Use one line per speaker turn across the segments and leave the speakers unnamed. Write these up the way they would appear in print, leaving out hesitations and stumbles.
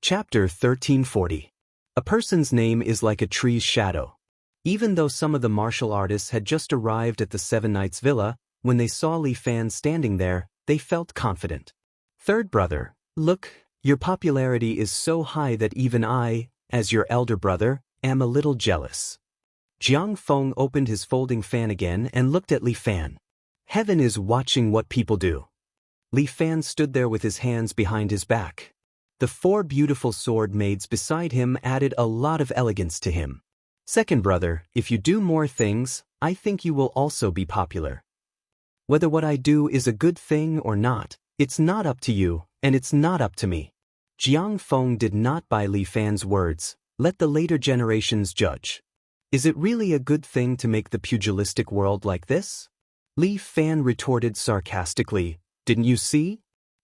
Chapter 1340. A person's name is like a tree's shadow. Even though some of the martial artists had just arrived at the Seven Knights Villa, when they saw Li Fan standing there, they felt confident. Third brother, look, your popularity is so high that even I, as your elder brother, am a little jealous. Jiang Feng opened his folding fan again and looked at Li Fan. Heaven is watching what people do. Li Fan stood there with his hands behind his back. The four beautiful sword maids beside him added a lot of elegance to him. Second brother, if you do more things, I think you will also be popular. Whether what I do is a good thing or not, it's not up to you, and it's not up to me. Jiang Feng did not buy Li Fan's words. Let the later generations judge. Is it really a good thing to make the pugilistic world like this? Li Fan retorted sarcastically. Didn't you see?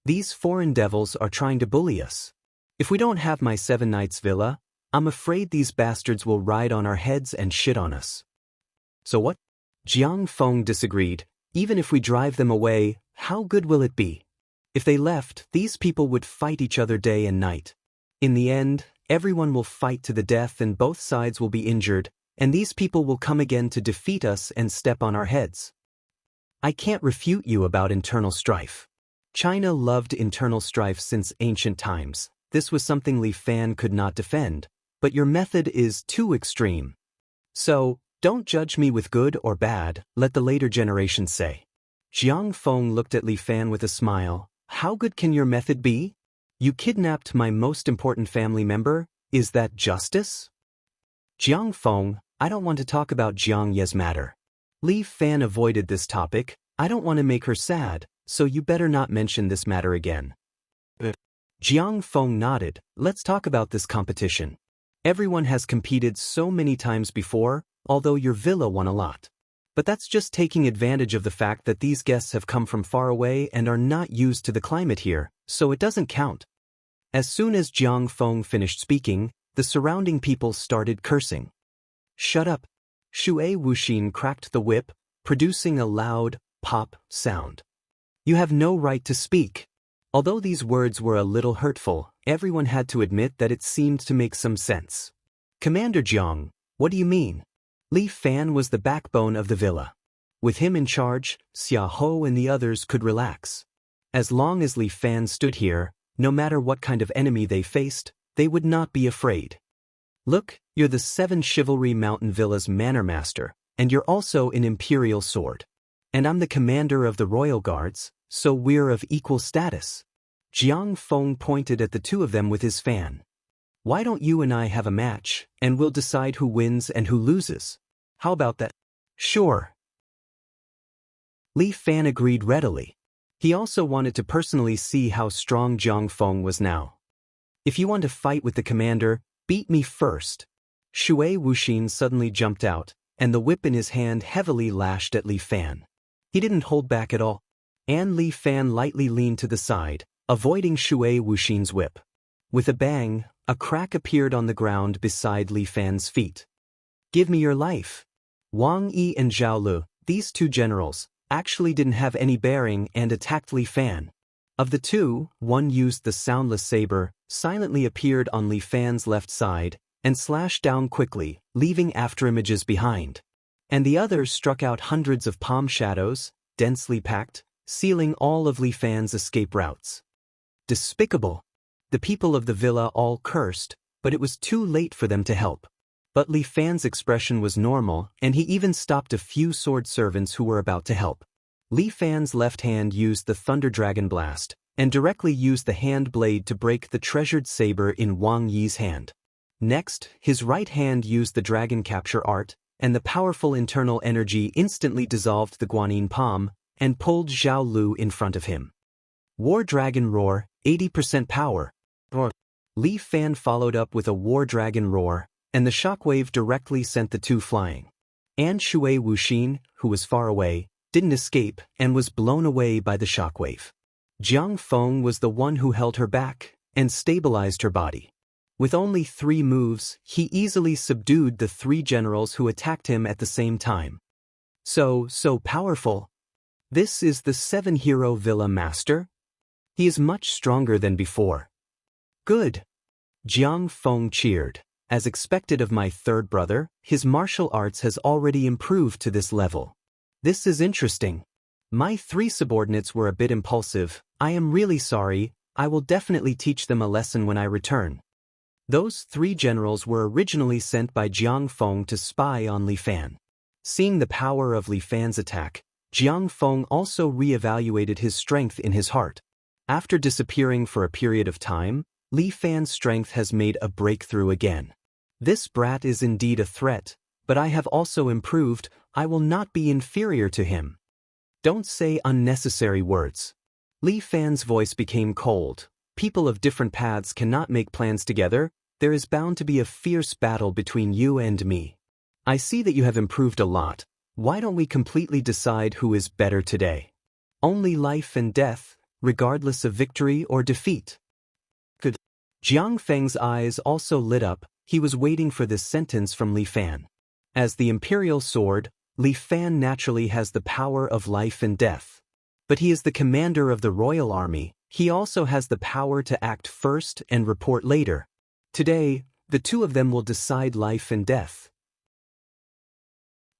These foreign devils are trying to bully us. If we don't have my Seven Knights Villa, I'm afraid these bastards will ride on our heads and shit on us. So what? Jiang Feng disagreed. Even if we drive them away, how good will it be? If they left, these people would fight each other day and night. In the end, everyone will fight to the death and both sides will be injured, and these people will come again to defeat us and step on our heads. I can't refute you about internal strife. China loved internal strife since ancient times. This was something Li Fan could not defend, but your method is too extreme. So, don't judge me with good or bad, let the later generations say. Jiang Feng looked at Li Fan with a smile. How good can your method be? You kidnapped my most important family member, is that justice? Jiang Feng, I don't want to talk about Jiang Ye's matter. Li Fan avoided this topic. I don't want to make her sad, so you better not mention this matter again. Jiang Feng nodded. Let's talk about this competition. Everyone has competed so many times before, although your villa won a lot. But that's just taking advantage of the fact that these guests have come from far away and are not used to the climate here, so it doesn't count. As soon as Jiang Feng finished speaking, the surrounding people started cursing. Shut up. Shui Wuxin cracked the whip, producing a loud pop sound. You have no right to speak. Although these words were a little hurtful, everyone had to admit that it seemed to make some sense. Commander Jiang, what do you mean? Li Fan was the backbone of the villa. With him in charge, Xia Ho and the others could relax. As long as Li Fan stood here, no matter what kind of enemy they faced, they would not be afraid. Look, you're the 7 Chivalry Mountain Villa's manor master, and you're also an imperial sword. And I'm the commander of the royal guards, so we're of equal status. Jiang Feng pointed at the two of them with his fan. Why don't you and I have a match, and we'll decide who wins and who loses? How about that? Sure. Li Fan agreed readily. He also wanted to personally see how strong Jiang Feng was now. If you want to fight with the commander, beat me first. Shui Wuxin suddenly jumped out, and the whip in his hand heavily lashed at Li Fan. He didn't hold back at all. And Li Fan lightly leaned to the side, avoiding Shui Wuxin's whip. With a bang, a crack appeared on the ground beside Li Fan's feet. Give me your life. Wang Yi and Zhao Lu, these two generals, actually didn't have any bearing and attacked Li Fan. Of the two, one used the soundless saber, silently appeared on Li Fan's left side, and slashed down quickly, leaving afterimages behind. And the other struck out hundreds of palm shadows, densely packed, sealing all of Li Fan's escape routes. Despicable! The people of the villa all cursed, but it was too late for them to help. But Li Fan's expression was normal, and he even stopped a few sword servants who were about to help. Li Fan's left hand used the Thunder Dragon Blast, and directly used the hand blade to break the treasured saber in Wang Yi's hand. Next, his right hand used the Dragon Capture Art, and the powerful internal energy instantly dissolved the Guanyin palm, and pulled Zhao Lu in front of him. War Dragon Roar, 80% power. Roar. Li Fan followed up with a War Dragon Roar, and the shockwave directly sent the two flying. And Shui Wuxin, who was far away, didn't escape and was blown away by the shockwave. Jiang Feng was the one who held her back and stabilized her body. With only 3 moves, he easily subdued the 3 generals who attacked him at the same time. So powerful. This is the 7-hero Villa Master? He is much stronger than before. Good. Jiang Feng cheered. As expected of my third brother, his martial arts has already improved to this level. This is interesting. My 3 subordinates were a bit impulsive. I am really sorry. I will definitely teach them a lesson when I return. Those 3 generals were originally sent by Jiang Feng to spy on Li Fan. Seeing the power of Li Fan's attack, Jiang Feng also re-evaluated his strength in his heart. After disappearing for a period of time, Li Fan's strength has made a breakthrough again. This brat is indeed a threat, but I have also improved. I will not be inferior to him. Don't say unnecessary words. Li Fan's voice became cold. People of different paths cannot make plans together. There is bound to be a fierce battle between you and me. I see that you have improved a lot. Why don't we completely decide who is better today? Only life and death, regardless of victory or defeat. Good. Jiang Feng's eyes also lit up. He was waiting for this sentence from Li Fan. As the imperial sword, Li Fan naturally has the power of life and death. But he is the commander of the royal army. He also has the power to act first and report later. Today, the 2 of them will decide life and death.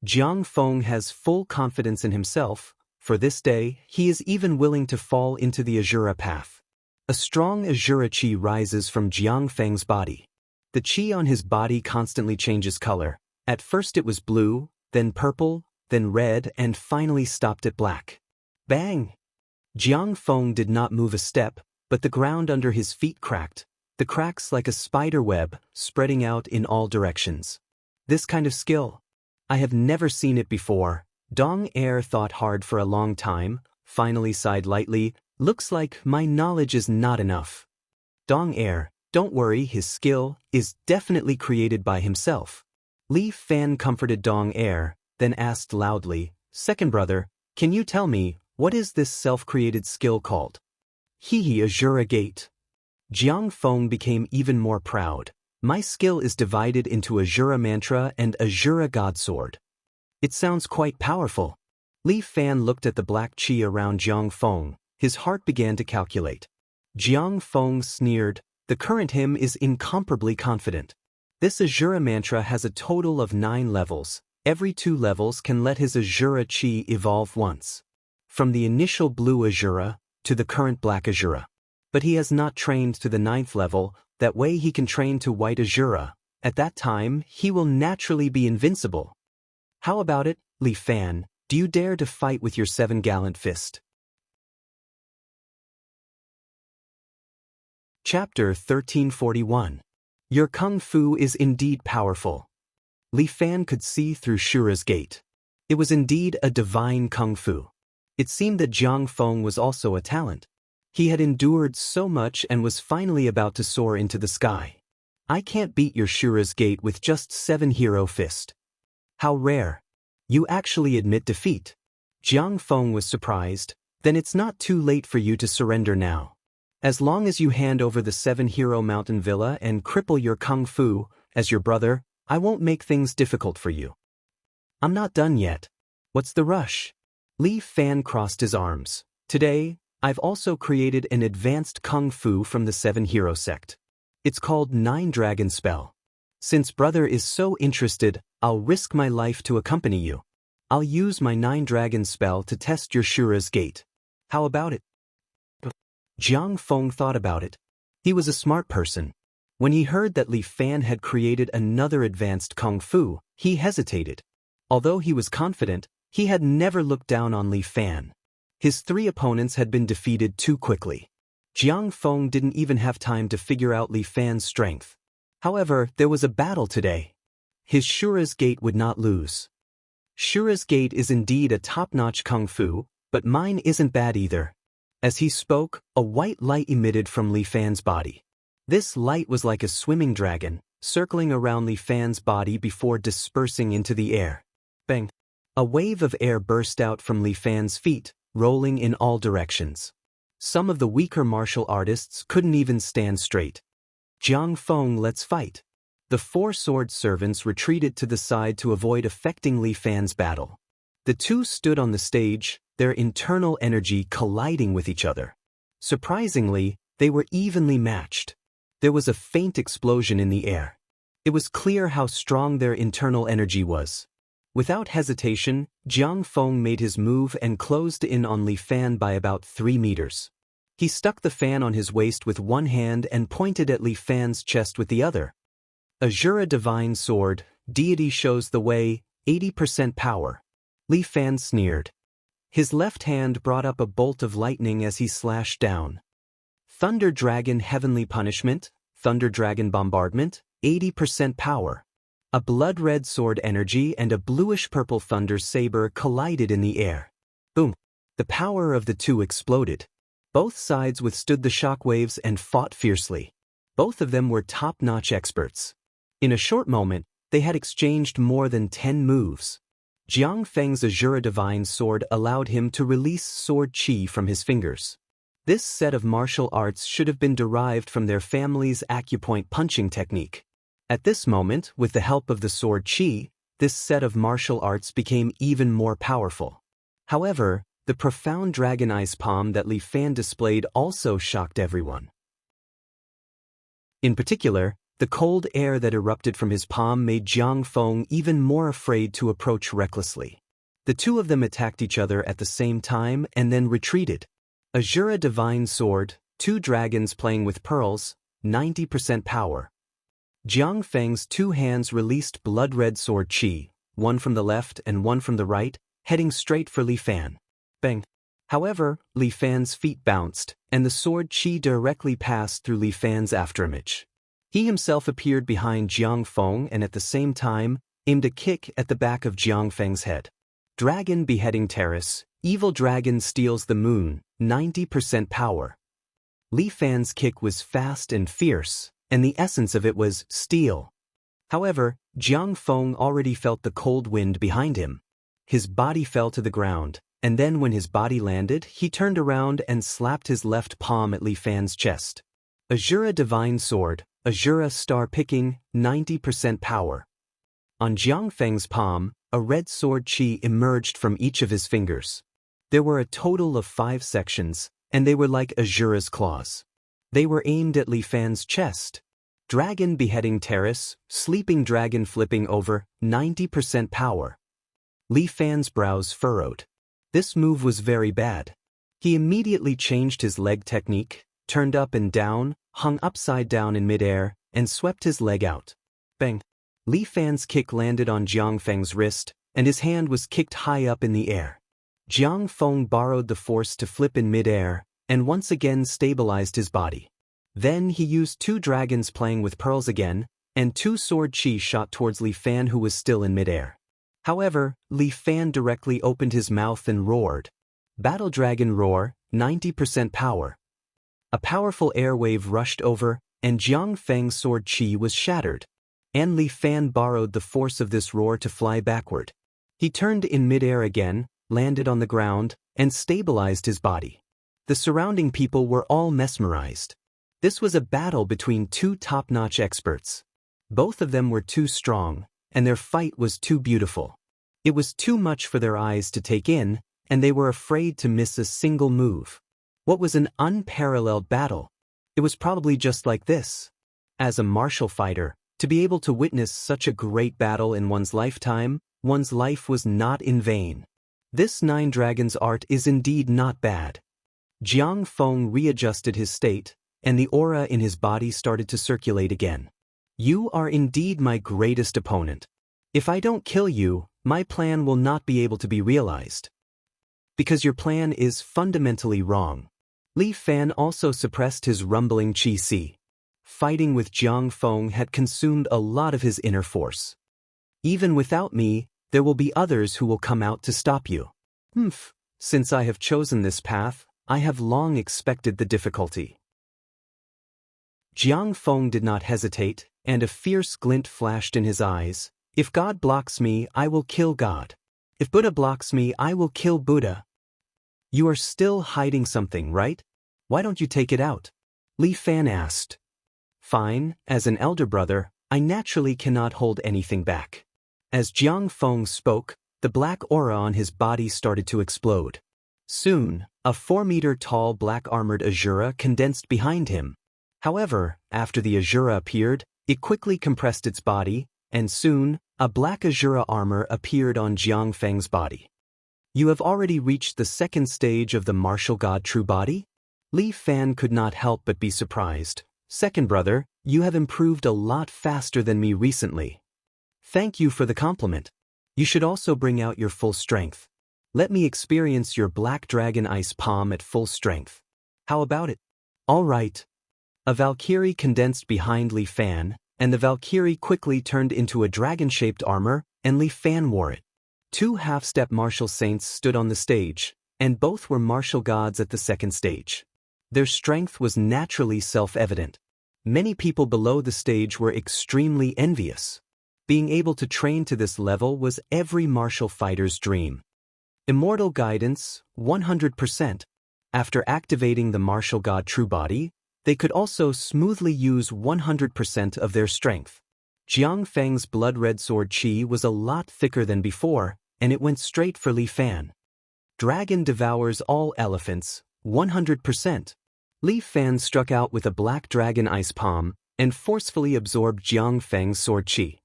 Jiang Feng has full confidence in himself. For this day, he is even willing to fall into the Azura path. A strong Azura chi rises from Jiang Feng's body. The chi on his body constantly changes color. At first it was blue, then purple, then red, and finally stopped at black. Bang! Jiang Feng did not move a step, but the ground under his feet cracked, the cracks like a spider web, spreading out in all directions. This kind of skill. I have never seen it before. Dong Er thought hard for a long time, finally sighed lightly. Looks like my knowledge is not enough. Dong Er, don't worry, his skill is definitely created by himself. Li Fan comforted Dong Er, then asked loudly, "Second brother, can you tell me, what is this self-created skill called?" Azura Gate. Jiang Feng became even more proud. My skill is divided into Azura Mantra and Azura Godsword. It sounds quite powerful. Li Fan looked at the black chi around Jiang Feng. His heart began to calculate. Jiang Feng sneered. The current him is incomparably confident. This Azura Mantra has a total of 9 levels. Every 2 levels can let his Azura chi evolve once. From the initial blue Azura to the current black Azura. But he has not trained to the 9th level. That way he can train to white Azura. At that time, he will naturally be invincible. How about it, Li Fan? Do you dare to fight with your 7 gallant fist? Chapter 1341. Your kung fu is indeed powerful. Li Fan could see through Shura's gate. It was indeed a divine kung fu. It seemed that Jiang Feng was also a talent. He had endured so much and was finally about to soar into the sky. I can't beat your Shura's gate with just 7 hero fist. How rare. You actually admit defeat. Jiang Feng was surprised. Then it's not too late for you to surrender now. As long as you hand over the 7 hero mountain villa and cripple your kung fu, as your brother, I won't make things difficult for you. I'm not done yet. What's the rush? Li Fan crossed his arms. Today, I've also created an advanced kung fu from the 7 hero sect. It's called 9 Dragon Spell. Since brother is so interested, I'll risk my life to accompany you. I'll use my 9 Dragon Spell to test your Shura's gate. How about it? Jiang Feng thought about it. He was a smart person. When he heard that Li Fan had created another advanced kung fu, he hesitated. Although he was confident, he had never looked down on Li Fan. His 3 opponents had been defeated too quickly. Jiang Feng didn't even have time to figure out Li Fan's strength. However, there was a battle today. His Shura's gate would not lose. Shura's gate is indeed a top-notch kung fu, but mine isn't bad either. As he spoke, a white light emitted from Li Fan's body. This light was like a swimming dragon, circling around Li Fan's body before dispersing into the air. Bang! A wave of air burst out from Li Fan's feet, rolling in all directions. Some of the weaker martial artists couldn't even stand straight. Jiang Feng, let's fight. The 4 sword servants retreated to the side to avoid affecting Li Fan's battle. The 2 stood on the stage, their internal energy colliding with each other. Surprisingly, they were evenly matched. There was a faint explosion in the air. It was clear how strong their internal energy was. Without hesitation, Jiang Feng made his move and closed in on Li Fan by about 3 meters. He stuck the fan on his waist with one hand and pointed at Li Fan's chest with the other. Azura Divine Sword, deity shows the way, 80% power. Li Fan sneered. His left hand brought up a bolt of lightning as he slashed down. Thunder Dragon Heavenly Punishment, Thunder Dragon Bombardment, 80% power. A blood-red sword energy and a bluish-purple thunder saber collided in the air. Boom! The power of the two exploded. Both sides withstood the shockwaves and fought fiercely. Both of them were top-notch experts. In a short moment, they had exchanged more than 10 moves. Jiang Feng's Azura Divine Sword allowed him to release sword chi from his fingers. This set of martial arts should have been derived from their family's acupoint punching technique. At this moment, with the help of the sword chi, this set of martial arts became even more powerful. However, the profound dragon eyes palm that Li Fan displayed also shocked everyone. In particular, the cold air that erupted from his palm made Jiang Feng even more afraid to approach recklessly. The two of them attacked each other at the same time and then retreated. Azura Divine Sword, 2 dragons playing with pearls, 90% power. Jiang Feng's 2 hands released blood-red sword chi, one from the left and one from the right, heading straight for Li Fan. Bang! However, Li Fan's feet bounced, and the sword chi directly passed through Li Fan's afterimage. He himself appeared behind Jiang Feng and at the same time, aimed a kick at the back of Jiang Feng's head. Dragon Beheading Terrace, Evil Dragon Steals the Moon, 90% power. Li Fan's kick was fast and fierce, and the essence of it was steel. However, Jiang Feng already felt the cold wind behind him. His body fell to the ground, and then when his body landed, he turned around and slapped his left palm at Li Fan's chest. Azura Divine Sword, Azura Star Picking, 90% power. On Jiang Feng's palm, a red sword chi emerged from each of his fingers. There were a total of 5 sections, and they were like Azura's claws. They were aimed at Li Fan's chest. Dragon Beheading Terrace, Sleeping Dragon Flipping Over, 90% power. Li Fan's brows furrowed. This move was very bad. He immediately changed his leg technique, turned up and down, hung upside down in midair, and swept his leg out. Bang! Li Fan's kick landed on Jiang Feng's wrist, and his hand was kicked high up in the air. Jiang Feng borrowed the force to flip in midair, and once again stabilized his body. Then he used 2 dragons playing with pearls again, and 2 sword chi shot towards Li Fan who was still in midair. However, Li Fan directly opened his mouth and roared. Battle Dragon Roar, 90% power. A powerful air wave rushed over, and Jiang Feng's sword chi was shattered. And Li Fan borrowed the force of this roar to fly backward. He turned in midair again, landed on the ground, and stabilized his body. The surrounding people were all mesmerized. This was a battle between 2 top-notch experts. Both of them were too strong, and their fight was too beautiful. It was too much for their eyes to take in, and they were afraid to miss a single move. What was an unparalleled battle? It was probably just like this. As a martial fighter, to be able to witness such a great battle in one's lifetime, one's life was not in vain. This 9 Dragons art is indeed not bad. Jiang Feng readjusted his state, and the aura in his body started to circulate again. You are indeed my greatest opponent. If I don't kill you, my plan will not be able to be realized. Because your plan is fundamentally wrong. Li Fan also suppressed his rumbling chi. Fighting with Jiang Feng had consumed a lot of his inner force. Even without me, there will be others who will come out to stop you. Since I have chosen this path, I have long expected the difficulty. Jiang Feng did not hesitate, and a fierce glint flashed in his eyes. If God blocks me, I will kill God. If Buddha blocks me, I will kill Buddha. You are still hiding something, right? Why don't you take it out? Li Fan asked. Fine, as an elder brother, I naturally cannot hold anything back. As Jiang Feng spoke, the black aura on his body started to explode. Soon, a 4-meter-tall black-armored Azura condensed behind him. However, after the Azura appeared, it quickly compressed its body, and soon, a black Azura armor appeared on Jiang Feng's body. You have already reached the second stage of the martial god true body? Li Fan could not help but be surprised. Second brother, you have improved a lot faster than me recently. Thank you for the compliment. You should also bring out your full strength. Let me experience your black dragon ice palm at full strength. How about it? All right. A Valkyrie condensed behind Li Fan, and the Valkyrie quickly turned into a dragon-shaped armor, and Li Fan wore it. Two half-step martial saints stood on the stage, and both were martial gods at the second stage. Their strength was naturally self-evident. Many people below the stage were extremely envious. Being able to train to this level was every martial fighter's dream. Immortal guidance, 100%. After activating the martial god true body, they could also smoothly use 100% of their strength. Jiang Feng's blood-red sword chi was a lot thicker than before, and it went straight for Li Fan. Dragon devours all elephants, 100%. Li Fan struck out with a black dragon ice palm and forcefully absorbed Jiang Feng's sword chi.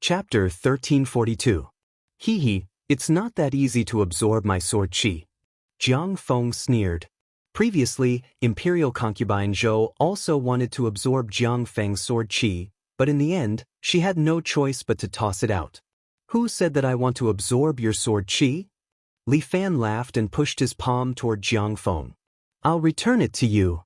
Chapter 1342. Hee, it's not that easy to absorb my sword chi. Jiang Feng sneered. Previously, Imperial concubine Zhou also wanted to absorb Jiang Feng's sword chi, but in the end, she had no choice but to toss it out. Who said that I want to absorb your sword chi? Li Fan laughed and pushed his palm toward Jiang Feng. I'll return it to you.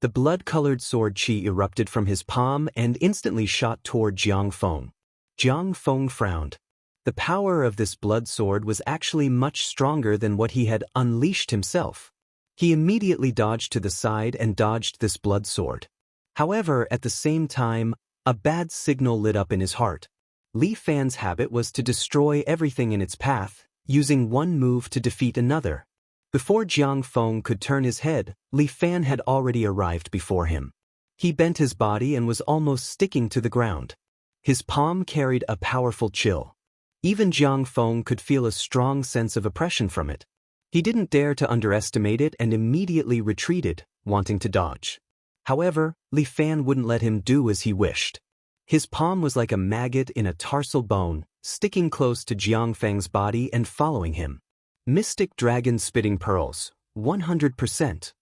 The blood-colored sword chi erupted from his palm and instantly shot toward Jiang Feng. Jiang Feng frowned. The power of this blood sword was actually much stronger than what he had unleashed himself. He immediately dodged to the side and dodged this blood sword. However, at the same time, a bad signal lit up in his heart. Li Fan's habit was to destroy everything in its path, using one move to defeat another. Before Jiang Feng could turn his head, Li Fan had already arrived before him. He bent his body and was almost sticking to the ground. His palm carried a powerful chill. Even Jiang Feng could feel a strong sense of oppression from it. He didn't dare to underestimate it and immediately retreated, wanting to dodge. However, Li Fan wouldn't let him do as he wished. His palm was like a maggot in a tarsal bone, sticking close to Jiang Feng's body and following him. Mystic Dragon Spitting Pearls, 100%.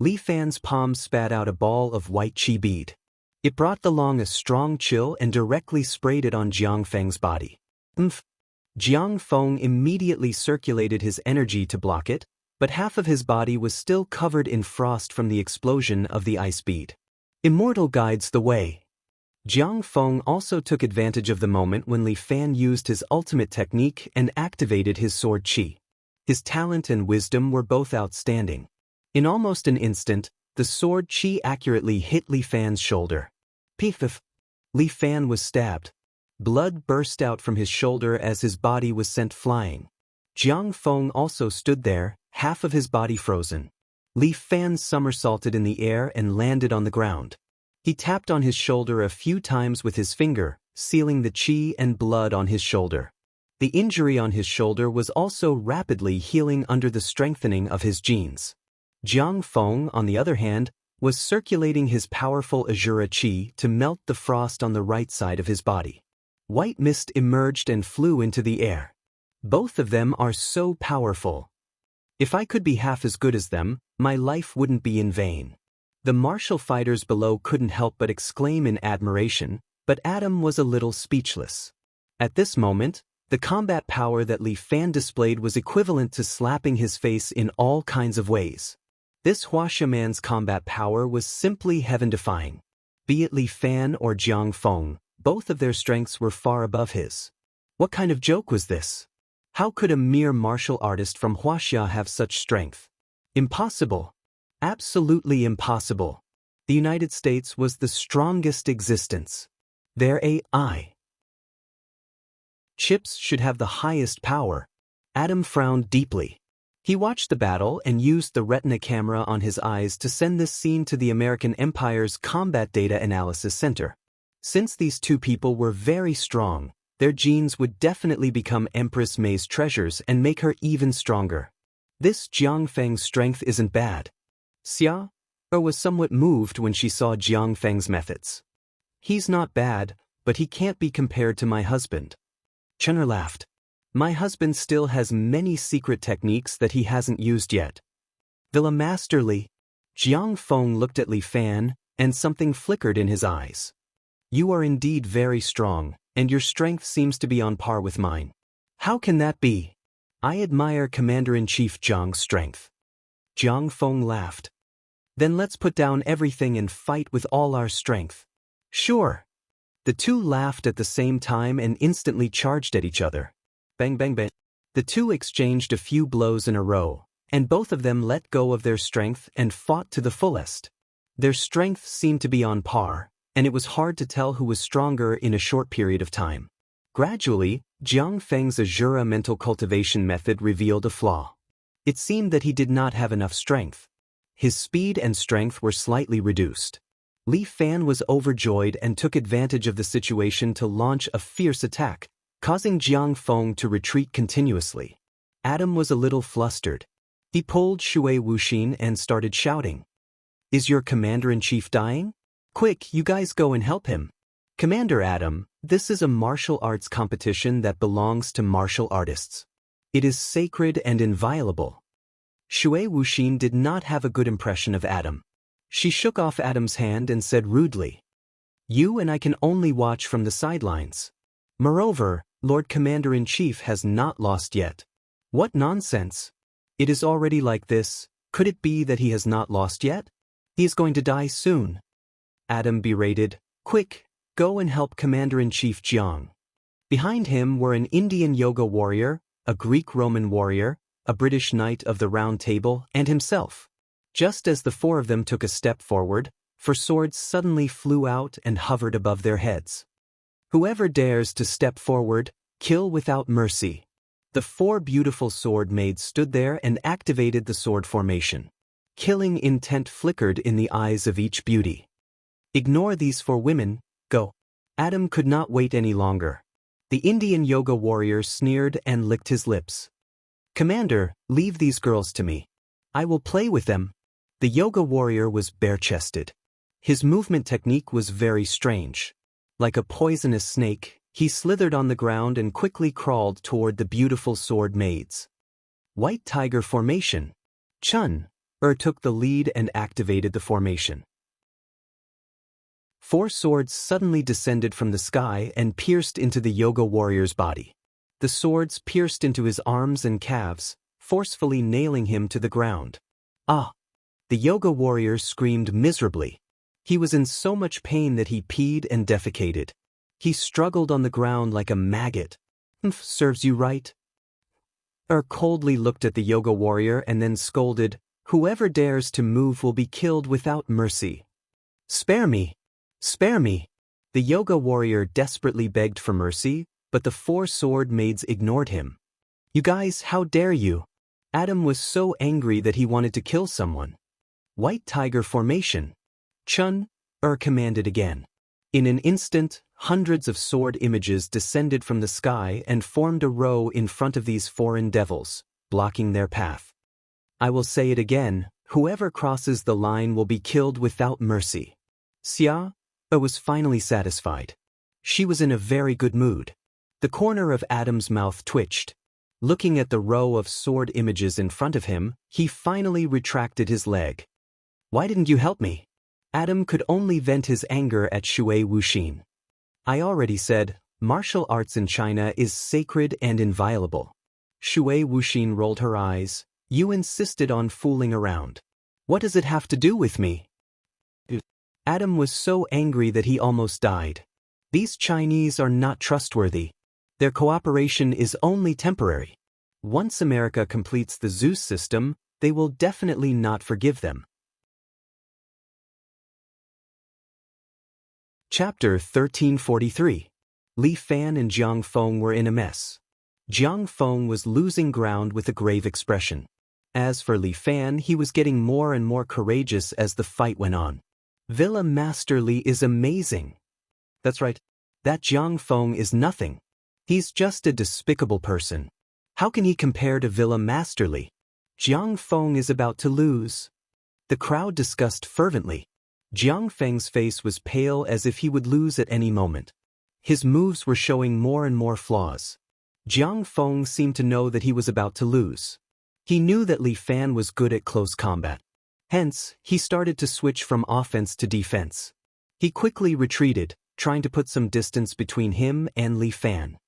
Li Fan's palm spat out a ball of white chi bead. It brought along a strong chill and directly sprayed it on Jiang Feng's body. Jiang Feng immediately circulated his energy to block it, but half of his body was still covered in frost from the explosion of the ice bead. Immortal guides the way. Jiang Feng also took advantage of the moment when Li Fan used his ultimate technique and activated his sword chi. His talent and wisdom were both outstanding. In almost an instant, the sword chi accurately hit Li Fan's shoulder. Piff! Li Fan was stabbed. Blood burst out from his shoulder as his body was sent flying. Jiang Feng also stood there, half of his body frozen. Li Fan somersaulted in the air and landed on the ground. He tapped on his shoulder a few times with his finger, sealing the chi and blood on his shoulder. The injury on his shoulder was also rapidly healing under the strengthening of his genes. Jiang Feng, on the other hand, was circulating his powerful Azura chi to melt the frost on the right side of his body. White mist emerged and flew into the air. Both of them are so powerful. If I could be half as good as them, my life wouldn't be in vain. The martial fighters below couldn't help but exclaim in admiration, but Adam was a little speechless. At this moment, the combat power that Li Fan displayed was equivalent to slapping his face in all kinds of ways. This Huaxia man's combat power was simply heaven-defying. Be it Li Fan or Jiang Feng, both of their strengths were far above his. What kind of joke was this? How could a mere martial artist from Huaxia have such strength? Impossible. Absolutely impossible. The United States was the strongest existence. Their AI chips should have the highest power. Adam frowned deeply. He watched the battle and used the retina camera on his eyes to send this scene to the American Empire's Combat Data Analysis Center. Since these two people were very strong, their genes would definitely become Empress May's treasures and make her even stronger. This Jiang Feng's strength isn't bad. Xia was somewhat moved when she saw Jiang Feng's methods. He's not bad, but he can't be compared to my husband. Chen'er laughed. My husband still has many secret techniques that he hasn't used yet. Villa Masterly. Jiang Feng looked at Li Fan, and something flickered in his eyes. You are indeed very strong, and your strength seems to be on par with mine. How can that be? I admire Commander-in-Chief Jiang's strength. Jiang Feng laughed. Then let's put down everything and fight with all our strength. Sure. The two laughed at the same time and instantly charged at each other. Bang bang bang. The two exchanged a few blows in a row, and both of them let go of their strength and fought to the fullest. Their strength seemed to be on par, and it was hard to tell who was stronger in a short period of time. Gradually, Jiang Feng's Azura mental cultivation method revealed a flaw. It seemed that he did not have enough strength. His speed and strength were slightly reduced. Li Fan was overjoyed and took advantage of the situation to launch a fierce attack, causing Jiang Feng to retreat continuously. Adam was a little flustered. He pulled Shui Wuxin and started shouting. Is your commander-in-chief dying? Quick, you guys go and help him. Commander Adam, this is a martial arts competition that belongs to martial artists. It is sacred and inviolable. Shui Wuxin did not have a good impression of Adam. She shook off Adam's hand and said rudely, You and I can only watch from the sidelines. Moreover, Lord Commander-in-Chief has not lost yet. What nonsense! It is already like this. Could it be that he has not lost yet? He is going to die soon. Adam berated, Quick, go and help Commander-in-Chief Jiang. Behind him were an Indian yoga warrior, a Greek-Roman warrior, a British knight of the Round Table, and himself. Just as the four of them took a step forward, four swords suddenly flew out and hovered above their heads. Whoever dares to step forward, kill without mercy. The four beautiful sword maids stood there and activated the sword formation. Killing intent flickered in the eyes of each beauty. Ignore these four women, go. Adam could not wait any longer. The Indian yoga warrior sneered and licked his lips. Commander, leave these girls to me. I will play with them. The yoga warrior was bare-chested. His movement technique was very strange. Like a poisonous snake, he slithered on the ground and quickly crawled toward the beautiful sword maids. White Tiger Formation. Chun took the lead and activated the formation. Four swords suddenly descended from the sky and pierced into the yoga warrior's body. The swords pierced into his arms and calves, forcefully nailing him to the ground. Ah! The yoga warrior screamed miserably. He was in so much pain that he peed and defecated. He struggled on the ground like a maggot. Serves you right? Coldly looked at the yoga warrior and then scolded, Whoever dares to move will be killed without mercy. Spare me! Spare me! The yoga warrior desperately begged for mercy, but the four sword maids ignored him. You guys, how dare you? Adam was so angry that he wanted to kill someone. White Tiger Formation. Chun commanded again. In an instant, hundreds of sword images descended from the sky and formed a row in front of these foreign devils, blocking their path. I will say it again, whoever crosses the line will be killed without mercy. Xia was finally satisfied. She was in a very good mood. The corner of Adam's mouth twitched. Looking at the row of sword images in front of him, he finally retracted his leg. Why didn't you help me? Adam could only vent his anger at Shui Wuxin. I already said, martial arts in China is sacred and inviolable. Shui Wuxin rolled her eyes. You insisted on fooling around. What does it have to do with me? Adam was so angry that he almost died. These Chinese are not trustworthy. Their cooperation is only temporary. Once America completes the Zeus system, they will definitely not forgive them. Chapter 1343. Li Fan and Jiang Feng were in a mess. Jiang Feng was losing ground with a grave expression. As for Li Fan, he was getting more and more courageous as the fight went on. Villa Masterly is amazing. That's right. That Jiang Feng is nothing. He's just a despicable person. How can he compare to Villa Masterly? Jiang Feng is about to lose. The crowd discussed fervently. Jiang Feng's face was pale as if he would lose at any moment. His moves were showing more and more flaws. Jiang Feng seemed to know that he was about to lose. He knew that Li Fan was good at close combat. Hence, he started to switch from offense to defense. He quickly retreated, trying to put some distance between him and Li Fan.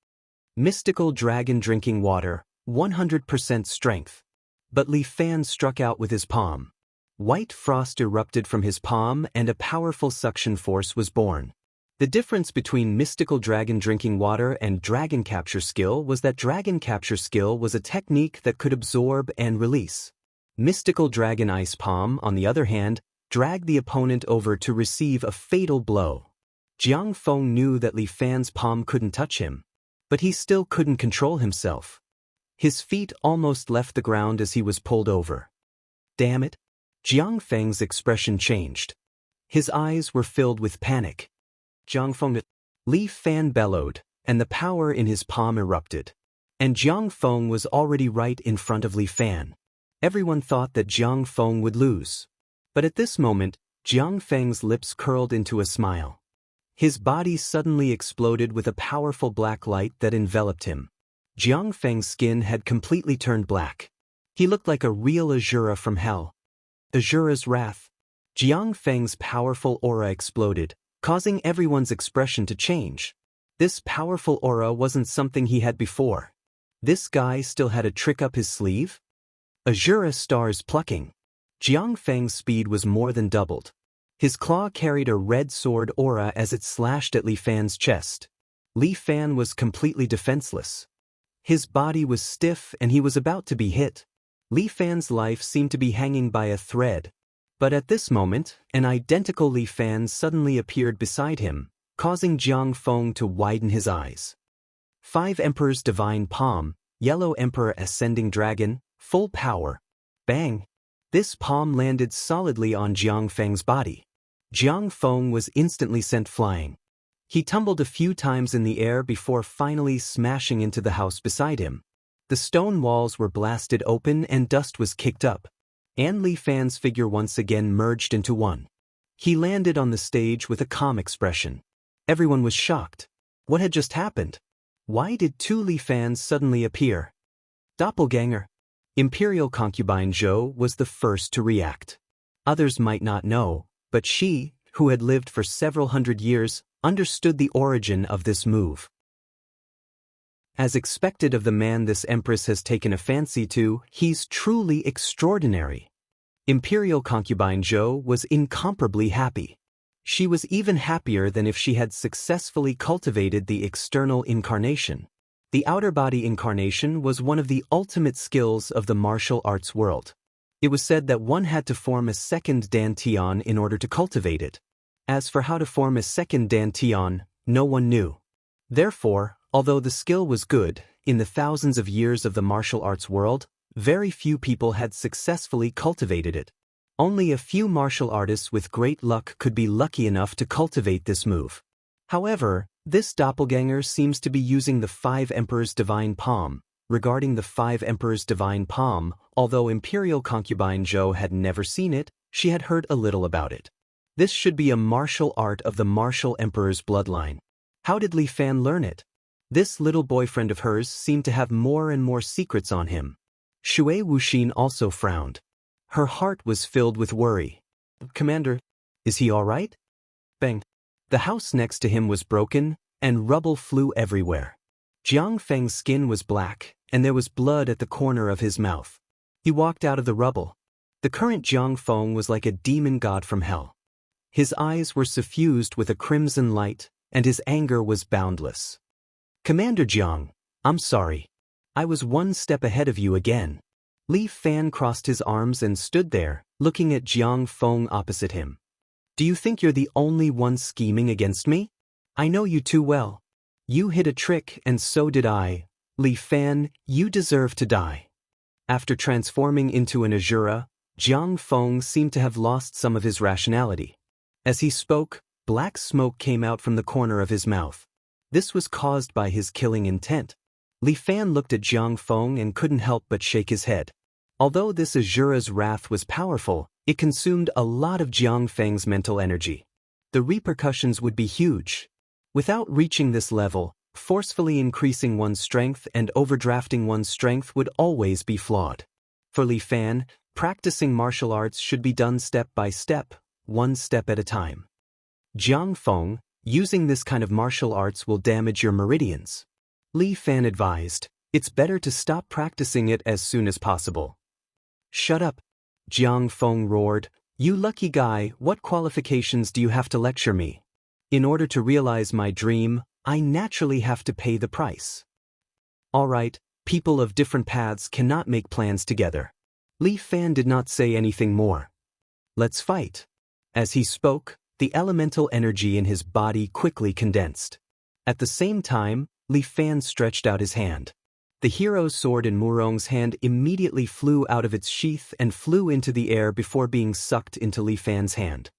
Mystical dragon drinking water, 100% strength. But Li Fan struck out with his palm. White frost erupted from his palm and a powerful suction force was born. The difference between mystical dragon drinking water and dragon capture skill was that dragon capture skill was a technique that could absorb and release. Mystical dragon ice palm, on the other hand, dragged the opponent over to receive a fatal blow. Jiang Feng knew that Li Fan's palm couldn't touch him, but he still couldn't control himself. His feet almost left the ground as he was pulled over. Damn it! Jiang Feng's expression changed. His eyes were filled with panic. Jiang Feng. Li Fan bellowed, and the power in his palm erupted. And Jiang Feng was already right in front of Li Fan. Everyone thought that Jiang Feng would lose. But at this moment, Jiang Feng's lips curled into a smile. His body suddenly exploded with a powerful black light that enveloped him. Jiang Feng's skin had completely turned black. He looked like a real Azura from hell. Azura's wrath. Jiang Feng's powerful aura exploded, causing everyone's expression to change. This powerful aura wasn't something he had before. This guy still had a trick up his sleeve? Azura stars plucking. Jiang Feng's speed was more than doubled. His claw carried a red sword aura as it slashed at Li Fan's chest. Li Fan was completely defenseless. His body was stiff and he was about to be hit. Li Fan's life seemed to be hanging by a thread. But at this moment, an identical Li Fan suddenly appeared beside him, causing Jiang Feng to widen his eyes. 5 Emperor's Divine Palm, Yellow Emperor Ascending Dragon, full power. Bang! This palm landed solidly on Jiang Feng's body. Jiang Feng was instantly sent flying. He tumbled a few times in the air before finally smashing into the house beside him. The stone walls were blasted open and dust was kicked up. And Li Fan's figure once again merged into one. He landed on the stage with a calm expression. Everyone was shocked. What had just happened? Why did 2 Li Fans suddenly appear? Doppelganger. Imperial concubine Zhou was the first to react. Others might not know, but she, who had lived for several hundred years, understood the origin of this move. As expected of the man this empress has taken a fancy to, he's truly extraordinary. Imperial concubine Zhou was incomparably happy. She was even happier than if she had successfully cultivated the external incarnation. The outer body incarnation was one of the ultimate skills of the martial arts world. It was said that one had to form a second dantian in order to cultivate it. As for how to form a second dantian, no one knew. Therefore, although the skill was good, in the thousands of years of the martial arts world, very few people had successfully cultivated it. Only a few martial artists with great luck could be lucky enough to cultivate this move. However, this doppelganger seems to be using the 5 Emperor's Divine Palm. Regarding the 5 Emperor's Divine Palm, although Imperial concubine Zhou had never seen it, she had heard a little about it. This should be a martial art of the martial emperor's bloodline. How did Li Fan learn it? This little boyfriend of hers seemed to have more and more secrets on him. Shui Wuxin also frowned. Her heart was filled with worry. Commander, is he all right? Bang. The house next to him was broken, and rubble flew everywhere. Jiang Feng's skin was black, and there was blood at the corner of his mouth. He walked out of the rubble. The current Jiang Feng was like a demon god from hell. His eyes were suffused with a crimson light, and his anger was boundless. Commander Jiang, I'm sorry. I was one step ahead of you again. Li Fan crossed his arms and stood there, looking at Jiang Feng opposite him. Do you think you're the only one scheming against me? I know you too well. You hit a trick and so did I. Li Fan, you deserve to die. After transforming into an Azura, Jiang Feng seemed to have lost some of his rationality. As he spoke, black smoke came out from the corner of his mouth. This was caused by his killing intent. Li Fan looked at Jiang Feng and couldn't help but shake his head. Although this Azura's wrath was powerful, it consumed a lot of Jiang Feng's mental energy. The repercussions would be huge. Without reaching this level, forcefully increasing one's strength and overdrafting one's strength would always be flawed. For Li Fan, practicing martial arts should be done step by step, one step at a time. Jiang Feng, using this kind of martial arts will damage your meridians. Li Fan advised, it's better to stop practicing it as soon as possible. Shut up, Jiang Feng roared. You lucky guy, what qualifications do you have to lecture me? In order to realize my dream, I naturally have to pay the price. All right, people of different paths cannot make plans together. Li Fan did not say anything more. Let's fight. As he spoke, the elemental energy in his body quickly condensed. At the same time, Li Fan stretched out his hand. The hero's sword in Murong's hand immediately flew out of its sheath and flew into the air before being sucked into Li Fan's hand.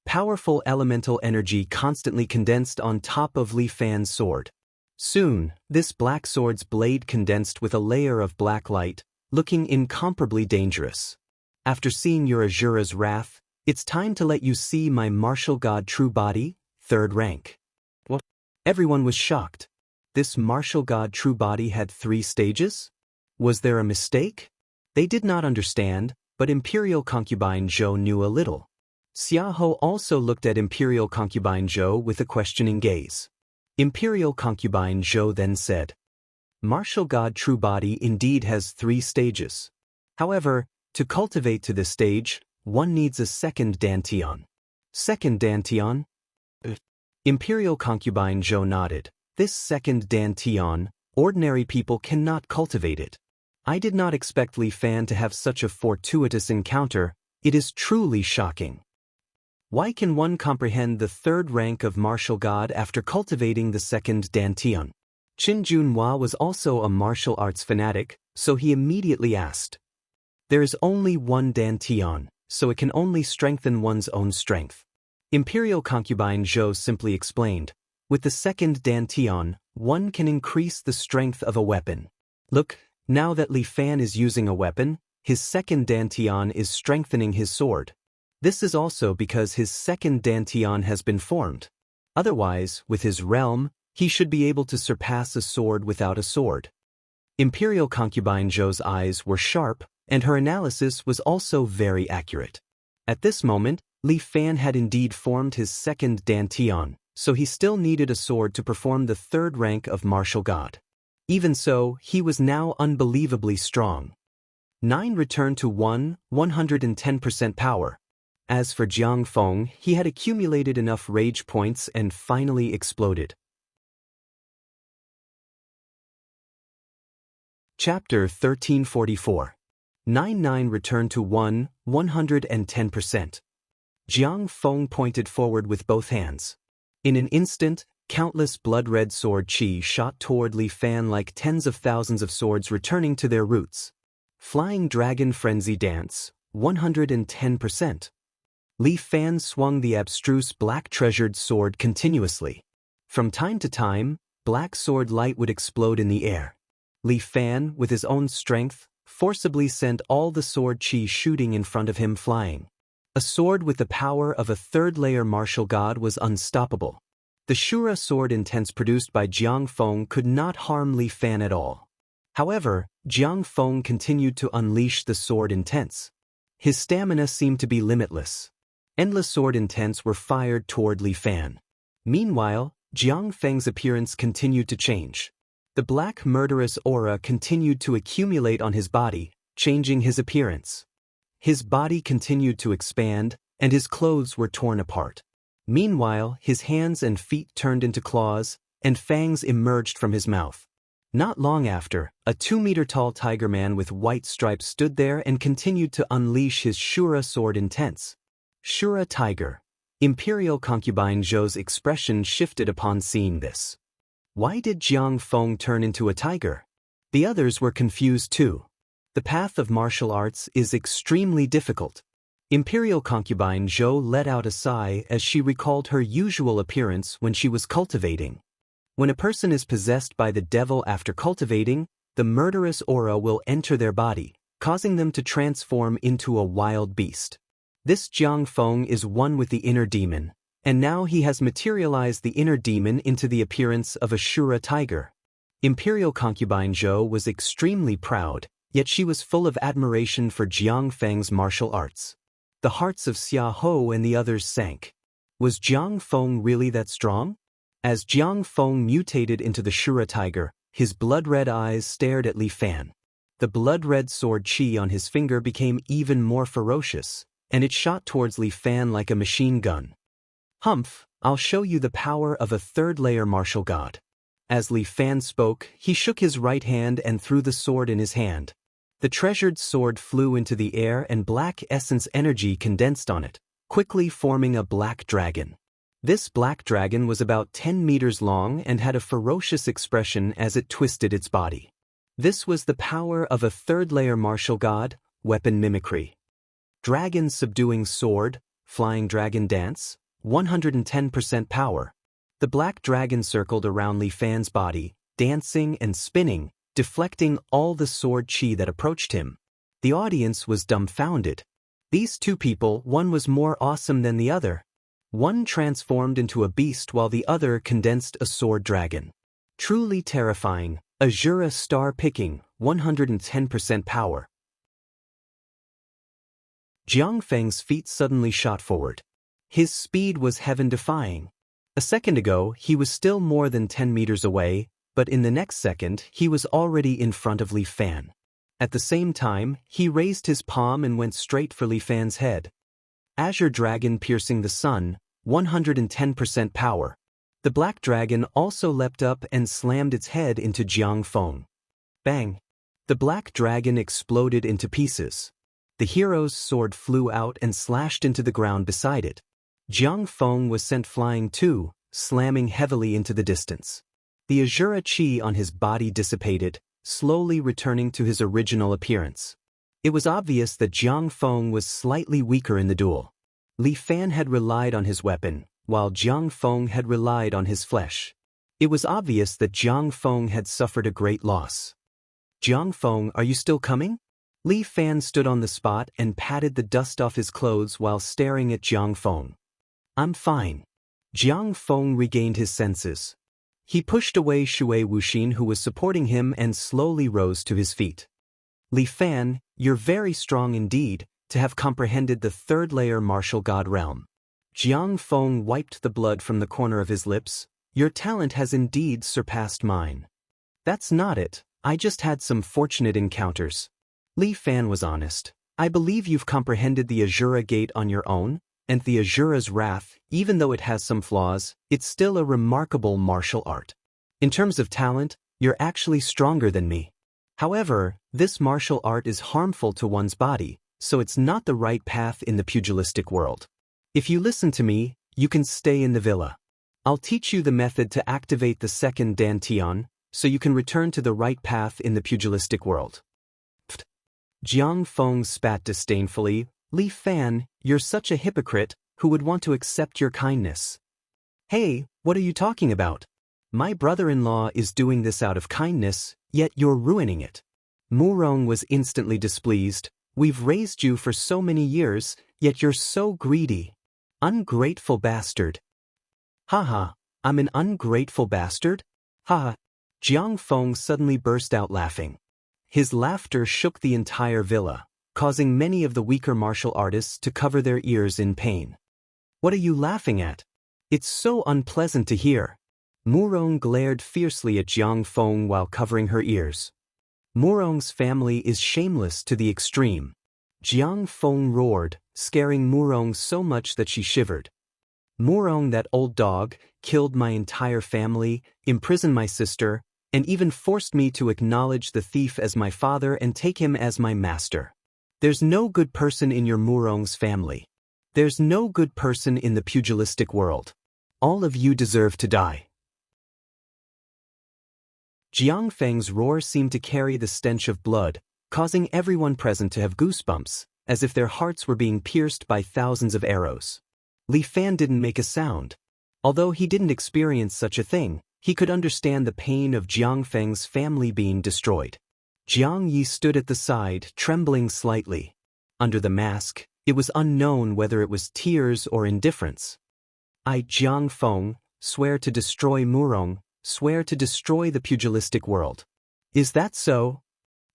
Powerful elemental energy constantly condensed on top of Li Fan's sword. Soon, this black sword's blade condensed with a layer of black light, looking incomparably dangerous. After seeing your Azura's wrath, it's time to let you see my martial god true body, 3rd rank. What? Everyone was shocked. This martial god true body had 3 stages? Was there a mistake? They did not understand, but Imperial Concubine Zhou knew a little. Xiaohou also looked at Imperial Concubine Zhou with a questioning gaze. Imperial Concubine Zhou then said, Martial God True Body indeed has 3 stages. However, to cultivate to this stage, one needs a 2nd Dantian. 2nd Dantian? Imperial Concubine Zhou nodded. This 2nd Dantian, ordinary people cannot cultivate it. I did not expect Li Fan to have such a fortuitous encounter. It is truly shocking. Why can one comprehend the 3rd rank of martial god after cultivating the 2nd Dantian? Qin Junhua was also a martial arts fanatic, so he immediately asked. There is only one Dantian, so it can only strengthen one's own strength. Imperial Concubine Zhou simply explained. With the 2nd Dantian, one can increase the strength of a weapon. Look, now that Li Fan is using a weapon, his 2nd Dantian is strengthening his sword. This is also because his 2nd Dantian has been formed. Otherwise, with his realm, he should be able to surpass a sword without a sword. Imperial Concubine Zhou's eyes were sharp, and her analysis was also very accurate. At this moment, Li Fan had indeed formed his 2nd Dantian, so he still needed a sword to perform the 3rd rank of martial god. Even so, he was now unbelievably strong. 9 returned to 110% power. As for Jiang Feng, he had accumulated enough rage points and finally exploded. Chapter 1344. 9 returned to 110%. Jiang Feng pointed forward with both hands. In an instant, countless blood-red sword qi shot toward Li Fan like tens of thousands of swords returning to their roots. Flying Dragon Frenzy Dance, 110%. Li Fan swung the abstruse black treasured sword continuously. From time to time, black sword light would explode in the air. Li Fan, with his own strength, forcibly sent all the sword qi shooting in front of him flying. A sword with the power of a 3rd-layer martial god was unstoppable. The Shura sword intense produced by Jiang Feng could not harm Li Fan at all. However, Jiang Feng continued to unleash the sword intense. His stamina seemed to be limitless. Endless sword intents were fired toward Li Fan. Meanwhile, Jiang Feng's appearance continued to change. The black murderous aura continued to accumulate on his body, changing his appearance. His body continued to expand, and his clothes were torn apart. Meanwhile, his hands and feet turned into claws, and fangs emerged from his mouth. Not long after, a 2-meter-tall tiger man with white stripes stood there and continued to unleash his Shura sword intense. Shura tiger. Imperial Concubine Zhou's expression shifted upon seeing this. Why did Jiang Feng turn into a tiger? The others were confused too. The path of martial arts is extremely difficult. Imperial Concubine Zhou let out a sigh as she recalled her usual appearance when she was cultivating. When a person is possessed by the devil after cultivating, the murderous aura will enter their body, causing them to transform into a wild beast. This Jiang Feng is one with the inner demon, and now he has materialized the inner demon into the appearance of a Shura tiger. Imperial concubine Zhou was extremely proud, yet she was full of admiration for Jiang Feng's martial arts. The hearts of Xia Ho and the others sank. Was Jiang Feng really that strong? As Jiang Feng mutated into the Shura tiger, his blood-red eyes stared at Li Fan. The blood-red sword qi on his finger became even more ferocious, and it shot towards Li Fan like a machine gun. Humph, I'll show you the power of a third-layer martial god. As Li Fan spoke, he shook his right hand and threw the sword in his hand. The treasured sword flew into the air and black essence energy condensed on it, quickly forming a black dragon. This black dragon was about 10 meters long and had a ferocious expression as it twisted its body. This was the power of a third-layer martial god, weapon mimicry. Dragon subduing sword, flying dragon dance, 110% power. The black dragon circled around Li Fan's body, dancing and spinning, deflecting all the sword qi that approached him. The audience was dumbfounded. These two people, one was more awesome than the other. One transformed into a beast while the other condensed a sword dragon. Truly terrifying, Azura star picking, 110% power. Jiang Feng's feet suddenly shot forward. His speed was heaven-defying. A second ago, he was still more than 10 meters away, but in the next second, he was already in front of Li Fan. At the same time, he raised his palm and went straight for Li Fan's head. Azure Dragon piercing the sun, 110% power. The black dragon also leapt up and slammed its head into Jiang Feng. Bang! The black dragon exploded into pieces. The hero's sword flew out and slashed into the ground beside it. Jiang Feng was sent flying too, slamming heavily into the distance. The Azura qi on his body dissipated, slowly returning to his original appearance. It was obvious that Jiang Feng was slightly weaker in the duel. Li Fan had relied on his weapon, while Jiang Feng had relied on his flesh. It was obvious that Jiang Feng had suffered a great loss. Jiang Feng, are you still coming? Li Fan stood on the spot and patted the dust off his clothes while staring at Jiang Feng. I'm fine. Jiang Feng regained his senses. He pushed away Shui Wuxin who was supporting him and slowly rose to his feet. Li Fan, you're very strong indeed, to have comprehended the third-layer martial god realm. Jiang Feng wiped the blood from the corner of his lips. Your talent has indeed surpassed mine. That's not it, I just had some fortunate encounters. Li Fan was honest. I believe you've comprehended the Azura Gate on your own, and the Azura's Wrath, even though it has some flaws, it's still a remarkable martial art. In terms of talent, you're actually stronger than me. However, this martial art is harmful to one's body, so it's not the right path in the pugilistic world. If you listen to me, you can stay in the villa. I'll teach you the method to activate the second Dantian, so you can return to the right path in the pugilistic world. Pfft. Jiang Feng spat disdainfully. Li Fan, you're such a hypocrite, who would want to accept your kindness? Hey, what are you talking about? My brother-in-law is doing this out of kindness, yet you're ruining it. Murong was instantly displeased. We've raised you for so many years, yet you're so greedy. Ungrateful bastard. Haha, I'm an ungrateful bastard? Haha. Jiang Feng suddenly burst out laughing. His laughter shook the entire villa, causing many of the weaker martial artists to cover their ears in pain. What are you laughing at? It's so unpleasant to hear. Murong glared fiercely at Jiang Feng while covering her ears. Murong's family is shameless to the extreme. Jiang Feng roared, scaring Murong so much that she shivered. Murong, that old dog, killed my entire family, imprisoned my sister, and even forced me to acknowledge the thief as my father and take him as my master. There's no good person in your Murong's family. There's no good person in the pugilistic world. All of you deserve to die. Jiang Feng's roar seemed to carry the stench of blood, causing everyone present to have goosebumps, as if their hearts were being pierced by thousands of arrows. Li Fan didn't make a sound. Although he didn't experience such a thing, he could understand the pain of Jiang Feng's family being destroyed. Jiang Yi stood at the side, trembling slightly. Under the mask, it was unknown whether it was tears or indifference. I, Jiang Feng, swear to destroy Murong, swear to destroy the pugilistic world. Is that so?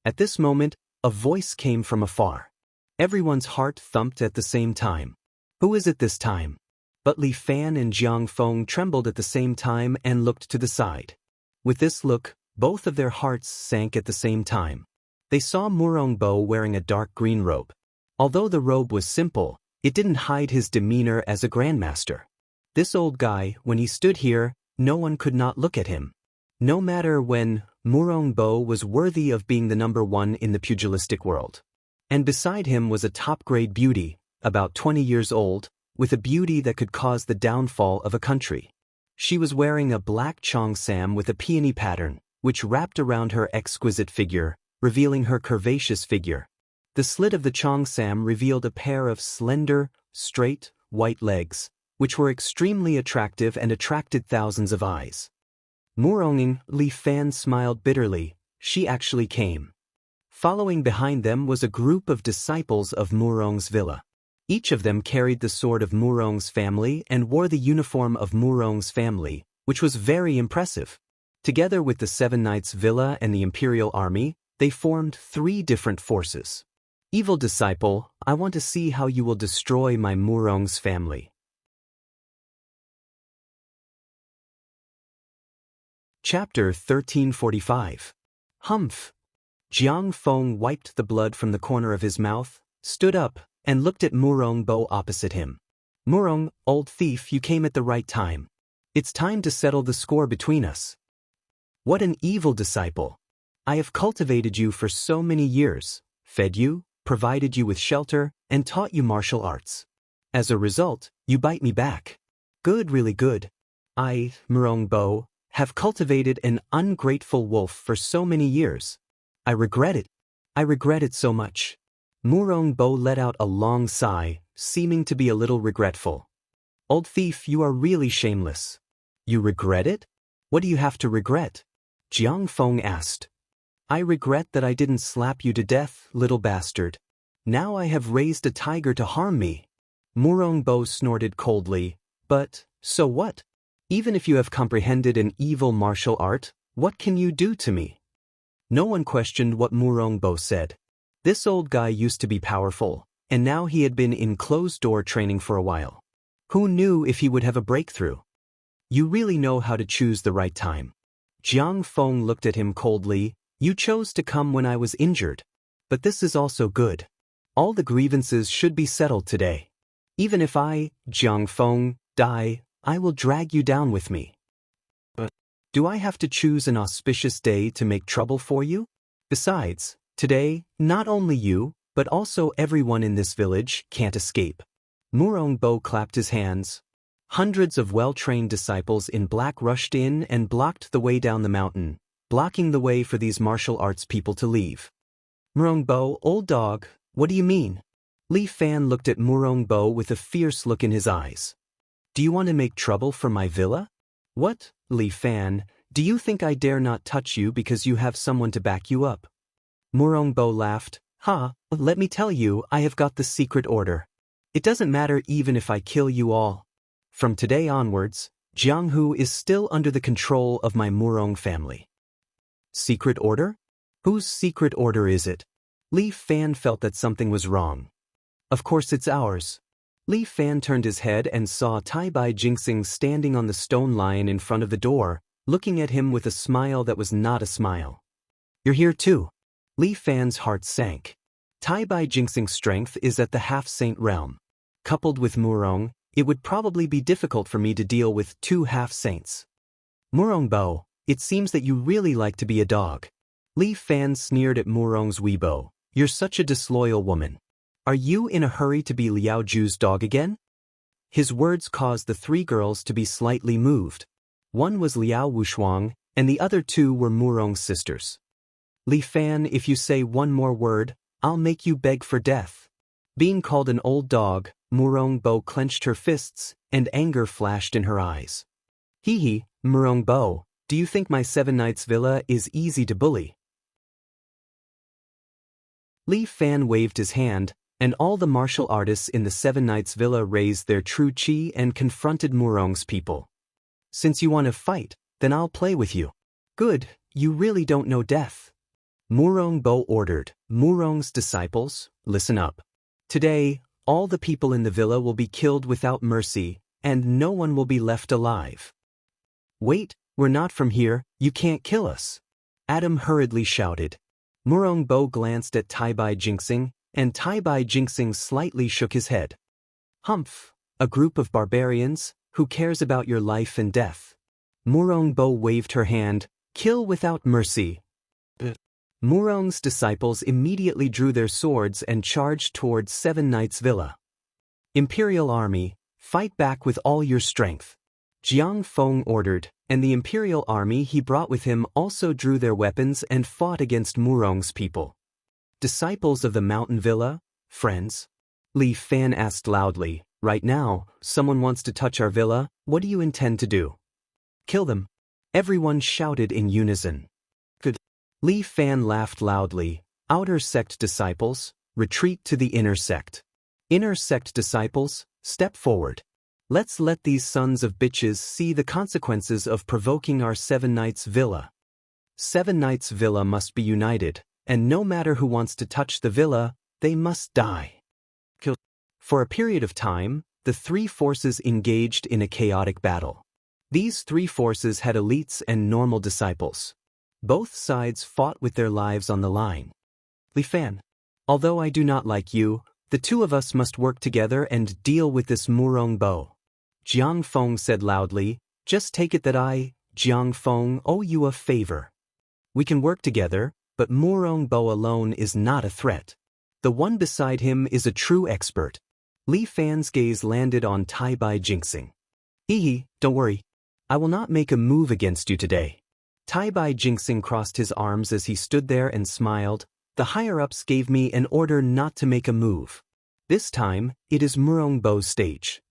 At this moment, a voice came from afar. Everyone's heart thumped at the same time. Who is it this time? But Li Fan and Jiang Feng trembled at the same time and looked to the side. With this look, both of their hearts sank at the same time. They saw Murong Bo wearing a dark green robe. Although the robe was simple, it didn't hide his demeanor as a grandmaster. This old guy, when he stood here, no one could not look at him. No matter when, Murong Bo was worthy of being the number one in the pugilistic world. And beside him was a top-grade beauty, about 20 years old, with a beauty that could cause the downfall of a country. She was wearing a black cheongsam with a peony pattern, which wrapped around her exquisite figure, revealing her curvaceous figure. The slit of the cheongsam revealed a pair of slender, straight, white legs, which were extremely attractive and attracted thousands of eyes. Murong Li Fan smiled bitterly. She actually came. Following behind them was a group of disciples of Murong's villa. Each of them carried the sword of Murong's family and wore the uniform of Murong's family, which was very impressive. Together with the Seven Knights Villa and the Imperial Army, they formed 3 different forces. Evil disciple, I want to see how you will destroy my Murong's family. Chapter 1345. Humph. Jiang Feng wiped the blood from the corner of his mouth, stood up, and looked at Murong Bo opposite him. Murong, old thief, you came at the right time. It's time to settle the score between us. What an evil disciple. I have cultivated you for so many years, fed you, provided you with shelter, and taught you martial arts. As a result, you bite me back. Good, really good. I, Murong Bo, have cultivated an ungrateful wolf for so many years. I regret it. I regret it so much. Murong Bo let out a long sigh, seeming to be a little regretful. Old thief, you are really shameless. You regret it? What do you have to regret? Jiang Feng asked. I regret that I didn't slap you to death, little bastard. Now I have raised a tiger to harm me. Murong Bo snorted coldly. But, so what? Even if you have comprehended an evil martial art, what can you do to me? No one questioned what Murong Bo said. This old guy used to be powerful, and now he had been in closed-door training for a while. Who knew if he would have a breakthrough? You really know how to choose the right time. Jiang Feng looked at him coldly. You chose to come when I was injured. But this is also good. All the grievances should be settled today. Even if I, Jiang Feng, die, I will drag you down with me. But do I have to choose an auspicious day to make trouble for you? Besides, today, not only you, but also everyone in this village can't escape. Murong Bo clapped his hands. Hundreds of well-trained disciples in black rushed in and blocked the way down the mountain, blocking the way for these martial arts people to leave. Murong Bo, old dog, what do you mean? Li Fan looked at Murong Bo with a fierce look in his eyes. Do you want to make trouble for my villa? What, Li Fan, do you think I dare not touch you because you have someone to back you up? Murong Bo laughed. Let me tell you, I have got the secret order. It doesn't matter even if I kill you all. From today onwards, Jianghu is still under the control of my Murong family. Secret order? Whose secret order is it? Li Fan felt that something was wrong. Of course it's ours. Li Fan turned his head and saw Tai Bai Jingxing standing on the stone lion in front of the door, looking at him with a smile that was not a smile. You're here too. Li Fan's heart sank. Tai Bai Jingxing's strength is at the half-saint realm. Coupled with Murong, it would probably be difficult for me to deal with 2 half-saints. Murong Bo, it seems that you really like to be a dog. Li Fan sneered at Murong's Weibo. You're such a disloyal woman. Are you in a hurry to be Liao Ju's dog again? His words caused the 3 girls to be slightly moved. One was Liao Wushuang, and the other 2 were Murong's sisters. Li Fan, if you say one more word, I'll make you beg for death. Being called an old dog, Murong Bo clenched her fists, and anger flashed in her eyes. Hee, Murong Bo, do you think my 7 Knights Villa is easy to bully? Li Fan waved his hand, and all the martial artists in the Seven Knights Villa raised their true chi and confronted Murong's people. Since you want to fight, then I'll play with you. Good, you really don't know death. Murong Bo ordered. Murong's disciples, listen up. Today, all the people in the villa will be killed without mercy, and no one will be left alive. Wait, we're not from here, you can't kill us. Adam hurriedly shouted. Murong Bo glanced at Tai Bai Jinxing, and Tai Bai Jinxing slightly shook his head. Humph, a group of barbarians, who cares about your life and death? Murong Bo waved her hand, kill without mercy. Murong's disciples immediately drew their swords and charged towards Seven Knights Villa. Imperial Army, fight back with all your strength. Jiang Feng ordered, and the Imperial Army he brought with him also drew their weapons and fought against Murong's people. Disciples of the Mountain Villa, friends? Li Fan asked loudly, right now, someone wants to touch our villa, what do you intend to do? Kill them. Everyone shouted in unison. Good. Li Fan laughed loudly. Outer sect disciples, retreat to the inner sect. Inner sect disciples, step forward. Let's let these sons of bitches see the consequences of provoking our Seven Knights Villa. Seven Knights Villa must be united, and no matter who wants to touch the villa, they must die. Kill. For a period of time, the three forces engaged in a chaotic battle. These three forces had elites and normal disciples. Both sides fought with their lives on the line. Li Fan, although I do not like you, the two of us must work together and deal with this Murong Bo. Jiang Feng said loudly, just take it that I, Jiang Feng, owe you a favor. We can work together, but Murong Bo alone is not a threat. The one beside him is a true expert. Li Fan's gaze landed on Tai Bai Jinxing. Don't worry. I will not make a move against you today. Tai Bai Jinxing crossed his arms as he stood there and smiled. The higher-ups gave me an order not to make a move. This time, it is Murong Bo's stage.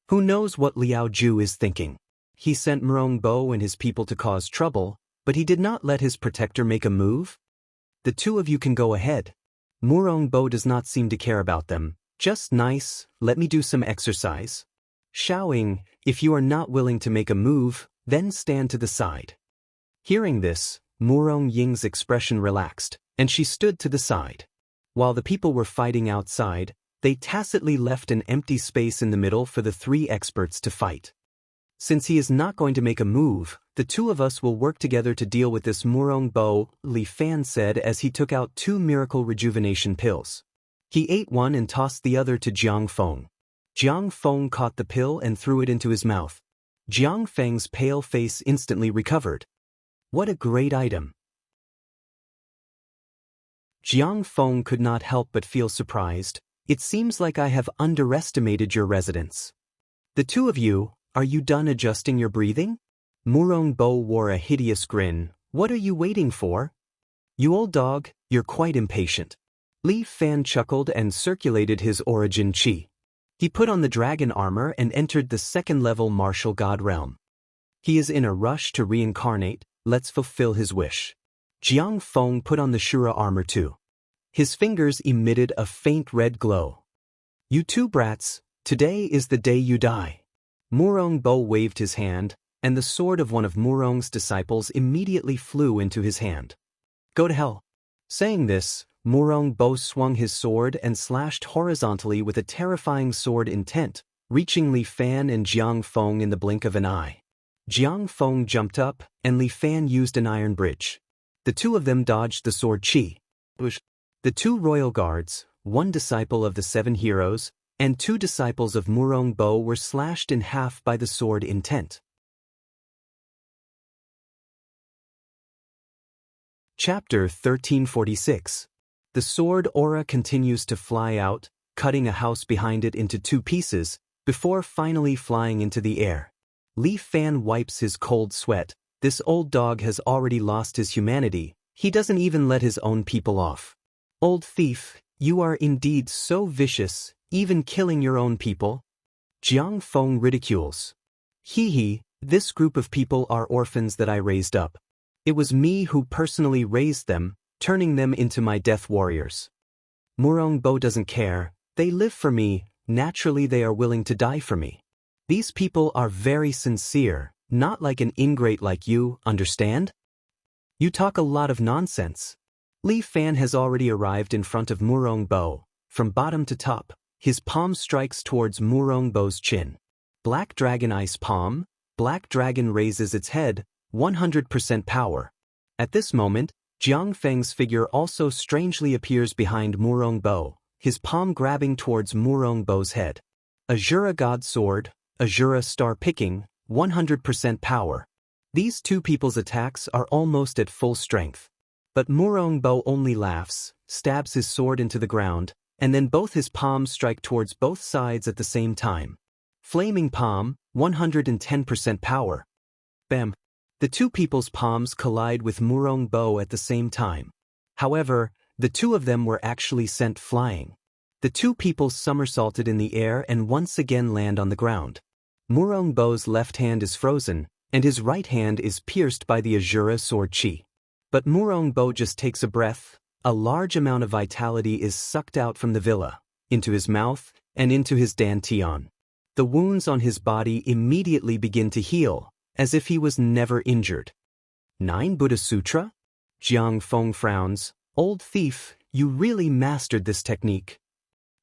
Who knows what Liao Ju is thinking? He sent Murong Bo and his people to cause trouble, but he did not let his protector make a move? The two of you can go ahead. Murong Bo does not seem to care about them. Just nice, let me do some exercise. Shouting, if you are not willing to make a move, then stand to the side. Hearing this, Murong Ying's expression relaxed, and she stood to the side. While the people were fighting outside, they tacitly left an empty space in the middle for the three experts to fight. Since he is not going to make a move, the two of us will work together to deal with this Murong Bo, Li Fan said as he took out 2 miracle rejuvenation pills. He ate one and tossed the other to Jiang Feng. Jiang Feng caught the pill and threw it into his mouth. Jiang Feng's pale face instantly recovered. What a great item. Jiang Feng could not help but feel surprised. It seems like I have underestimated your residence. The two of you, are you done adjusting your breathing? Murong Bo wore a hideous grin. What are you waiting for? You old dog, you're quite impatient. Li Fan chuckled and circulated his origin chi. He put on the dragon armor and entered the second-level martial god realm. He is in a rush to reincarnate, let's fulfill his wish. Jiang Feng put on the Shura armor too. His fingers emitted a faint red glow. You two brats, today is the day you die. Murong Bo waved his hand, and the sword of one of Murong's disciples immediately flew into his hand. Go to hell. Saying this, Murong Bo swung his sword and slashed horizontally with a terrifying sword intent, reaching Li Fan and Jiang Feng in the blink of an eye. Jiang Feng jumped up, and Li Fan used an iron bridge. The two of them dodged the sword chi. The 2 royal guards, 1 disciple of the 7 heroes, and 2 disciples of Murong Bo were slashed in half by the sword intent. Chapter 1346. The sword aura continues to fly out, cutting a house behind it into 2 pieces, before finally flying into the air. Li Fan wipes his cold sweat. This old dog has already lost his humanity. He doesn't even let his own people off. Old thief, you are indeed so vicious, even killing your own people. Jiang Feng ridicules. This group of people are orphans that I raised up. It was me who personally raised them, turning them into my death warriors. Murong-bo doesn't care, they live for me, naturally they are willing to die for me. These people are very sincere, not like an ingrate like you, understand? You talk a lot of nonsense. Li Fan has already arrived in front of Murong-bo, from bottom to top. His palm strikes towards Murong-bo's chin. Black Dragon Ice Palm. Black Dragon raises its head, 100% power. At this moment, Jiang Feng's figure also strangely appears behind Murong-bo, his palm grabbing towards Murong-bo's head. Azura God Sword, Azura Star Picking, 100% power. These two people's attacks are almost at full strength. But Murong-bo only laughs, stabs his sword into the ground, and then both his palms strike towards both sides at the same time. Flaming Palm, 110% power. Bam! The two people's palms collide with Murong-bo at the same time. However, the two of them were actually sent flying. The two people somersaulted in the air and once again land on the ground. Murong-bo's left hand is frozen, and his right hand is pierced by the Azura sword chi. But Murong-bo just takes a breath. A large amount of vitality is sucked out from the villa, into his mouth, and into his dantian. The wounds on his body immediately begin to heal, as if he was never injured. 9 Buddha Sutra? Jiang Feng frowns. Old thief, you really mastered this technique.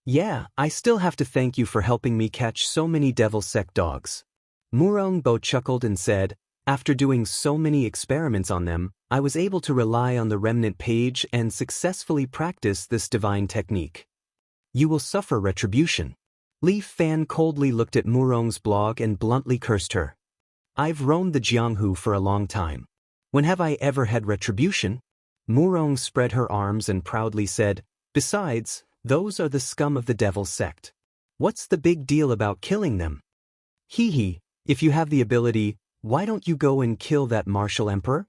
Yeah, I still have to thank you for helping me catch so many devil sect dogs. Murong-bo chuckled and said, after doing so many experiments on them, I was able to rely on the remnant page and successfully practice this divine technique. You will suffer retribution. Li Fan coldly looked at Murong's blog and bluntly cursed her. I've roamed the Jianghu for a long time. When have I ever had retribution? Murong spread her arms and proudly said, besides, those are the scum of the devil sect. What's the big deal about killing them? Hee hee, if you have the ability, why don't you go and kill that martial emperor?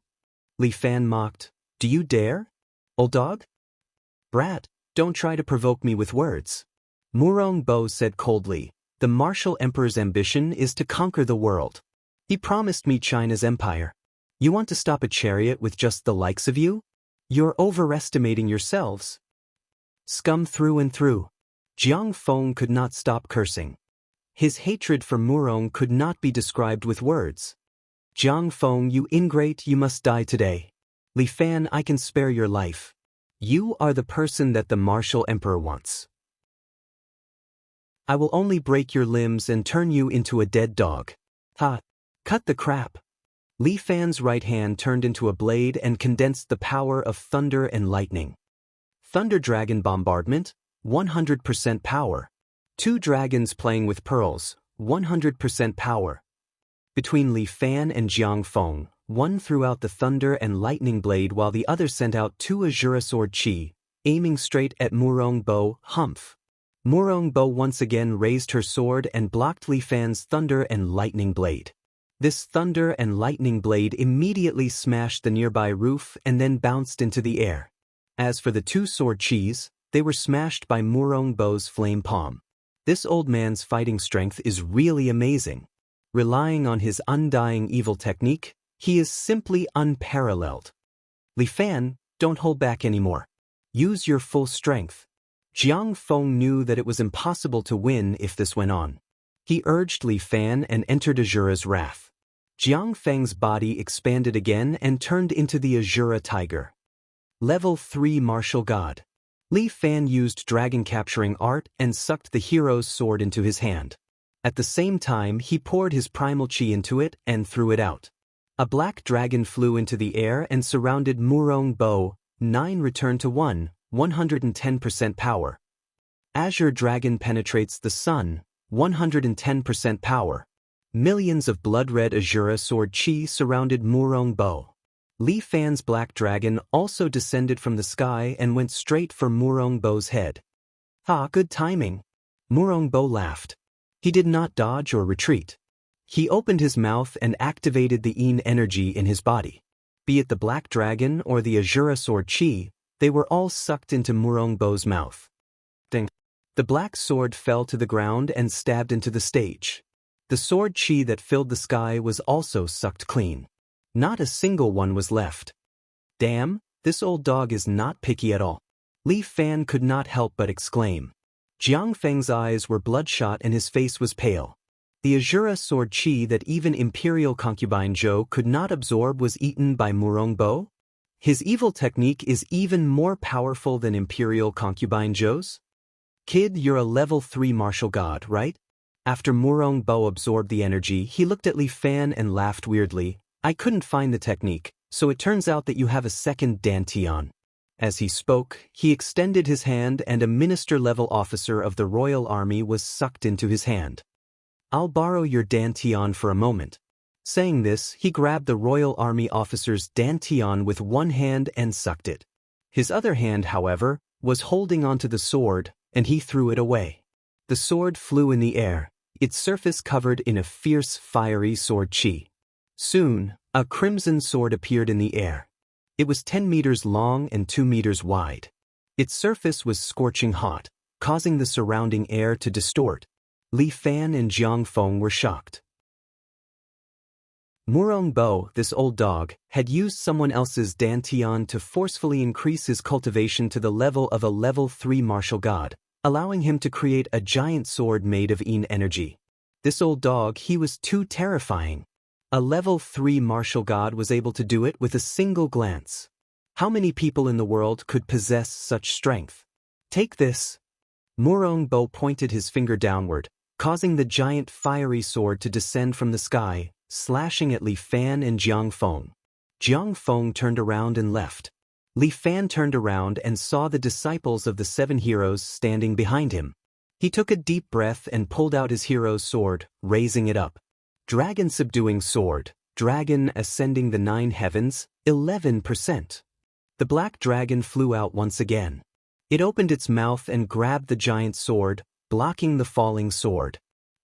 Li Fan mocked. Do you dare? Old dog? Brat, don't try to provoke me with words. Murong-bo said coldly, the martial emperor's ambition is to conquer the world. He promised me China's empire. You want to stop a chariot with just the likes of you? You're overestimating yourselves. Scum through and through. Jiang Feng could not stop cursing. His hatred for Murong could not be described with words. Jiang Feng, you ingrate, you must die today. Li Fan, I can spare your life. You are the person that the martial emperor wants. I will only break your limbs and turn you into a dead dog. Ha! Cut the crap. Li Fan's right hand turned into a blade and condensed the power of thunder and lightning. Thunder Dragon Bombardment, 100% power. 2 dragons playing with pearls, 100% power. Between Li Fan and Jiang Feng, one threw out the thunder and lightning blade while the other sent out 2 Azura sword chi, aiming straight at Murong-bo. Humph. Murong-bo once again raised her sword and blocked Li Fan's thunder and lightning blade. This thunder and lightning blade immediately smashed the nearby roof and then bounced into the air. As for the 2 sword chis, they were smashed by Murong-bo's flame palm. This old man's fighting strength is really amazing. Relying on his undying evil technique, he is simply unparalleled. Li Fan, don't hold back anymore. Use your full strength. Jiang Feng knew that it was impossible to win if this went on. He urged Li Fan and entered Azura's wrath. Jiang Feng's body expanded again and turned into the Azura tiger. Level 3 Martial God. Li Fan used dragon capturing art and sucked the hero's sword into his hand. At the same time, he poured his primal chi into it and threw it out. A black dragon flew into the air and surrounded Murong-bo. 9 returned to 1, 110% power. Azure Dragon penetrates the sun, 110% power. Millions of blood-red Azura sword chi surrounded Murong-bo. Li Fan's black dragon also descended from the sky and went straight for Murong-bo's head. Ha, good timing. Murong-bo laughed. He did not dodge or retreat. He opened his mouth and activated the Yin energy in his body. Be it the black dragon or the Azura sword chi, they were all sucked into Murong-bo's mouth. Ding. The black sword fell to the ground and stabbed into the stage. The sword chi that filled the sky was also sucked clean. Not a single one was left. Damn, this old dog is not picky at all. Li Fan could not help but exclaim. Jiang Feng's eyes were bloodshot and his face was pale. The Azura sword qi that even Imperial concubine Zhou could not absorb was eaten by Murong Bo? His evil technique is even more powerful than Imperial concubine Zhou's? Kid, you're a level 3 martial god, right? After Murong Bo absorbed the energy, he looked at Li Fan and laughed weirdly. I couldn't find the technique, so it turns out that you have a second Dantian. As he spoke, he extended his hand and a minister-level officer of the royal army was sucked into his hand. I'll borrow your Dantian for a moment. Saying this, he grabbed the royal army officer's Dantian with one hand and sucked it. His other hand, however, was holding onto the sword, and he threw it away. The sword flew in the air, its surface covered in a fierce, fiery sword qi. Soon, a crimson sword appeared in the air. It was 10 meters long and 2 meters wide. Its surface was scorching hot, causing the surrounding air to distort. Li Fan and Jiang Feng were shocked. Murong Bo, this old dog, had used someone else's Dantian to forcefully increase his cultivation to the level of a level 3 martial god, allowing him to create a giant sword made of Yin energy. This old dog, he was too terrifying. A level 3 martial god was able to do it with a single glance. How many people in the world could possess such strength? Take this. Murong Bo pointed his finger downward, causing the giant fiery sword to descend from the sky, slashing at Li Fan and Jiang Feng. Jiang Feng turned around and left. Li Fan turned around and saw the disciples of the 7 heroes standing behind him. He took a deep breath and pulled out his hero's sword, raising it up. Dragon subduing sword, dragon ascending the 9 heavens, 11%. The black dragon flew out once again. It opened its mouth and grabbed the giant sword, blocking the falling sword.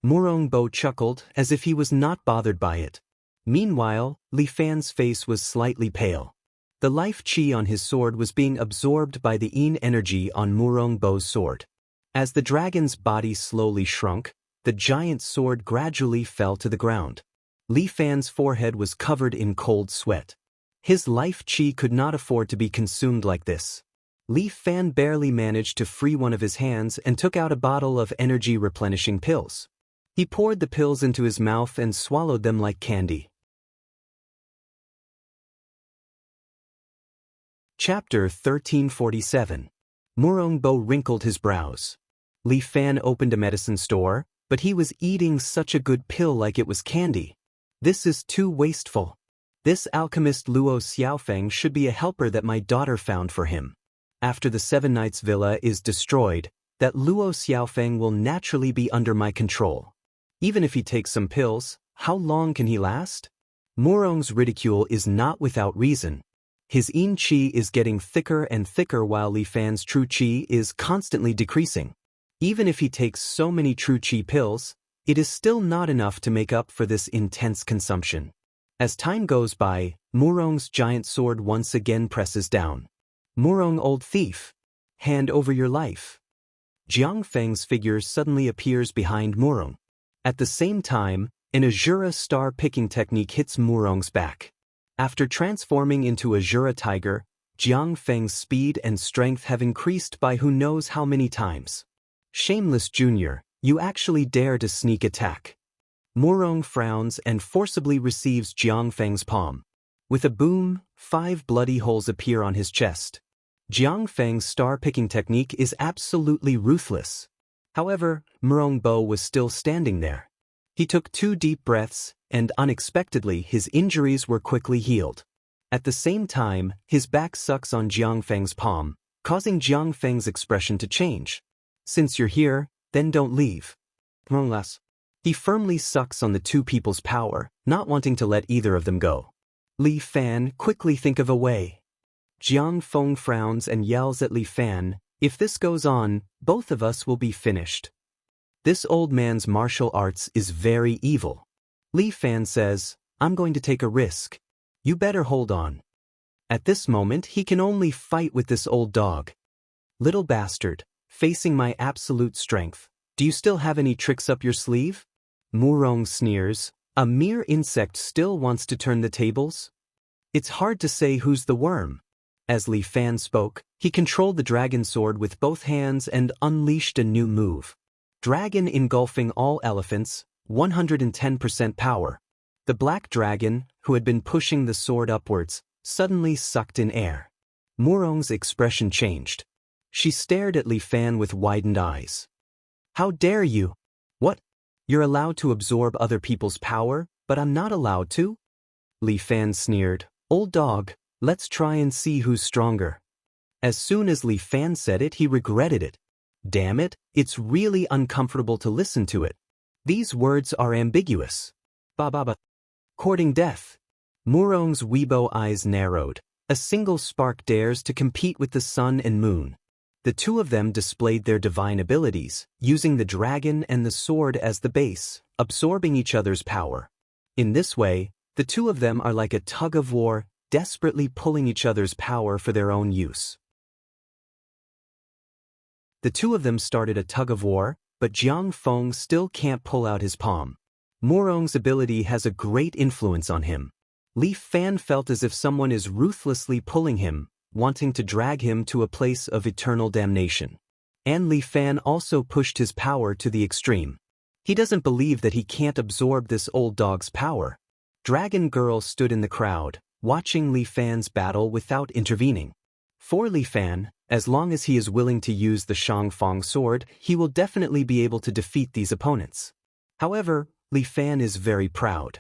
Murong Bo chuckled as if he was not bothered by it. Meanwhile, Li Fan's face was slightly pale. The life qi on his sword was being absorbed by the Yin energy on Murong Bo's sword. As the dragon's body slowly shrunk, the giant sword gradually fell to the ground. Li Fan's forehead was covered in cold sweat. His life qi could not afford to be consumed like this. Li Fan barely managed to free one of his hands and took out a bottle of energy-replenishing pills. He poured the pills into his mouth and swallowed them like candy. Chapter 1347. Murong Bo wrinkled his brows. Li Fan opened a medicine store, but he was eating such a good pill like it was candy. This is too wasteful. This alchemist Luo Xiaofeng should be a helper that my daughter found for him. After the 7 Knights Villa is destroyed, that Luo Xiaofeng will naturally be under my control. Even if he takes some pills, how long can he last? Murong's ridicule is not without reason. His Yin qi is getting thicker and thicker while Li Fan's true qi is constantly decreasing. Even if he takes so many true qi pills, it is still not enough to make up for this intense consumption. As time goes by, Murong's giant sword once again presses down. Murong, old thief! Hand over your life. Jiang Feng's figure suddenly appears behind Murong. At the same time, an Azura star-picking technique hits Murong's back. After transforming into Azura tiger, Jiang Feng's speed and strength have increased by who knows how many times. Shameless Junior, you actually dare to sneak attack. Murong frowns and forcibly receives Jiang Feng's palm. With a boom, 5 bloody holes appear on his chest. Jiang Feng's star-picking technique is absolutely ruthless. However, Murong Bo was still standing there. He took 2 deep breaths, and unexpectedly his injuries were quickly healed. At the same time, his back sucks on Jiang Feng's palm, causing Jiang Feng's expression to change. Since you're here, then don't leave. He firmly sucks on the 2 people's power, not wanting to let either of them go. Li Fan, quickly think of a way. Jiang Feng frowns and yells at Li Fan, if this goes on, both of us will be finished. This old man's martial arts is very evil. Li Fan says, I'm going to take a risk. You better hold on. At this moment he can only fight with this old dog. Little bastard, facing my absolute strength, do you still have any tricks up your sleeve? Murong sneers, a mere insect still wants to turn the tables? It's hard to say who's the worm. As Li Fan spoke, He controlled the dragon sword with both hands and unleashed a new move. Dragon engulfing all elephants, 110% power. The black dragon, who had been pushing the sword upwards, suddenly sucked in air. Murong's expression changed. She stared at Li Fan with widened eyes. How dare you? What? You're allowed to absorb other people's power, but I'm not allowed to? Li Fan sneered. Old dog, let's try and see who's stronger. As soon as Li Fan said it, he regretted it. Damn it, it's really uncomfortable to listen to it. These words are ambiguous. Ba. Courting death. Murong's Weibo eyes narrowed. A single spark dares to compete with the sun and moon. The two of them displayed their divine abilities, using the dragon and the sword as the base, absorbing each other's power. In this way, the two of them are like a tug-of-war, desperately pulling each other's power for their own use. The two of them started a tug-of-war, but Jiang Feng still can't pull out his palm. Murong's ability has a great influence on him. Li Fan felt as if someone is ruthlessly pulling him, wanting to drag him to a place of eternal damnation. And Li Fan also pushed his power to the extreme. He doesn't believe that he can't absorb this old dog's power. Dragon Girl stood in the crowd, watching Li Fan's battle without intervening. For Li Fan, as long as he is willing to use the Shangfang sword, he will definitely be able to defeat these opponents. However, Li Fan is very proud.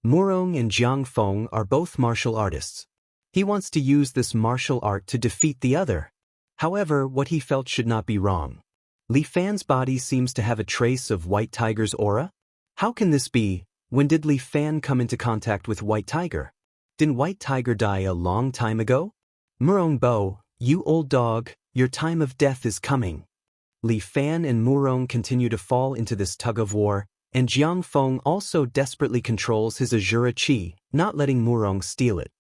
Murong and Jiang Feng are both martial artists. He wants to use this martial art to defeat the other. However, what he felt should not be wrong. Li Fan's body seems to have a trace of White Tiger's aura. How can this be? When did Li Fan come into contact with White Tiger? Didn't White Tiger die a long time ago? Murong Bo, you old dog, your time of death is coming. Li Fan and Murong continue to fall into this tug-of-war, and Jiang Feng also desperately controls his Azura Qi, not letting Murong steal it.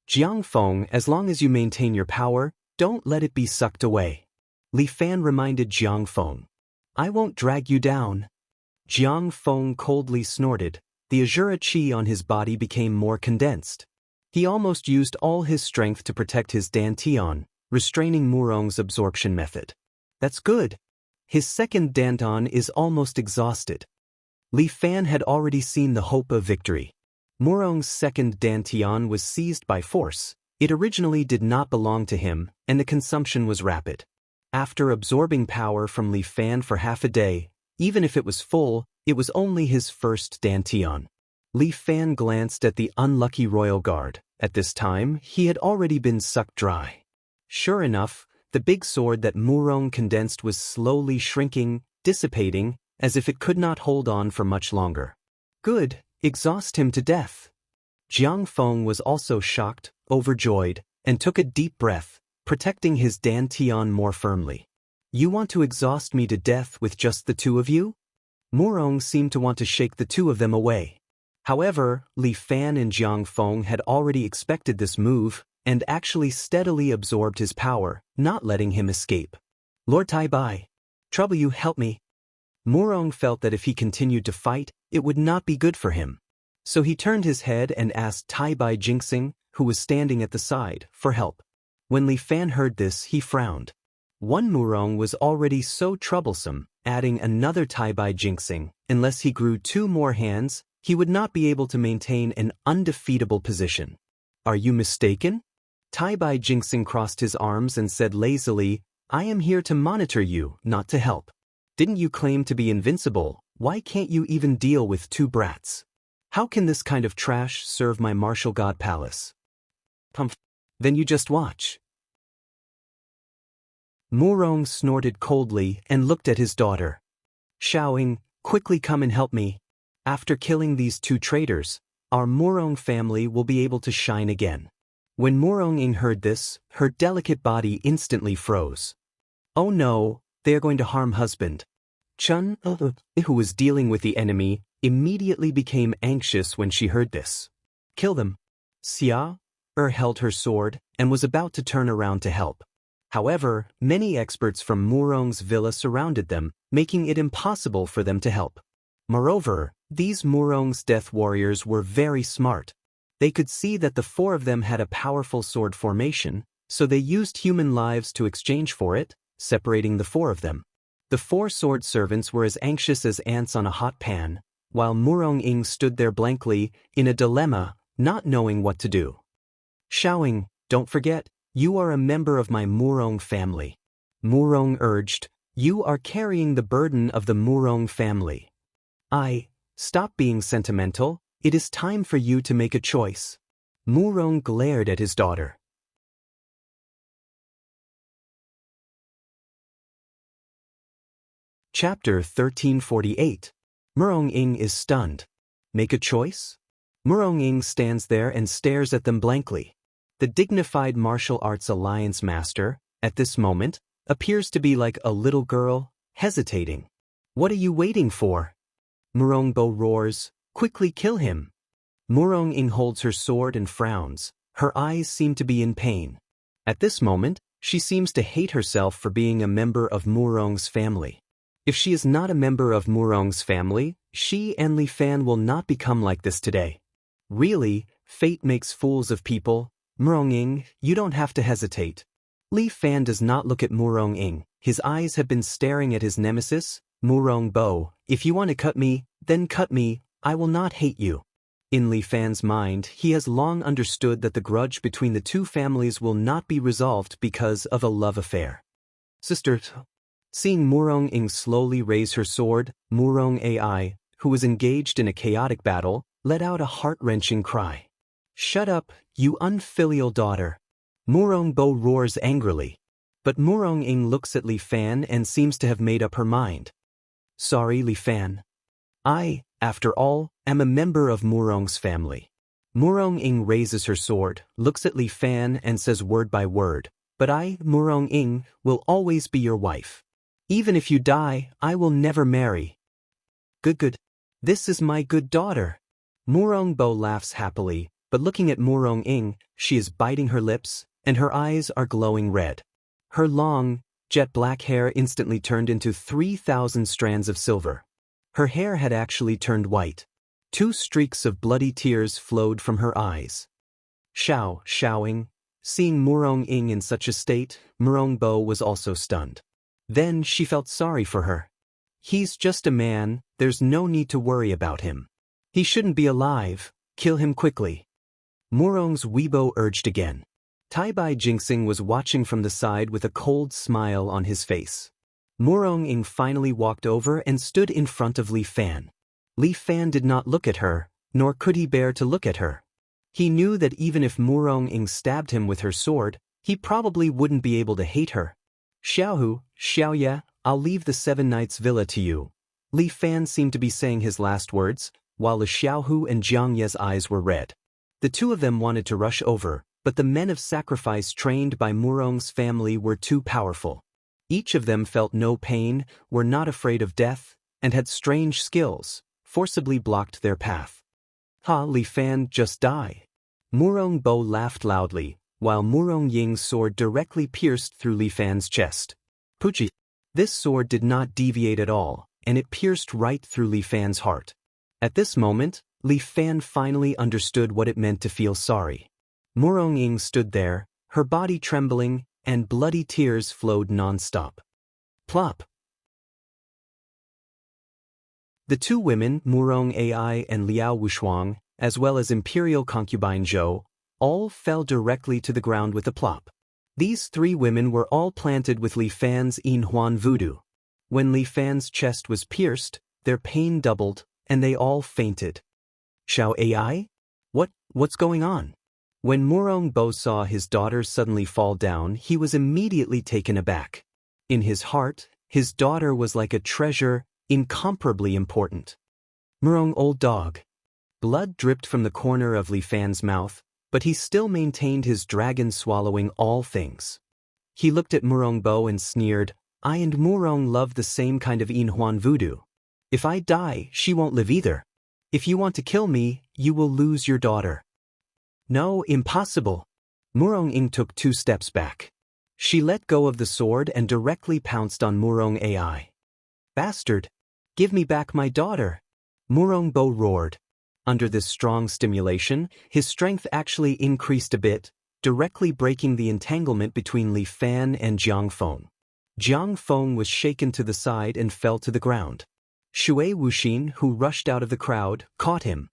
Jiang Feng, as long as you maintain your power, don't let it be sucked away. Li Fan reminded Jiang Feng. I won't drag you down. Jiang Feng coldly snorted. The Azura Qi on his body became more condensed. He almost used all his strength to protect his Dantian, restraining Murong's absorption method. That's good. His second Danton is almost exhausted. Li Fan had already seen the hope of victory. Murong's second Dantian was seized by force. It originally did not belong to him, and the consumption was rapid. After absorbing power from Li Fan for half a day, even if it was full, it was only his first Dantian. Li Fan glanced at the unlucky royal guard. At this time, he had already been sucked dry. Sure enough, the big sword that Murong condensed was slowly shrinking, dissipating, as if it could not hold on for much longer. Good, exhaust him to death. Jiang Feng was also shocked, overjoyed, and took a deep breath, protecting his Dantian more firmly. You want to exhaust me to death with just the two of you? Murong seemed to want to shake the two of them away. However, Li Fan and Jiang Feng had already expected this move, and actually steadily absorbed his power, not letting him escape. Lord Tai Bai, trouble you help me. Murong felt that if he continued to fight, it would not be good for him. So he turned his head and asked Tai Bai Jinxing, who was standing at the side, for help. When Li Fan heard this, he frowned. One Murong was already so troublesome, adding another Tai Bai Jinxing, unless he grew 2 more hands, he would not be able to maintain an undefeatable position. Are you mistaken? Tai Bai Jinxing crossed his arms and said lazily, I am here to monitor you, not to help. Didn't you claim to be invincible? Why can't you even deal with 2 brats? How can this kind of trash serve my martial god palace? Pumph. Then you just watch. Murong snorted coldly and looked at his daughter. Shouting, quickly come and help me. After killing these 2 traitors, our Murong family will be able to shine again. When Murong heard this, her delicate body instantly froze. Oh no, they are going to harm husband. Chun, who was dealing with the enemy, immediately became anxious when she heard this. Kill them. Xia held her sword and was about to turn around to help. However, many experts from Murong's villa surrounded them, making it impossible for them to help. Moreover, these Murong's death warriors were very smart. They could see that the 4 of them had a powerful sword formation, So they used human lives to exchange for it, separating the four of them. The four sword servants were as anxious as ants on a hot pan, while Murong-ing stood there blankly, in a dilemma, not knowing what to do. Xiaoying, don't forget, you are a member of my Murong family. Murong urged, you are carrying the burden of the Murong family. Stop being sentimental, it is time for you to make a choice. Murong glared at his daughter. Chapter 1348. Murong-ing is stunned. Make a choice? Murong-ing stands there and stares at them blankly. The dignified martial arts alliance master, at this moment, appears to be like a little girl, hesitating. What are you waiting for? Murong-bo roars, quickly kill him. Murong-ing holds her sword and frowns. Her eyes seem to be in pain. At this moment, she seems to hate herself for being a member of Murong's family. If she is not a member of Murong's family, she and Li Fan will not become like this today. Really, fate makes fools of people. Murong-ing, you don't have to hesitate. Li Fan does not look at Murong-ing. His eyes have been staring at his nemesis, Murong-bo. If you want to cut me, then cut me, I will not hate you. In Li Fan's mind, he has long understood that the grudge between the two families will not be resolved because of a love affair. Sister. Seeing Murong-ing slowly raise her sword, Murong-ai, who was engaged in a chaotic battle, let out a heart-wrenching cry. Shut up, you unfilial daughter. Murong-bo roars angrily. But Murong-ing looks at Li Fan and seems to have made up her mind. Sorry, Li Fan. I, after all, am a member of Murong's family. Murong-ing raises her sword, looks at Li Fan and says word by word, but I, Murong-ing, will always be your wife. Even if you die, I will never marry. Good. This is my good daughter. Murong-bo laughs happily, but looking at Murong-ing, she is biting her lips, and her eyes are glowing red. Her long, jet-black hair instantly turned into 3,000 strands of silver. Her hair had actually turned white. 2 streaks of bloody tears flowed from her eyes. Xiaoying, seeing Murong-ing in such a state, Murong-bo was also stunned. Then she felt sorry for her. He's just a man, there's no need to worry about him. He shouldn't be alive, kill him quickly. Murong's Weibo urged again. Tai-bai Jinxing was watching from the side with a cold smile on his face. Murong-ing finally walked over and stood in front of Li Fan. Li Fan did not look at her, nor could he bear to look at her. He knew that even if Murong-ing stabbed him with her sword, he probably wouldn't be able to hate her. Xiaoye, I'll leave the 7 Knights Villa to you. Li Fan seemed to be saying his last words, while the Xiaohu and Jiangye's eyes were red. The two of them wanted to rush over, but the men of sacrifice trained by Murong's family were too powerful. Each of them felt no pain, were not afraid of death, and had strange skills, forcibly blocked their path. Li Fan, just die. Murong-bo laughed loudly, while Murong-ying's sword directly pierced through Li Fan's chest. Puchi. This sword did not deviate at all, and it pierced right through Li Fan's heart. At this moment, Li Fan finally understood what it meant to feel sorry. Murong-ing stood there, her body trembling, and bloody tears flowed non-stop. Plop. The two women, Murong-ai and Liao Wushuang, as well as imperial concubine Zhou, all fell directly to the ground with a plop. These 3 women were all planted with Li Fan's Yin Huan voodoo. When Li Fan's chest was pierced, their pain doubled, and they all fainted. Xiaoyai? What's going on? When Murong-bo saw his daughter suddenly fall down, he was immediately taken aback. In his heart, his daughter was like a treasure, incomparably important. Murong, old dog. Blood dripped from the corner of Li Fan's mouth, but he still maintained his dragon swallowing all things. He looked at Murong-bo and sneered, I and Murong love the same kind of Yin Huan voodoo. If I die, she won't live either. If you want to kill me, you will lose your daughter. No, impossible. Murong-ing took 2 steps back. She let go of the sword and directly pounced on Murong-ai. Bastard! Give me back my daughter! Murong-bo roared. Under this strong stimulation, his strength actually increased a bit, directly breaking the entanglement between Li Fan and Jiang Feng. Jiang Feng was shaken to the side and fell to the ground. Shui Wuxin, who rushed out of the crowd, caught him.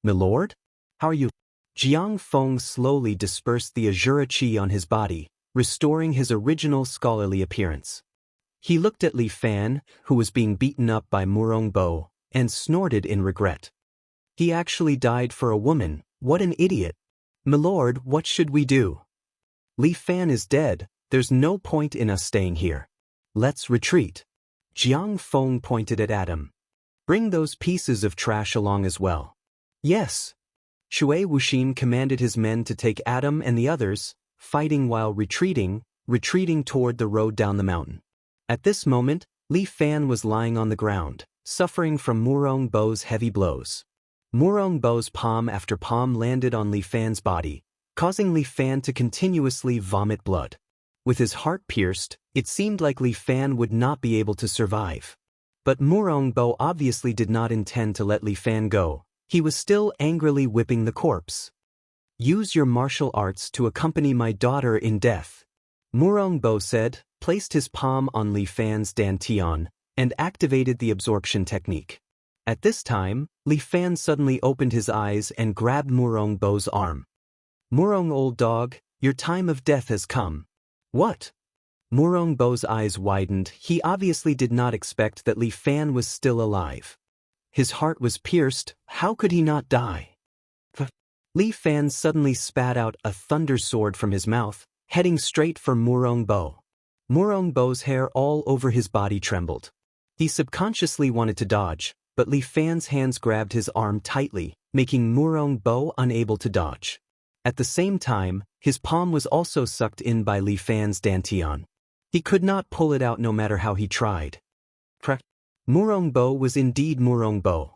"Milord? How are you?" Jiang Feng slowly dispersed the Azura Qi on his body, restoring his original scholarly appearance. He looked at Li Fan, who was being beaten up by Murong Bo, and snorted in regret. "He actually died for a woman, what an idiot. Milord, what should we do? Li Fan is dead, there's no point in us staying here. Let's retreat." Jiang Feng pointed at Adam. "Bring those pieces of trash along as well." "Yes." Shui Wuxin commanded his men to take Adam and the others, fighting while retreating toward the road down the mountain. At this moment, Li Fan was lying on the ground, suffering from Murong Bo's heavy blows. Murong Bo's palm after palm landed on Li Fan's body, causing Li Fan to continuously vomit blood. With his heart pierced, it seemed like Li Fan would not be able to survive. But Murong Bo obviously did not intend to let Li Fan go. He was still angrily whipping the corpse. "Use your martial arts to accompany my daughter in death," Murong Bo said, placed his palm on Li Fan's dantian, and activated the absorption technique. At this time, Li Fan suddenly opened his eyes and grabbed Murong Bo's arm. "Murong, old dog, your time of death has come." "What?" Murong Bo's eyes widened. He obviously did not expect that Li Fan was still alive. His heart was pierced, how could he not die? Li Fan suddenly spat out a thunder sword from his mouth, heading straight for Murong Bo. Murong Bo's hair all over his body trembled. He subconsciously wanted to dodge, but Li Fan's hands grabbed his arm tightly, making Murong Bo unable to dodge. At the same time, his palm was also sucked in by Li Fan's dantian. He could not pull it out no matter how he tried. Murong Bo was indeed Murong Bo.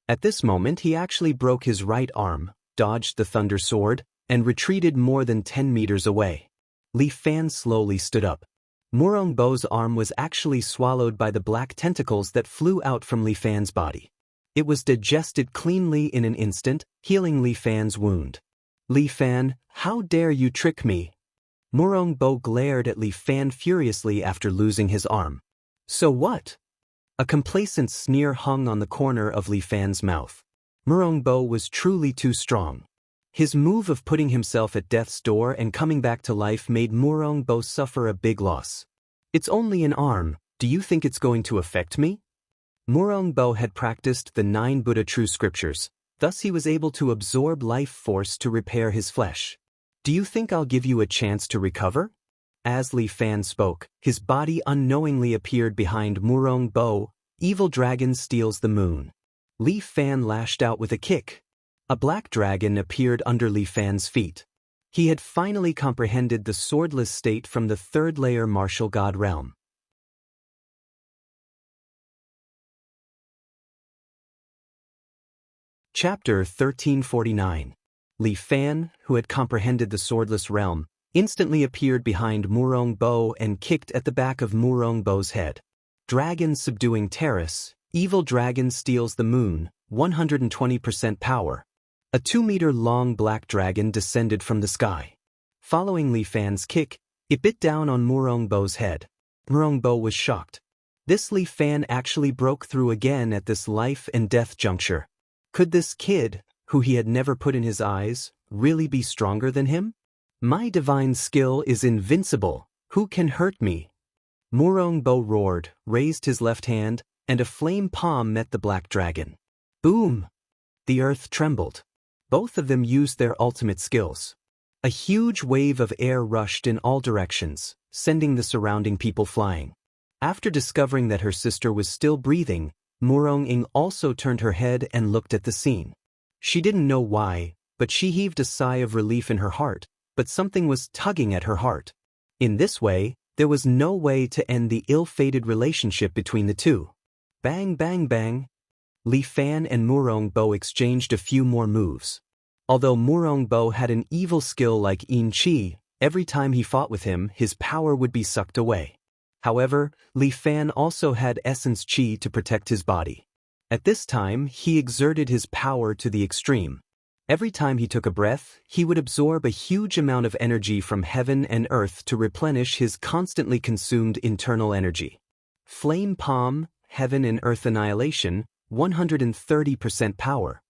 At this moment he actually broke his right arm, dodged the thunder sword, and retreated more than 10 meters away. Li Fan slowly stood up. Murong Bo's arm was actually swallowed by the black tentacles that flew out from Li Fan's body. It was digested cleanly in an instant, healing Li Fan's wound. "Li Fan, how dare you trick me?" Murong Bo glared at Li Fan furiously after losing his arm. "So what?" A complacent sneer hung on the corner of Li Fan's mouth. Murong Bo was truly too strong. His move of putting himself at death's door and coming back to life made Murong Bo suffer a big loss. "It's only an arm, do you think it's going to affect me?" Murong Bo had practiced the 9 Buddha true scriptures, thus he was able to absorb life force to repair his flesh. "Do you think I'll give you a chance to recover?" As Li Fan spoke, his body unknowingly appeared behind Murong Bo. Evil dragon steals the moon. Li Fan lashed out with a kick. A black dragon appeared under Li Fan's feet. He had finally comprehended the swordless state from the 3rd layer martial god realm. Chapter 1349. Li Fan, who had comprehended the swordless realm, instantly appeared behind Murong Bo and kicked at the back of Murong Bo's head. Dragon subduing terrace, evil dragon steals the moon, 120% power. A 2-meter-long black dragon descended from the sky. Following Li Fan's kick, it bit down on Murong Bo's head. Murong Bo was shocked. This Li Fan actually broke through again at this life and death juncture. Could this kid, who he had never put in his eyes, really be stronger than him? "My divine skill is invincible, who can hurt me?" Murong Bo roared, raised his left hand, and a flame palm met the black dragon. Boom! The earth trembled. Both of them used their ultimate skills. A huge wave of air rushed in all directions, sending the surrounding people flying. After discovering that her sister was still breathing, Murong Ing also turned her head and looked at the scene. She didn't know why, but she heaved a sigh of relief in her heart, but something was tugging at her heart. In this way, there was no way to end the ill-fated relationship between the two. Bang bang bang. Li Fan and Murong Bo exchanged a few more moves. Although Murong Bo had an evil skill like Yin Qi, every time he fought with him, his power would be sucked away. However, Li Fan also had essence Qi to protect his body. At this time, he exerted his power to the extreme. Every time he took a breath, he would absorb a huge amount of energy from heaven and earth to replenish his constantly consumed internal energy. Flame Palm, Heaven and Earth Annihilation, 130% power.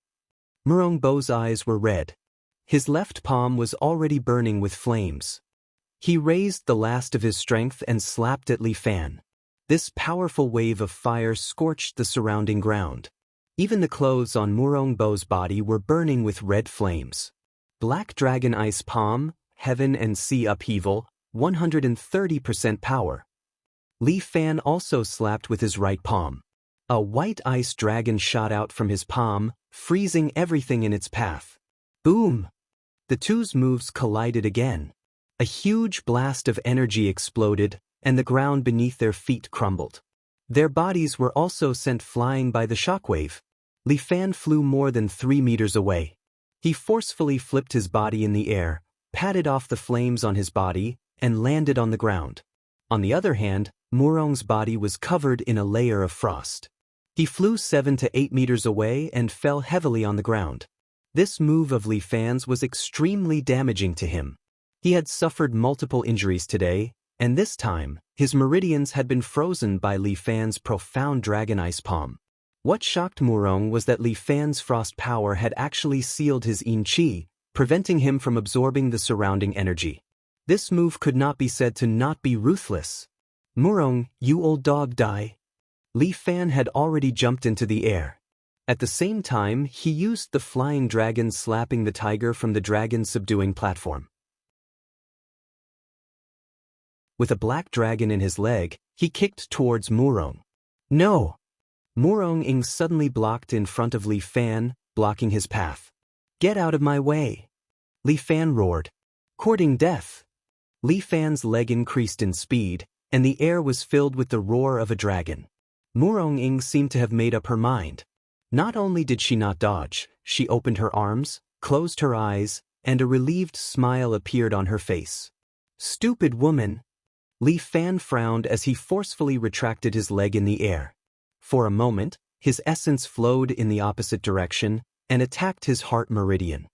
Murongbo's eyes were red. His left palm was already burning with flames. He raised the last of his strength and slapped at Li Fan. This powerful wave of fire scorched the surrounding ground. Even the clothes on Murongbo's body were burning with red flames. Black Dragon Ice Palm, Heaven and Sea Upheaval, 130% power. Li Fan also slapped with his right palm. A white ice dragon shot out from his palm, freezing everything in its path. Boom! The two's moves collided again. A huge blast of energy exploded, and the ground beneath their feet crumbled. Their bodies were also sent flying by the shockwave. Li Fan flew more than 3 meters away. He forcefully flipped his body in the air, patted off the flames on his body, and landed on the ground. On the other hand, Murong's body was covered in a layer of frost. He flew 7 to 8 meters away and fell heavily on the ground. This move of Li Fan's was extremely damaging to him. He had suffered multiple injuries today, and this time, his meridians had been frozen by Li Fan's profound Dragon Ice Palm. What shocked Murong was that Li Fan's frost power had actually sealed his yin qi, preventing him from absorbing the surrounding energy. This move could not be said to not be ruthless. Murong, you old dog, die. Li Fan had already jumped into the air. At the same time, he used the flying dragon slapping the tiger from the dragon's subduing platform. With a black dragon in his leg, he kicked towards Murong. No! Murong suddenly blocked in front of Li Fan, blocking his path. Get out of my way! Li Fan roared. Courting death! Li Fan's leg increased in speed, and the air was filled with the roar of a dragon. Murong seemed to have made up her mind. Not only did she not dodge, she opened her arms, closed her eyes, and a relieved smile appeared on her face. Stupid woman! Li Fan frowned as he forcefully retracted his leg in the air. For a moment, his essence flowed in the opposite direction and attacked his heart meridian.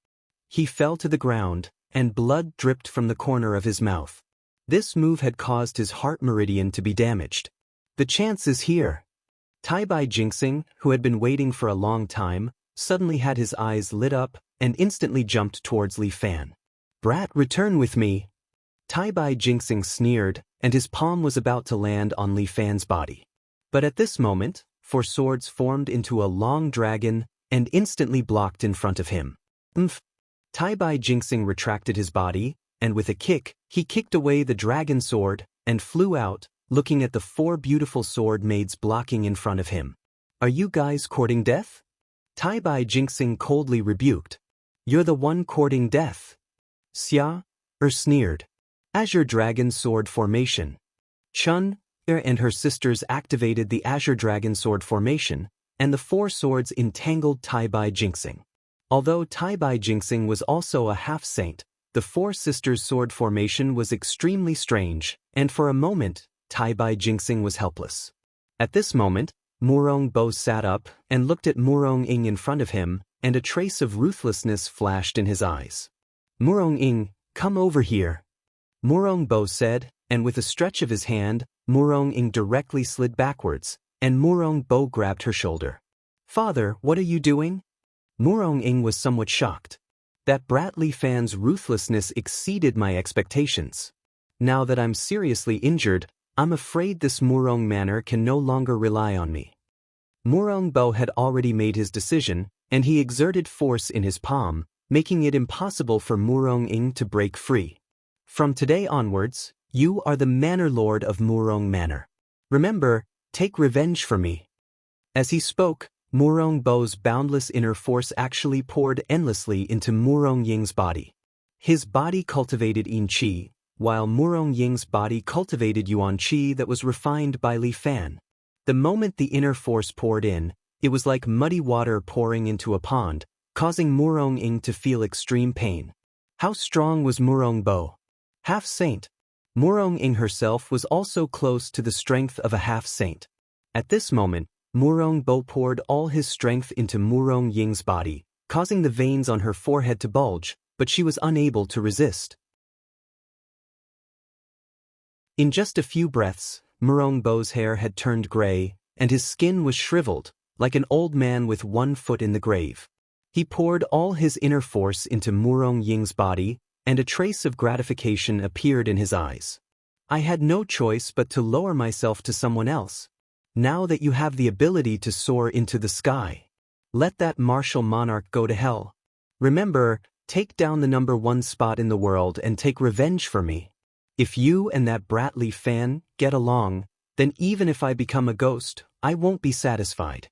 He fell to the ground, and blood dripped from the corner of his mouth. This move had caused his heart meridian to be damaged. The chance is here. Tai Bai Jinxing, who had been waiting for a long time, suddenly had his eyes lit up and instantly jumped towards Li Fan. Brat, return with me! Tai Bai Jinxing sneered, and his palm was about to land on Li Fan's body. But at this moment, 4 swords formed into a long dragon and instantly blocked in front of him. Tai Bai Jinxing retracted his body, and with a kick, he kicked away the dragon sword and flew out, looking at the 4 beautiful sword maids blocking in front of him. Are you guys courting death? Tai Bai Jinxing coldly rebuked. You're the one courting death. Xia, sneered. Azure Dragon Sword Formation. Chun and her sisters activated the Azure Dragon Sword Formation, and the 4 swords entangled Tai Bai Jinxing. Although Tai Bai Jinxing was also a half-saint, the 4 sisters' sword formation was extremely strange, and for a moment, Tai Bai Jinxing was helpless. At this moment, Murongbo sat up and looked at Murong in front of him, and a trace of ruthlessness flashed in his eyes. Murong, come over here. Murongbo said, and with a stretch of his hand, Murong directly slid backwards, and Murongbo grabbed her shoulder. Father, what are you doing? Murong was somewhat shocked. That brat Li Fan's ruthlessness exceeded my expectations. Now that I'm seriously injured, I'm afraid this Murong manner can no longer rely on me. Murongbo had already made his decision, and he exerted force in his palm, making it impossible for Murong to break free. From today onwards, you are the Manor Lord of Murong Manor. Remember, take revenge for me. As he spoke, Murongbo's boundless inner force actually poured endlessly into Murong Ying's body. His body cultivated yin qi, while Murong Ying's body cultivated yuan qi that was refined by Li Fan. The moment the inner force poured in, it was like muddy water pouring into a pond, causing Murong to feel extreme pain. How strong was Murongbo? Half-saint. Murong herself was also close to the strength of a half-saint. At this moment, Murongbo poured all his strength into Murong Ying's body, causing the veins on her forehead to bulge, but she was unable to resist. In just a few breaths, Murongbo's hair had turned gray, and his skin was shriveled, like an old man with one foot in the grave. He poured all his inner force into Murong Ying's body, and a trace of gratification appeared in his eyes. I had no choice but to lower myself to someone else. Now that you have the ability to soar into the sky, let that martial monarch go to hell. Remember, take down the #1 spot in the world and take revenge for me. If you and that brat Li Fan get along, then even if I become a ghost, I won't be satisfied.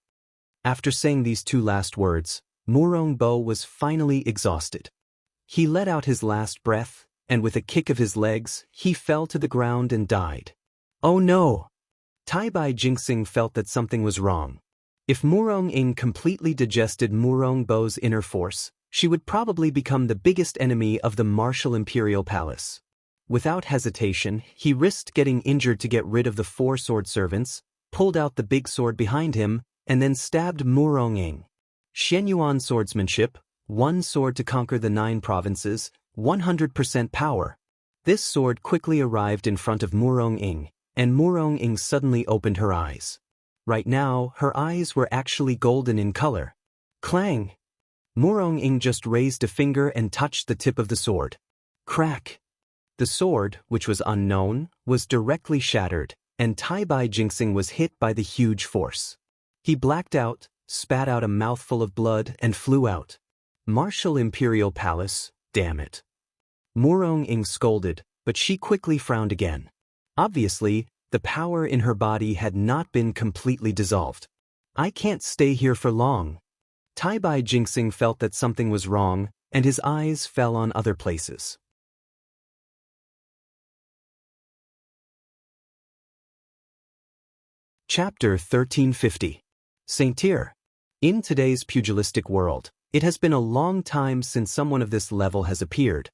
After saying these two last words, Murongbo was finally exhausted. He let out his last breath, and with a kick of his legs, he fell to the ground and died. Oh no! Taibai Jinxing felt that something was wrong. If Murong Ying completely digested Murongbo's inner force, she would probably become the biggest enemy of the martial imperial palace. Without hesitation, he risked getting injured to get rid of the 4 sword servants, pulled out the big sword behind him, and then stabbed Murong Ying. Xianyuan swordsmanship, 1 sword to conquer the 9 provinces, 100% power. This sword quickly arrived in front of Murong Ying, and Murong Ying suddenly opened her eyes. Right now, her eyes were actually golden in color. Clang! Murong Ying just raised a finger and touched the tip of the sword. Crack! The sword, which was unknown, was directly shattered, and Taibai Jinxing was hit by the huge force. He blacked out, spat out a mouthful of blood, and flew out. Martial Imperial Palace, damn it. Murong Ying scolded, but she quickly frowned again. Obviously, the power in her body had not been completely dissolved. I can't stay here for long. Taibai Jinxing felt that something was wrong, and his eyes fell on other places. Chapter 1350. Saint Tyr. In today's pugilistic world, it has been a long time since someone of this level has appeared.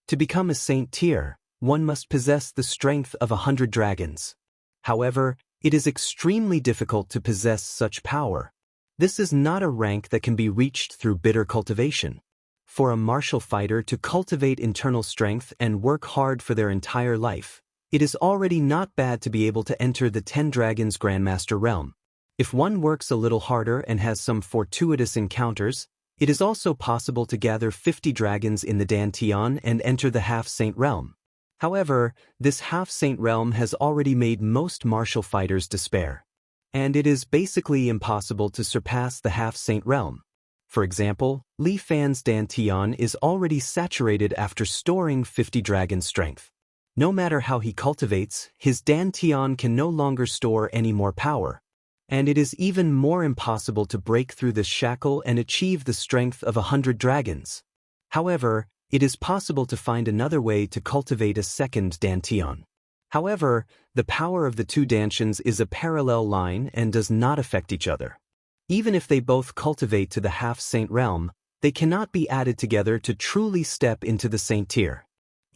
To become a Saint Tyr, one must possess the strength of 100 dragons. However, it is extremely difficult to possess such power. This is not a rank that can be reached through bitter cultivation. For a martial fighter to cultivate internal strength and work hard for their entire life, it is already not bad to be able to enter the 10 Dragons Grandmaster realm. If one works a little harder and has some fortuitous encounters, it is also possible to gather 50 dragons in the Dantian and enter the Half-Saint realm. However, this Half-Saint realm has already made most martial fighters despair. And it is basically impossible to surpass the Half-Saint realm. For example, Li Fan's Dantian is already saturated after storing 50 dragon strength. No matter how he cultivates, his Dantian can no longer store any more power. And it is even more impossible to break through this shackle and achieve the strength of 100 dragons. However, it is possible to find another way to cultivate a second Dantian. However, the power of the 2 Dantians is a parallel line and does not affect each other. Even if they both cultivate to the Half-Saint realm, they cannot be added together to truly step into the Saint Tyr.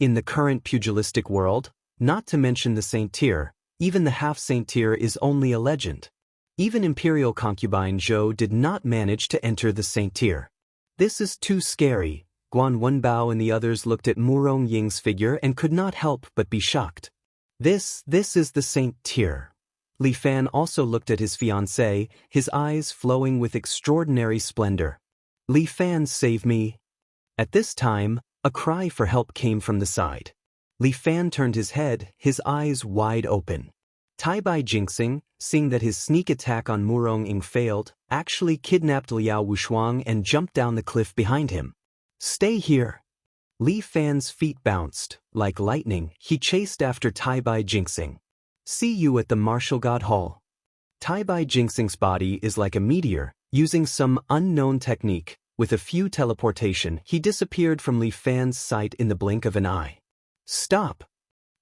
In the current pugilistic world, not to mention the Saint Tyr, even the Half-Saint Tyr is only a legend. Even Imperial concubine Zhou did not manage to enter the Saint Tyr. This is too scary. Guan Wenbao and the others looked at Murong Ying's figure and could not help but be shocked. This is the Saint Tyr. Li Fan also looked at his fiancée, his eyes flowing with extraordinary splendor. Li Fan, save me. At this time, a cry for help came from the side. Li Fan turned his head, his eyes wide open. Taibai Jinxing, seeing that his sneak attack on Murong Ying failed, actually kidnapped Liao Wushuang and jumped down the cliff behind him. Stay here. Li Fan's feet bounced. Like lightning, he chased after Taibai Jinxing. See you at the Martial God Hall. Taibai Jinxing's body is like a meteor. Using some unknown technique, with a few teleportation, he disappeared from Li Fan's sight in the blink of an eye. Stop!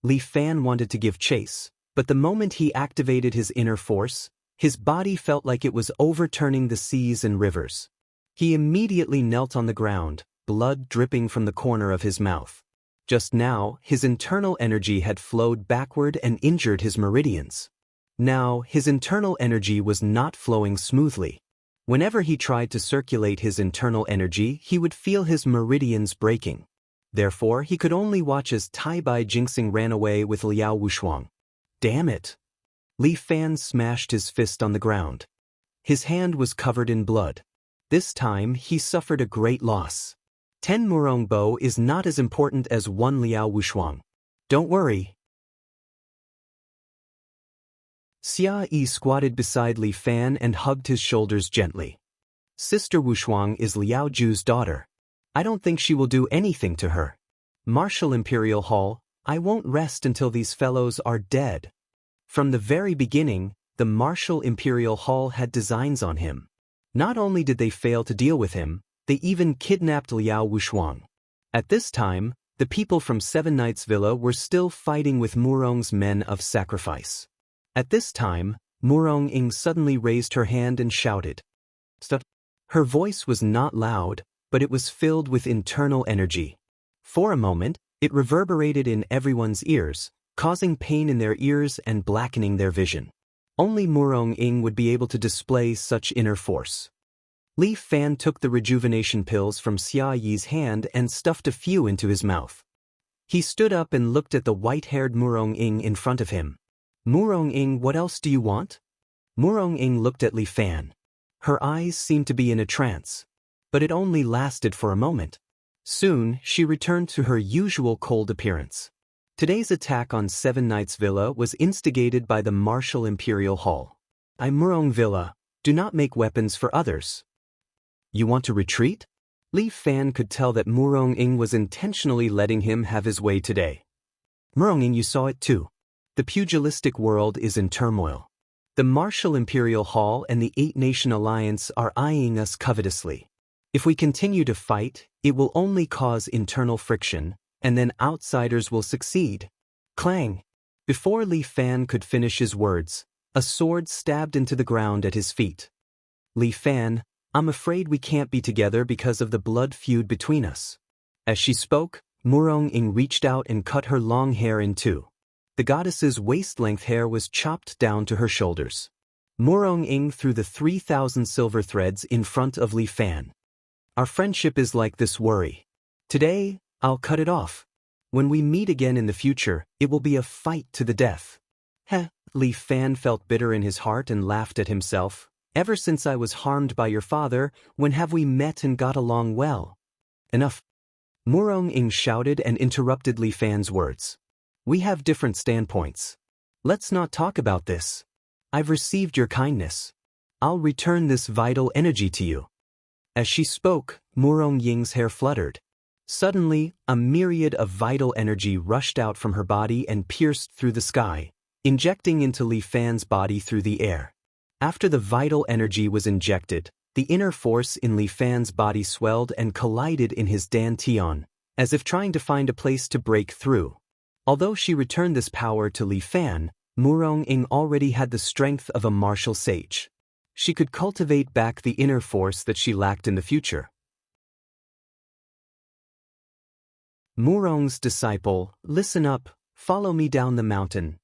Li Fan wanted to give chase, but the moment he activated his inner force, his body felt like it was overturning the seas and rivers. He immediately knelt on the ground, blood dripping from the corner of his mouth. Just now, his internal energy had flowed backward and injured his meridians. Now, his internal energy was not flowing smoothly. Whenever he tried to circulate his internal energy, he would feel his meridians breaking. Therefore, he could only watch as Tai Bai Jingxing ran away with Liao Wushuang. Damn it! Li Fan smashed his fist on the ground. His hand was covered in blood. This time, he suffered a great loss. 10 Murong Bo is not as important as 1 Liao Wushuang. Don't worry. Xia Yi squatted beside Li Fan and hugged his shoulders gently. Sister Wushuang is Liao Ju's daughter. I don't think she will do anything to her. Martial Imperial Hall, I won't rest until these fellows are dead. From the very beginning, the Martial Imperial Hall had designs on him. Not only did they fail to deal with him, they even kidnapped Liao Wushuang. At this time, the people from Seven Knights Villa were still fighting with Murong's men of sacrifice. At this time, Murong Ying suddenly raised her hand and shouted. Stop. Her voice was not loud, but it was filled with internal energy. For a moment, it reverberated in everyone's ears, causing pain in their ears and blackening their vision. Only Murong Ying would be able to display such inner force. Li Fan took the rejuvenation pills from Xia Yi's hand and stuffed a few into his mouth. He stood up and looked at the white-haired Murong Ying in front of him. Murong Ying, what else do you want? Murong Ying looked at Li Fan. Her eyes seemed to be in a trance. But it only lasted for a moment. Soon, she returned to her usual cold appearance. Today's attack on Seven Knights Villa was instigated by the Martial Imperial Hall. I Murong Villa, do not make weapons for others. You want to retreat? Li Fan could tell that Murong Ying was intentionally letting him have his way today. Murong Ying, you saw it too. The pugilistic world is in turmoil. The Martial Imperial Hall and the Eight-Nation Alliance are eyeing us covetously. If we continue to fight, it will only cause internal friction, and then outsiders will succeed. Clang! Before Li Fan could finish his words, a sword stabbed into the ground at his feet. Li Fan, I'm afraid we can't be together because of the blood feud between us. As she spoke, Murong Ying reached out and cut her long hair in two. The goddess's waist-length hair was chopped down to her shoulders. Murong Ying threw the 3,000 silver threads in front of Li Fan. Our friendship is like this worry. Today, I'll cut it off. When we meet again in the future, it will be a fight to the death. Heh, Li Fan felt bitter in his heart and laughed at himself. Ever since I was harmed by your father, when have we met and got along well? Enough. Murong Ying shouted and interrupted Li Fan's words. We have different standpoints. Let's not talk about this. I've received your kindness. I'll return this vital energy to you. As she spoke, Murong Ying's hair fluttered. Suddenly, a myriad of vital energy rushed out from her body and pierced through the sky, injecting into Li Fan's body through the air. After the vital energy was injected, the inner force in Li Fan's body swelled and collided in his dantian, as if trying to find a place to break through. Although she returned this power to Li Fan, Murong Ying already had the strength of a martial sage. She could cultivate back the inner force that she lacked in the future. Murong's disciple, listen up, follow me down the mountain.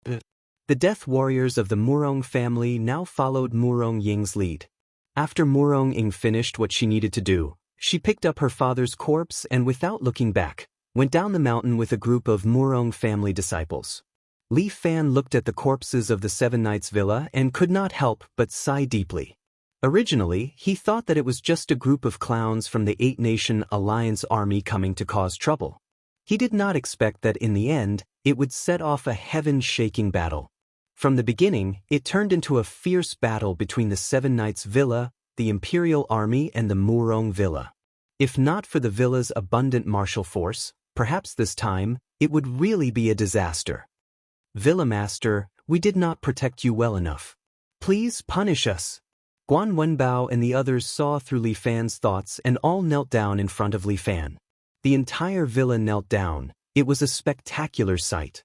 The death warriors of the Murong family now followed Murong Ying's lead. After Murong Ying finished what she needed to do, she picked up her father's corpse and without looking back, went down the mountain with a group of Murong family disciples. Li Fan looked at the corpses of the Seven Knights Villa and could not help but sigh deeply. Originally, he thought that it was just a group of clowns from the Eight-Nation Alliance army coming to cause trouble. He did not expect that in the end, it would set off a heaven-shaking battle. From the beginning, it turned into a fierce battle between the Seven Knights Villa, the Imperial Army and the Murong Villa. If not for the villa's abundant martial force, perhaps this time, it would really be a disaster. Villa Master, we did not protect you well enough. Please punish us. Guan Wenbao and the others saw through Li Fan's thoughts and all knelt down in front of Li Fan. The entire villa knelt down. It was a spectacular sight.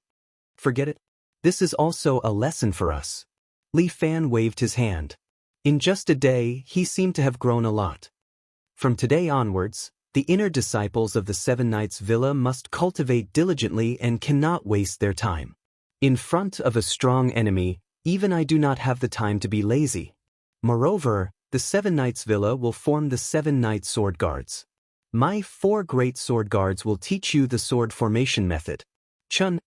Forget it. This is also a lesson for us. Li Fan waved his hand. In just a day, he seemed to have grown a lot. From today onwards, the inner disciples of the Seven Knights Villa must cultivate diligently and cannot waste their time. In front of a strong enemy, even I do not have the time to be lazy. Moreover, The 7 Knights Villa will form the 7 Knight Sword Guards. My 4 Great Sword Guards will teach you the sword formation method. Chun,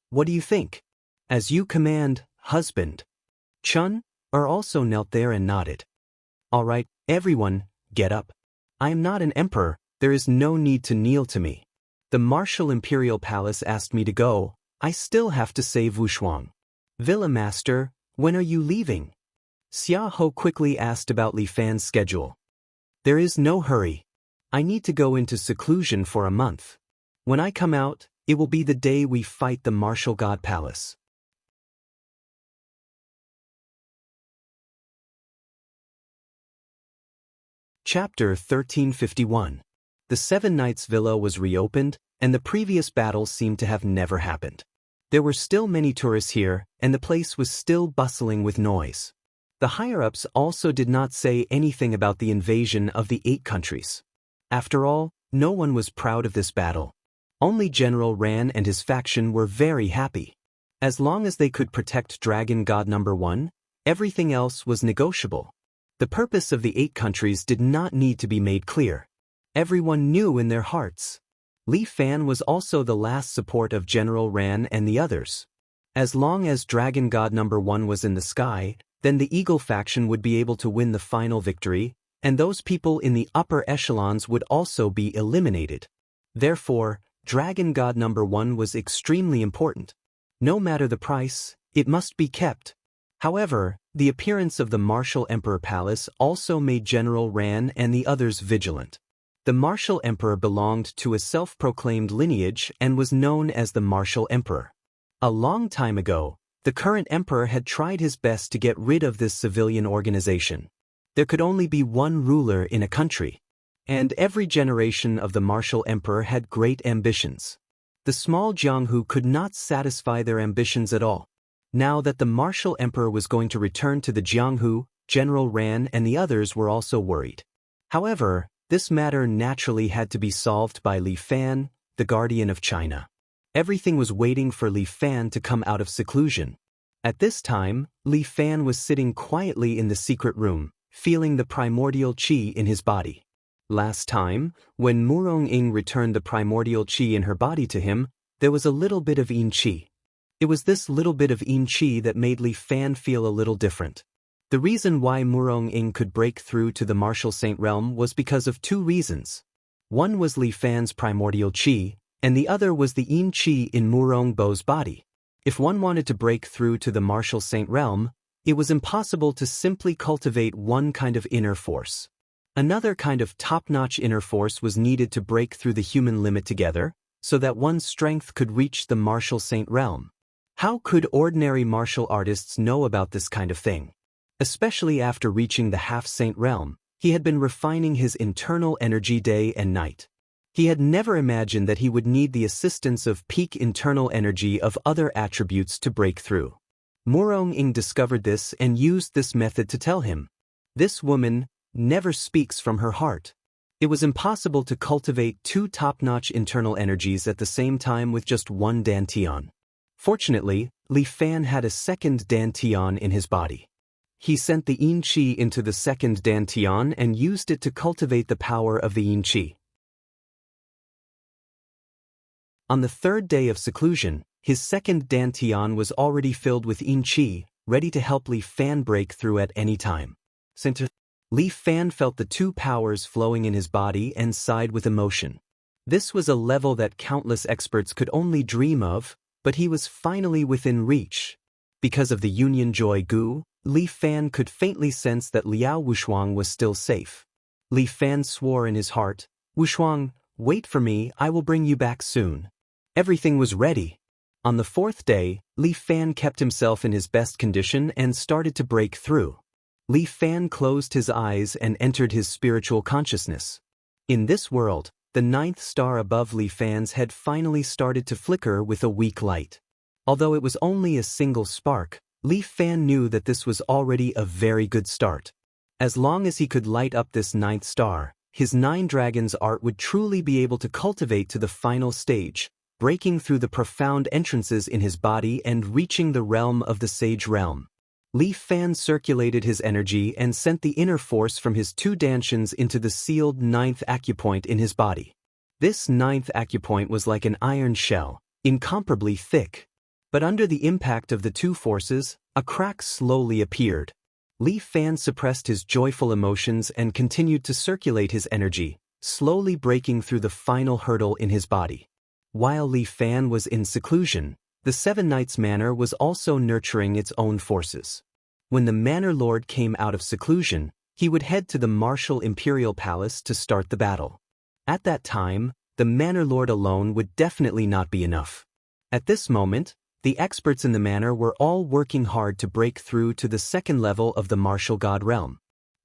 what do you think? As you command, husband. Chun, also knelt there and nodded. All right, everyone, get up. I am not an emperor, there is no need to kneel to me. The Martial Imperial Palace asked me to go, I still have to save Wushuang. Villa Master, when are you leaving? Xia Ho quickly asked about Li Fan's schedule. There is no hurry. I need to go into seclusion for a month. When I come out, it will be the day we fight the Martial God Palace. Chapter 1351. The 7 Knights Villa was reopened, and the previous battles seemed to have never happened. There were still many tourists here, and the place was still bustling with noise. The higher-ups also did not say anything about the invasion of the 8 countries. After all, no one was proud of this battle. Only General Ran and his faction were very happy. As long as they could protect Dragon God No. 1, everything else was negotiable. The purpose of the 8 countries did not need to be made clear. Everyone knew in their hearts. Li Fan was also the last support of General Ran and the others. As long as Dragon God No. 1 was in the sky, then the Eagle faction would be able to win the final victory, and those people in the upper echelons would also be eliminated. Therefore, Dragon God No. 1 was extremely important. No matter the price, it must be kept. However, the appearance of the Martial Emperor Palace also made General Ran and the others vigilant. The Martial Emperor belonged to a self-proclaimed lineage and was known as the Martial Emperor. A long time ago, the current emperor had tried his best to get rid of this civilian organization. There could only be one ruler in a country, and every generation of the Martial Emperor had great ambitions. The small Jianghu could not satisfy their ambitions at all. Now that the Martial Emperor was going to return to the Jianghu, General Ran and the others were also worried. However, this matter naturally had to be solved by Li Fan, the guardian of China. Everything was waiting for Li Fan to come out of seclusion. At this time, Li Fan was sitting quietly in the secret room, feeling the primordial qi in his body. Last time, when Murong Ying returned the primordial qi in her body to him, there was a little bit of yin qi. It was this little bit of yin qi that made Li Fan feel a little different. The reason why Murong Ying could break through to the Martial Saint Realm was because of 2 reasons. One was Li Fan's primordial qi, and the other was the yin qi in Murong Bo's body. If one wanted to break through to the Martial Saint Realm, it was impossible to simply cultivate one kind of inner force. Another kind of top-notch inner force was needed to break through the human limit together, so that one's strength could reach the Martial Saint Realm. How could ordinary martial artists know about this kind of thing? Especially after reaching the half-saint realm, he had been refining his internal energy day and night. He had never imagined that he would need the assistance of peak internal energy of other attributes to break through. Murong Ying discovered this and used this method to tell him. This woman never speaks from her heart. It was impossible to cultivate 2 top-notch internal energies at the same time with just one dantian. Fortunately, Li Fan had a second dantian in his body. He sent the yin qi into the second dantian and used it to cultivate the power of the yin qi. On the 3rd day of seclusion, his second dantian was already filled with yin qi, ready to help Li Fan break through at any time. Li Fan felt the 2 powers flowing in his body and sighed with emotion. This was a level that countless experts could only dream of, but he was finally within reach. Because of the Union Joy Gu, Li Fan could faintly sense that Liao Wushuang was still safe. Li Fan swore in his heart, "Wushuang, wait for me, I will bring you back soon." Everything was ready. On the 4th day, Li Fan kept himself in his best condition and started to break through. Li Fan closed his eyes and entered his spiritual consciousness. In this world, the 9th star above Li Fan's head finally started to flicker with a weak light. Although it was only a single spark, Li Fan knew that this was already a very good start. As long as he could light up this 9th star, his 9 dragons art would truly be able to cultivate to the final stage, breaking through the profound entrances in his body and reaching the realm of the Sage Realm. Li Fan circulated his energy and sent the inner force from his 2 dantians into the sealed 9th acupoint in his body. This 9th acupoint was like an iron shell, incomparably thick. But under the impact of the 2 forces, a crack slowly appeared. Li Fan suppressed his joyful emotions and continued to circulate his energy, slowly breaking through the final hurdle in his body. While Li Fan was in seclusion, the 7 Knights Manor was also nurturing its own forces. When the Manor Lord came out of seclusion, he would head to the martial Imperial Palace to start the battle. At that time, the Manor Lord alone would definitely not be enough. At this moment, the experts in the manor were all working hard to break through to the 2nd level of the martial god realm.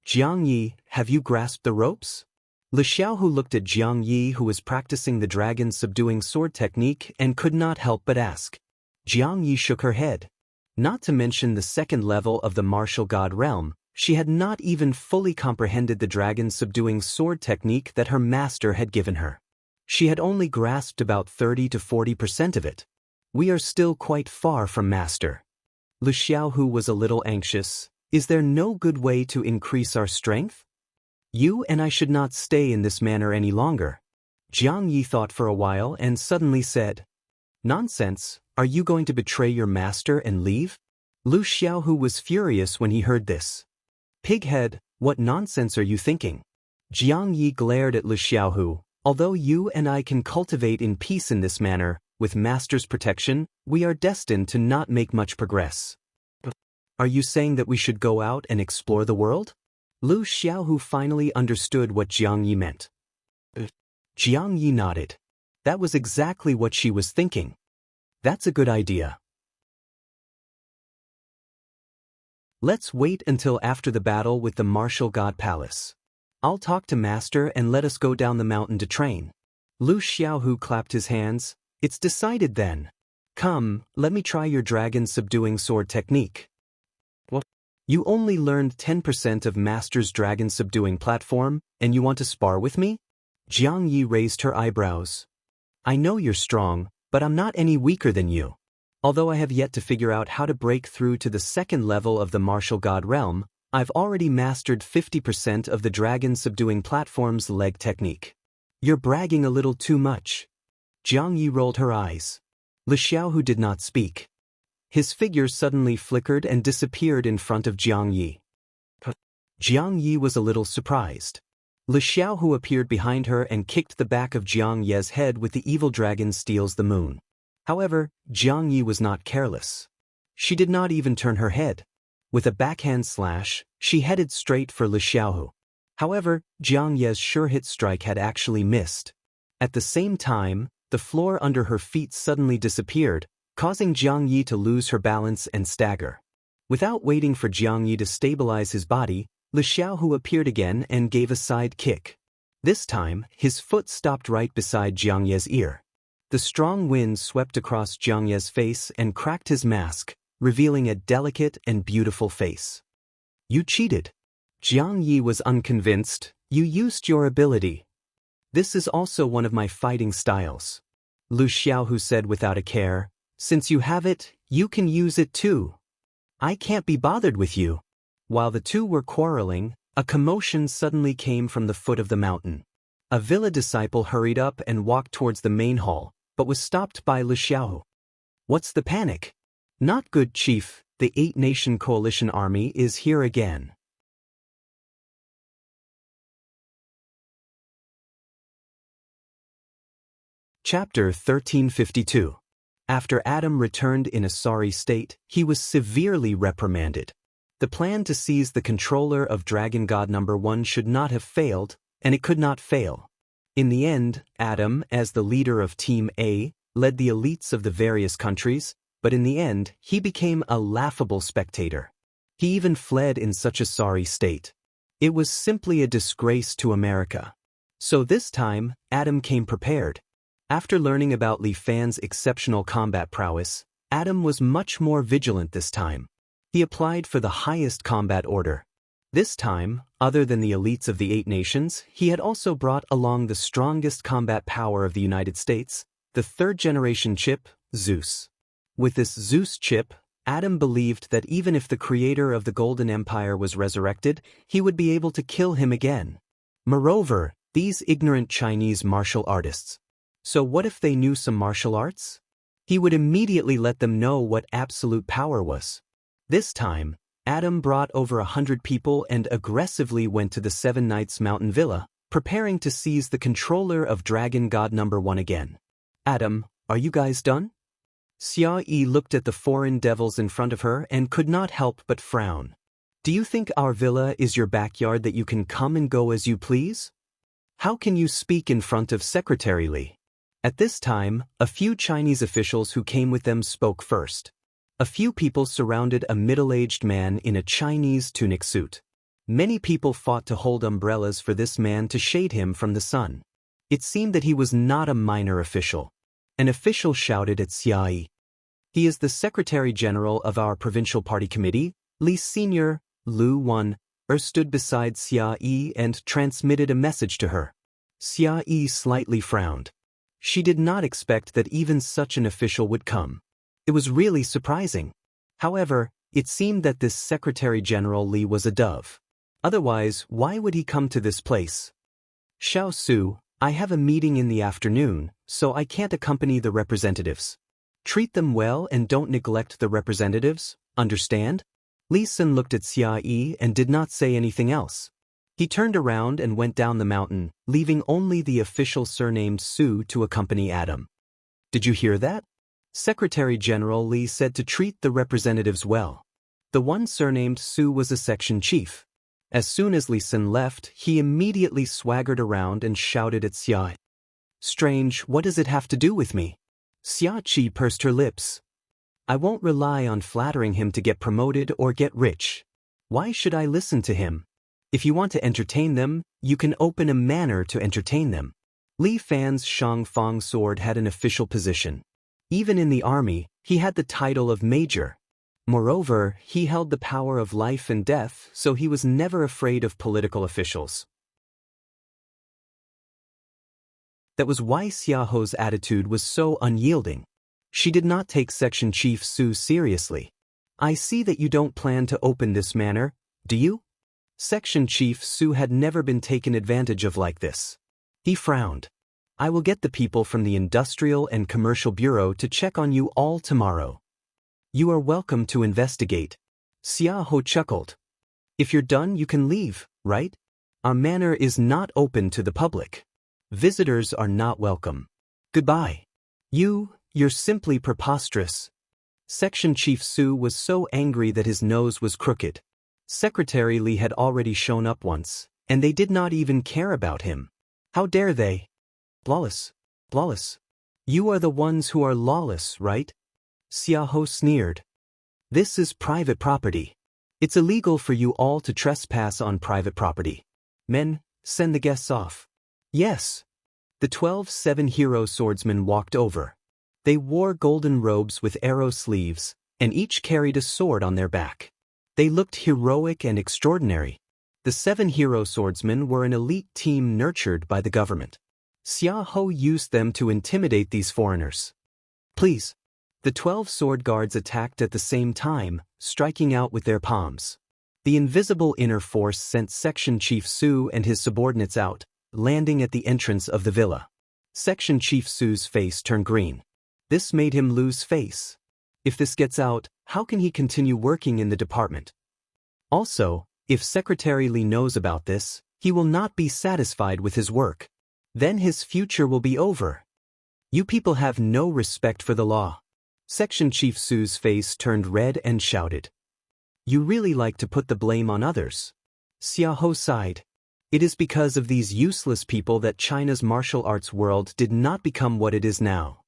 Jiang Yi, have you grasped the ropes? Li Xiaohu looked at Jiang Yi, who was practicing the dragon-subduing sword technique, and could not help but ask. Jiang Yi shook her head. Not to mention the 2nd level of the martial god realm, she had not even fully comprehended the dragon-subduing sword technique that her master had given her. She had only grasped about 30 to 40% of it. We are still quite far from master. Li Xiaohu was a little anxious. Is there no good way to increase our strength? You and I should not stay in this manner any longer. Jiang Yi thought for a while and suddenly said, Nonsense, are you going to betray your master and leave? Li Xiaohu was furious when he heard this. Pighead, what nonsense are you thinking? Jiang Yi glared at Li Xiaohu. Although you and I can cultivate in peace in this manner, with master's protection, we are destined to not make much progress. Are you saying that we should go out and explore the world? Li Xiaohu finally understood what Jiang Yi meant. Jiang Yi nodded. That was exactly what she was thinking. That's a good idea. Let's wait until after the battle with the Martial God Palace. I'll talk to Master and let us go down the mountain to train. Li Xiaohu clapped his hands. It's decided then. Come, let me try your dragon-subduing sword technique. What? You only learned 10% of Master's dragon-subduing platform, and you want to spar with me? Jiang Yi raised her eyebrows. I know you're strong, but I'm not any weaker than you. Although I have yet to figure out how to break through to the 2nd level of the martial god realm, I've already mastered 50% of the dragon-subduing platform's leg technique. You're bragging a little too much. Jiang Yi rolled her eyes. Li Xiaohu did not speak. His figure suddenly flickered and disappeared in front of Jiang Yi. Jiang Yi was a little surprised. Li Xiaohu appeared behind her and kicked the back of Jiang Ye's head with the evil dragon steals the moon. However, Jiang Yi was not careless. She did not even turn her head. With a backhand slash, she headed straight for Li Xiaohu. However, Jiang Ye's sure-hit strike had actually missed. At the same time, the floor under her feet suddenly disappeared, causing Jiang Yi to lose her balance and stagger. Without waiting for Jiang Yi to stabilize his body, Li Xiaohu appeared again and gave a side kick. This time, his foot stopped right beside Jiang Ye's ear. The strong wind swept across Jiang Ye's face and cracked his mask, revealing a delicate and beautiful face. You cheated. Jiang Yi was unconvinced. You used your ability. This is also one of my fighting styles. Li Xiaohu said without a care. Since you have it, you can use it too. I can't be bothered with you. While the two were quarreling, a commotion suddenly came from the foot of the mountain. A villa disciple hurried up and walked towards the main hall, but was stopped by Li Xiaohu. What's the panic? Not good, Chief. The 8-Nation Coalition Army is here again. Chapter 1352. After Adam returned in a sorry state, he was severely reprimanded. The plan to seize the controller of Dragon God Number 1 should not have failed, and it could not fail. In the end, Adam, as the leader of Team A, led the elites of the various countries, but in the end, he became a laughable spectator. He even fled in such a sorry state. It was simply a disgrace to America. So this time, Adam came prepared. After learning about Li Fan's exceptional combat prowess, Adam was much more vigilant this time. He applied for the highest combat order. This time, other than the elites of the 8 nations, he had also brought along the strongest combat power of the United States, the 3rd-generation chip, Zeus. With this Zeus chip, Adam believed that even if the creator of the Golden Empire was resurrected, he would be able to kill him again. Moreover, these ignorant Chinese martial artists. So what if they knew some martial arts? He would immediately let them know what absolute power was. This time, Adam brought over 100 people and aggressively went to the Seven Knights Mountain Villa, preparing to seize the controller of Dragon God number 1 again. Adam, are you guys done? Xia Yi looked at the foreign devils in front of her and could not help but frown. Do you think our villa is your backyard that you can come and go as you please? How can you speak in front of Secretary Li? At this time, a few Chinese officials who came with them spoke first. A few people surrounded a middle-aged man in a Chinese tunic suit. Many people fought to hold umbrellas for this man to shade him from the sun. It seemed that he was not a minor official. An official shouted at Xia Yi. He is the Secretary General of our Provincial Party Committee. Li Senior, Lu Wan, stood beside Xia Yi and transmitted a message to her. Xia Yi slightly frowned. She did not expect that even such an official would come. It was really surprising. However, it seemed that this Secretary General Li was a dove. Otherwise, why would he come to this place? Xiao Su, I have a meeting in the afternoon, so I can't accompany the representatives. Treat them well and don't neglect the representatives, understand? Li Sun looked at Xia Yi and did not say anything else. He turned around and went down the mountain, leaving only the official surnamed Su to accompany Adam. Did you hear that? Secretary General Li said to treat the representatives well. The one surnamed Su was a section chief. As soon as Li Sun left, he immediately swaggered around and shouted at Xia Yi. Strange, what does it have to do with me? Xia Qi pursed her lips. I won't rely on flattering him to get promoted or get rich. Why should I listen to him? If you want to entertain them, you can open a manor to entertain them. Li Fan's Shang Fang sword had an official position. Even in the army, he had the title of major. Moreover, he held the power of life and death, so he was never afraid of political officials. That was why Xiaoho's attitude was so unyielding. She did not take Section Chief Su seriously. I see that you don't plan to open this manor, do you? Section Chief Su had never been taken advantage of like this. He frowned. I will get the people from the Industrial and Commercial Bureau to check on you all tomorrow. You are welcome to investigate. Xiaoho chuckled. If you're done, you can leave, right? Our manor is not open to the public. Visitors are not welcome. Goodbye. You're simply preposterous. Section Chief Su was so angry that his nose was crooked. Secretary Li had already shown up once, and they did not even care about him. How dare they? Lawless. You are the ones who are lawless, right? Xiaoho sneered. This is private property. It's illegal for you all to trespass on private property. Men, send the guests off. Yes. The 12 seven-hero swordsmen walked over. They wore golden robes with arrow sleeves, and each carried a sword on their back. They looked heroic and extraordinary. The 7 hero swordsmen were an elite team nurtured by the government. Xiaoho used them to intimidate these foreigners. Please. The 12 sword guards attacked at the same time, striking out with their palms. The invisible inner force sent Section Chief Su and his subordinates out, landing at the entrance of the villa. Section Chief Su's face turned green. This made him lose face. If this gets out, how can he continue working in the department? Also, if Secretary Li knows about this, he will not be satisfied with his work. Then his future will be over. You people have no respect for the law. Section Chief Su's face turned red and shouted. You really like to put the blame on others. Xiaoho sighed. It is because of these useless people that China's martial arts world did not become what it is now.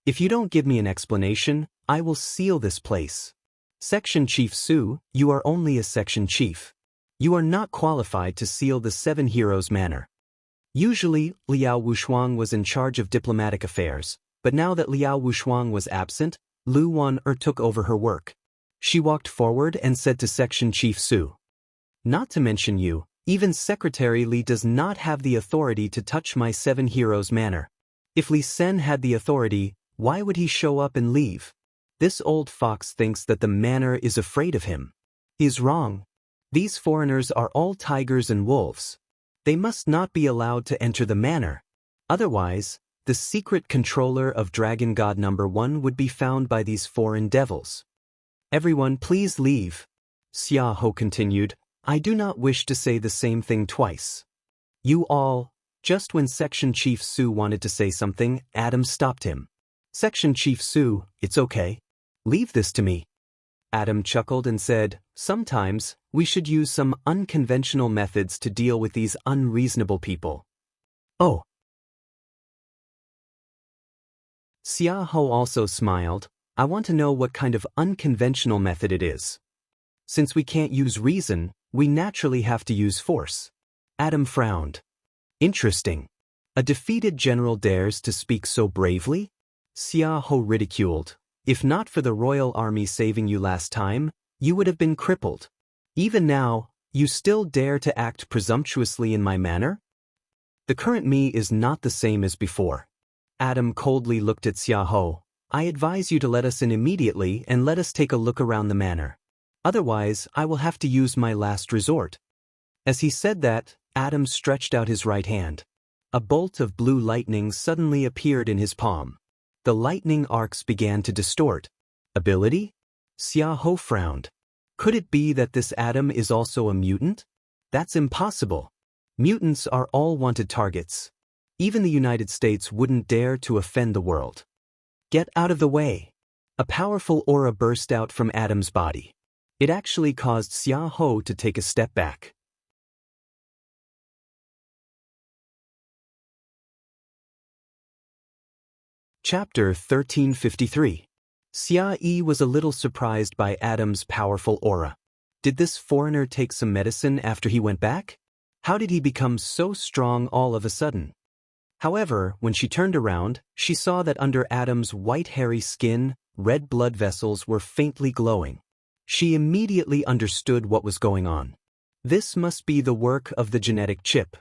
If you don't give me an explanation, I will seal this place. Section Chief Su, you are only a section chief. You are not qualified to seal the 7 heroes manor. Usually, Liao Wushuang was in charge of diplomatic affairs, but now that Liao Wushuang was absent, Lu Wan took over her work. She walked forward and said to Section Chief Su. Not to mention you, even Secretary Li does not have the authority to touch my 7 heroes manor. If Li Sen had the authority, why would he show up and leave? This old fox thinks that the manor is afraid of him. He is wrong. These foreigners are all tigers and wolves. They must not be allowed to enter the manor. Otherwise, the secret controller of Dragon God number 1 would be found by these foreign devils. Everyone please leave. Xia Ho continued, I do not wish to say the same thing twice. You all. Just when Section Chief Su wanted to say something, Adam stopped him. Section Chief Su, it's okay. Leave this to me. Adam chuckled and said, sometimes, we should use some unconventional methods to deal with these unreasonable people. Oh. Xia Ho also smiled, I want to know what kind of unconventional method it is. Since we can't use reason, we naturally have to use force. Adam frowned. Interesting. A defeated general dares to speak so bravely? Xia Ho ridiculed. If not for the royal army saving you last time, you would have been crippled. Even now, you still dare to act presumptuously in my manner? The current me is not the same as before. Adam coldly looked at Xia Ho. I advise you to let us in immediately and let us take a look around the manor. Otherwise, I will have to use my last resort. As he said that, Adam stretched out his right hand. A bolt of blue lightning suddenly appeared in his palm. The lightning arcs began to distort. Ability? Xia Ho frowned. Could it be that this Adam is also a mutant? That's impossible. Mutants are all wanted targets. Even the United States wouldn't dare to offend the world. Get out of the way. A powerful aura burst out from Adam's body. It actually caused Xia Ho to take a step back. Chapter 1353. Xia Yi was a little surprised by Adam's powerful aura. Did this foreigner take some medicine after he went back? How did he become so strong all of a sudden? However, when she turned around, she saw that under Adam's white hairy skin, red blood vessels were faintly glowing. She immediately understood what was going on. This must be the work of the genetic chip.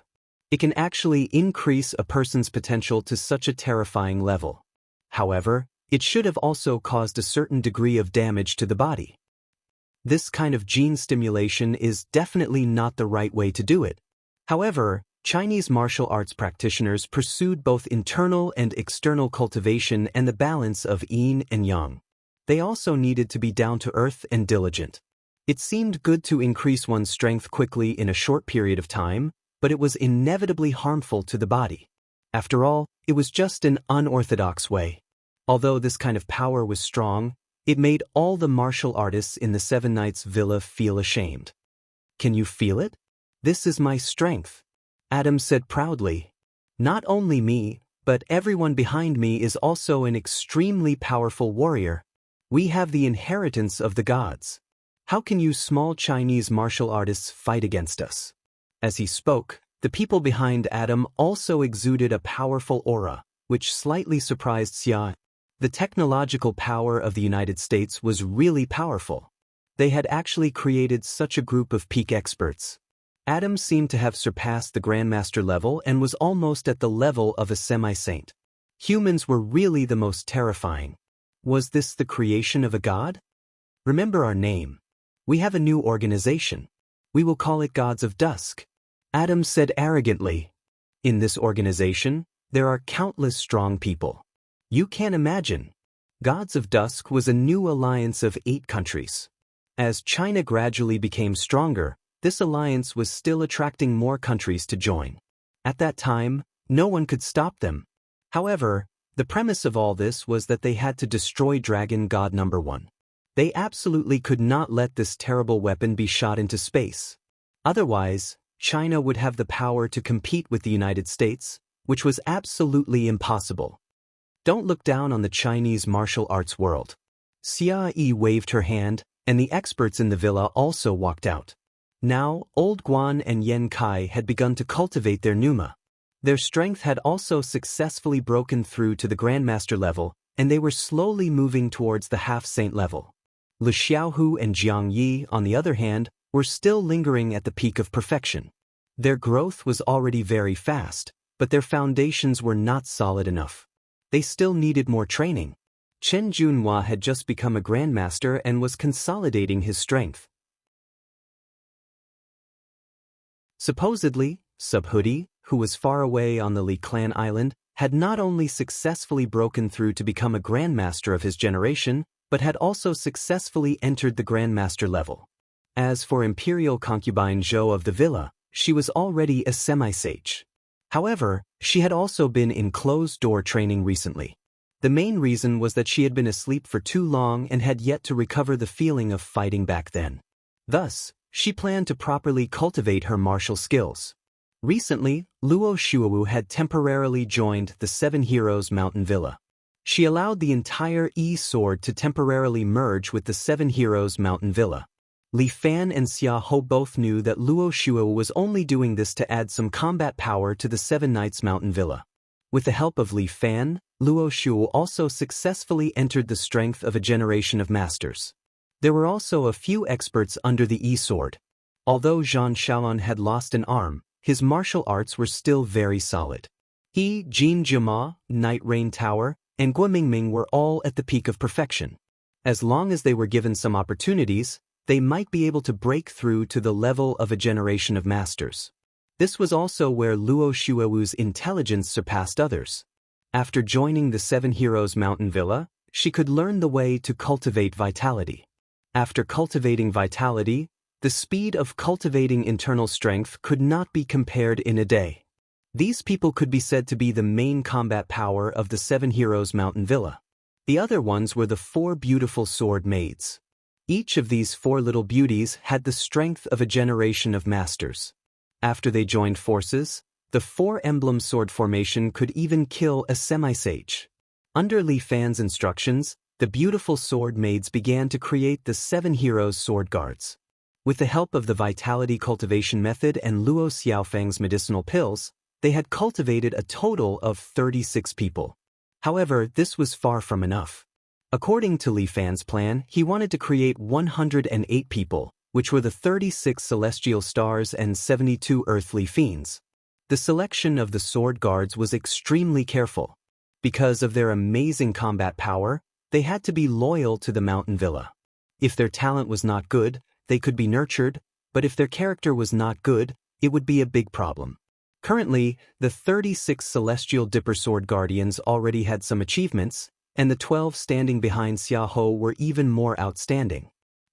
It can actually increase a person's potential to such a terrifying level. However, it should have also caused a certain degree of damage to the body. This kind of gene stimulation is definitely not the right way to do it. However, Chinese martial arts practitioners pursued both internal and external cultivation and the balance of yin and yang. They also needed to be down-to-earth and diligent. It seemed good to increase one's strength quickly in a short period of time, but it was inevitably harmful to the body. After all, it was just an unorthodox way. Although this kind of power was strong, it made all the martial artists in the Seven Knights Villa feel ashamed. Can you feel it? This is my strength, Adam said proudly. Not only me, but everyone behind me is also an extremely powerful warrior. We have the inheritance of the gods. How can you small Chinese martial artists fight against us? As he spoke, the people behind Adam also exuded a powerful aura, which slightly surprised Xia. The technological power of the United States was really powerful. They had actually created such a group of peak experts. Adam seemed to have surpassed the Grandmaster level and was almost at the level of a semi-saint. Humans were really the most terrifying. Was this the creation of a god? Remember our name. We have a new organization. We will call it Gods of Dusk. Adam said arrogantly. In this organization, there are countless strong people. You can't imagine. Gods of Dusk was a new alliance of 8 countries. As China gradually became stronger, this alliance was still attracting more countries to join. At that time, no one could stop them. However, the premise of all this was that they had to destroy Dragon God number 1. They absolutely could not let this terrible weapon be shot into space. Otherwise, China would have the power to compete with the United States, which was absolutely impossible. Don't look down on the Chinese martial arts world. Xia Yi waved her hand, and the experts in the villa also walked out. Now, Old Guan and Yen Kai had begun to cultivate their pneuma. Their strength had also successfully broken through to the Grandmaster level, and they were slowly moving towards the half-saint level. Lu Xiaohu and Jiang Yi, on the other hand, were still lingering at the peak of perfection. Their growth was already very fast, but their foundations were not solid enough. They still needed more training. Chen Junhua had just become a grandmaster and was consolidating his strength. Supposedly, Subhuti, who was far away on the Li Clan island, had not only successfully broken through to become a grandmaster of his generation, but had also successfully entered the grandmaster level. As for imperial concubine Zhou of the villa, she was already a semi-sage. However, she had also been in closed-door training recently. The main reason was that she had been asleep for too long and had yet to recover the feeling of fighting back then. Thus, she planned to properly cultivate her martial skills. Recently, Luo Shuowu had temporarily joined the Seven Heroes Mountain Villa. She allowed the entire E-sword to temporarily merge with the Seven Heroes Mountain Villa. Li Fan and Xia Ho both knew that Luo Shuowu was only doing this to add some combat power to the Seven Knights Mountain Villa. With the help of Li Fan, Luo Shuowu also successfully entered the strength of a generation of masters. There were also a few experts under the E-sword. Although Zhang Xiaolun had lost an arm, his martial arts were still very solid. He, Jin Jima, Night Rain Tower, and Guo Mingming were all at the peak of perfection. As long as they were given some opportunities, they might be able to break through to the level of a generation of masters. This was also where Luo Shuowu's intelligence surpassed others. After joining the Seven Heroes Mountain Villa, she could learn the way to cultivate vitality. After cultivating vitality, the speed of cultivating internal strength could not be compared in a day. These people could be said to be the main combat power of the Seven Heroes Mountain Villa. The other ones were the four beautiful sword maids. Each of these four little beauties had the strength of a generation of masters. After they joined forces, the four emblem sword formation could even kill a semi-sage. Under Li Fan's instructions, the beautiful sword maids began to create the Seven Heroes sword guards. With the help of the vitality cultivation method and Luo Xiaofeng's medicinal pills, they had cultivated a total of 36 people. However, this was far from enough. According to Li Fan's plan, he wanted to create 108 people, which were the 36 celestial stars and 72 earthly fiends. The selection of the sword guards was extremely careful. Because of their amazing combat power, they had to be loyal to the mountain villa. If their talent was not good, they could be nurtured, but if their character was not good, it would be a big problem. Currently, the 36 celestial dipper sword guardians already had some achievements, and the 12 standing behind Xia Ho were even more outstanding.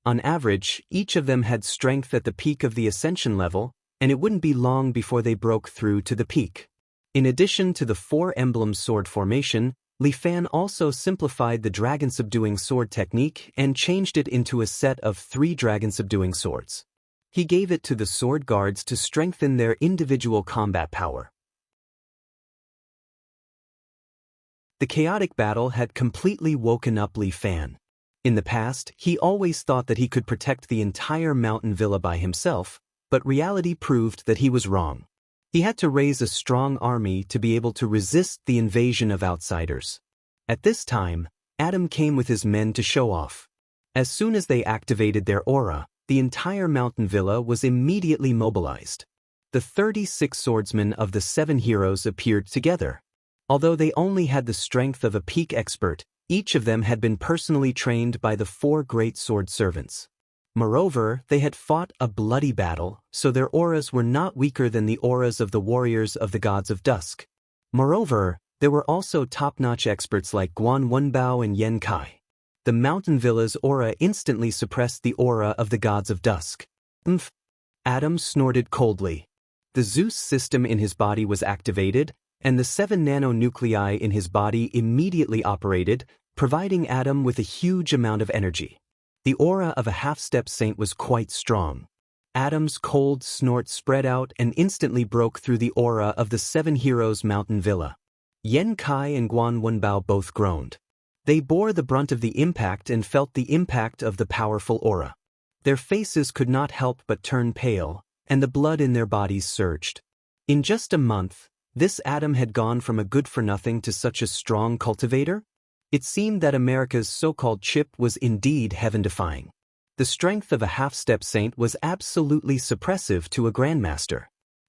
On average, each of them had strength at the peak of the ascension level, and it wouldn't be long before they broke through to the peak. In addition to the four emblem sword formation, Li Fan also simplified the dragon subduing sword technique and changed it into a set of 3 dragon subduing swords. He gave it to the sword guards to strengthen their individual combat power. The chaotic battle had completely woken up Li Fan. In the past, he always thought that he could protect the entire mountain villa by himself, but reality proved that he was wrong. He had to raise a strong army to be able to resist the invasion of outsiders. At this time, Adam came with his men to show off. As soon as they activated their aura, the entire mountain villa was immediately mobilized. The 36 swordsmen of the 7 heroes appeared together. Although they only had the strength of a peak expert, each of them had been personally trained by the 4 great sword servants. Moreover, they had fought a bloody battle, so their auras were not weaker than the auras of the warriors of the gods of dusk. Moreover, there were also top-notch experts like Guan Wenbao and Yen Kai. The mountain villa's aura instantly suppressed the aura of the gods of dusk. Adam snorted coldly. The Zeus system in his body was activated, and the 7 nanonuclei in his body immediately operated, providing Adam with a huge amount of energy. The aura of a half-step saint was quite strong. Adam's cold snort spread out and instantly broke through the aura of the 7 heroes mountain villa. Yen Kai and Guan Wenbao both groaned. They bore the brunt of the impact and felt the impact of the powerful aura. Their faces could not help but turn pale, and the blood in their bodies surged. In just a month, this Adam had gone from a good-for-nothing to such a strong cultivator? It seemed that America's so-called chip was indeed heaven-defying. The strength of a half-step saint was absolutely suppressive to a grandmaster.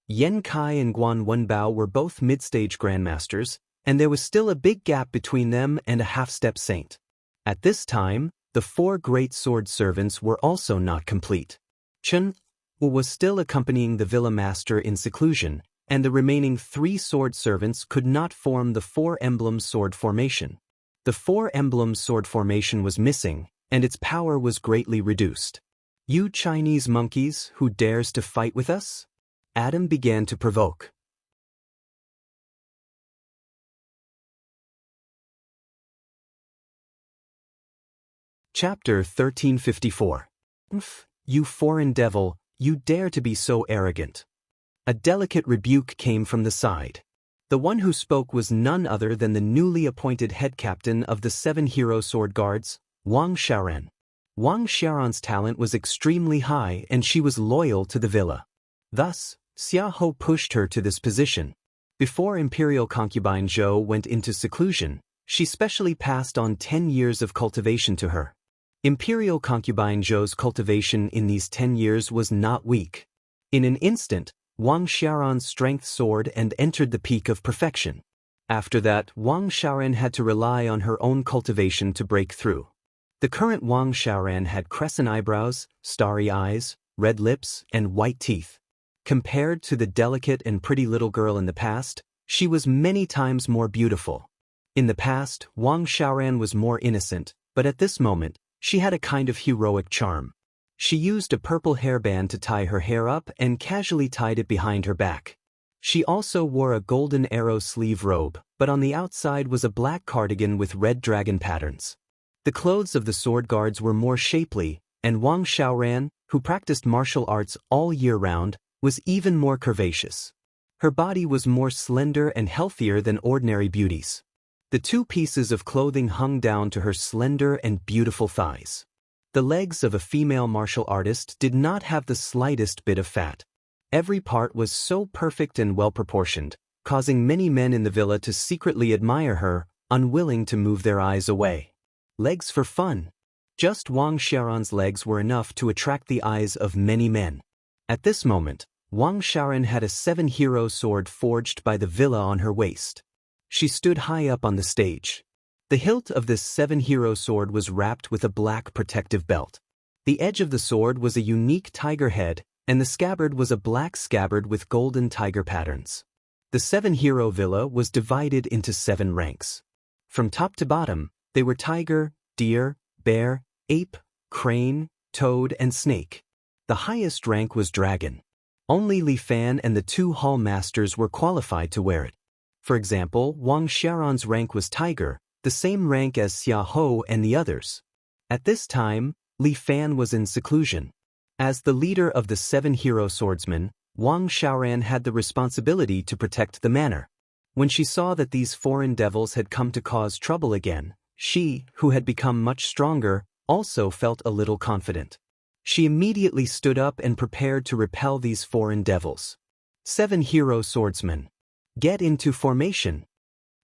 Yen Kai and Guan Wenbao were both mid-stage grandmasters, and there was still a big gap between them and a half-step saint. At this time, the 4 great sword servants were also not complete. Chen Wu was still accompanying the villa master in seclusion, and the remaining 3 sword servants could not form the 4-emblem sword formation. The 4-emblem sword formation was missing, and its power was greatly reduced. "You Chinese monkeys, who dares to fight with us?" Adam began to provoke. Chapter 1354. You foreign devil, you dare to be so arrogant. A delicate rebuke came from the side. The one who spoke was none other than the newly appointed head captain of the 7 hero sword guards, Wang Xiaoran. Wang Xiaoran's talent was extremely high and she was loyal to the villa. Thus, Xia Ho pushed her to this position. Before imperial concubine Zhou went into seclusion, she specially passed on 10 years of cultivation to her. Imperial concubine Zhou's cultivation in these 10 years was not weak. In an instant, Wang Xiaoran strength soared and entered the peak of perfection. After that, Wang Xiaoran had to rely on her own cultivation to break through. The current Wang Xiaoran had crescent eyebrows, starry eyes, red lips, and white teeth. Compared to the delicate and pretty little girl in the past, she was many times more beautiful. In the past, Wang Xiaoran was more innocent, but at this moment, she had a kind of heroic charm. She used a purple hairband to tie her hair up and casually tied it behind her back. She also wore a golden arrow sleeve robe, but on the outside was a black cardigan with red dragon patterns. The clothes of the sword guards were more shapely, and Wang Xiaoran, who practiced martial arts all year round, was even more curvaceous. Her body was more slender and healthier than ordinary beauties. The 2 pieces of clothing hung down to her slender and beautiful thighs. The legs of a female martial artist did not have the slightest bit of fat. Every part was so perfect and well-proportioned, causing many men in the villa to secretly admire her, unwilling to move their eyes away. Legs for fun. Just Wang Xiaoran's legs were enough to attract the eyes of many men. At this moment, Wang Xiaoran had a 7 hero sword forged by the villa on her waist. She stood high up on the stage. The hilt of this 7 hero sword was wrapped with a black protective belt. The edge of the sword was a unique tiger head, and the scabbard was a black scabbard with golden tiger patterns. The 7 hero villa was divided into 7 ranks. From top to bottom, they were tiger, deer, bear, ape, crane, toad, and snake. The highest rank was dragon. Only Li Fan and the 2 hall masters were qualified to wear it. For example, Wang Xiaoran's rank was tiger, the same rank as Xia Ho and the others. At this time, Li Fan was in seclusion. As the leader of the 7 hero swordsmen, Wang Xiaoran had the responsibility to protect the manor. When she saw that these foreign devils had come to cause trouble again, she, who had become much stronger, also felt a little confident. She immediately stood up and prepared to repel these foreign devils. 7 hero swordsmen. Get into formation.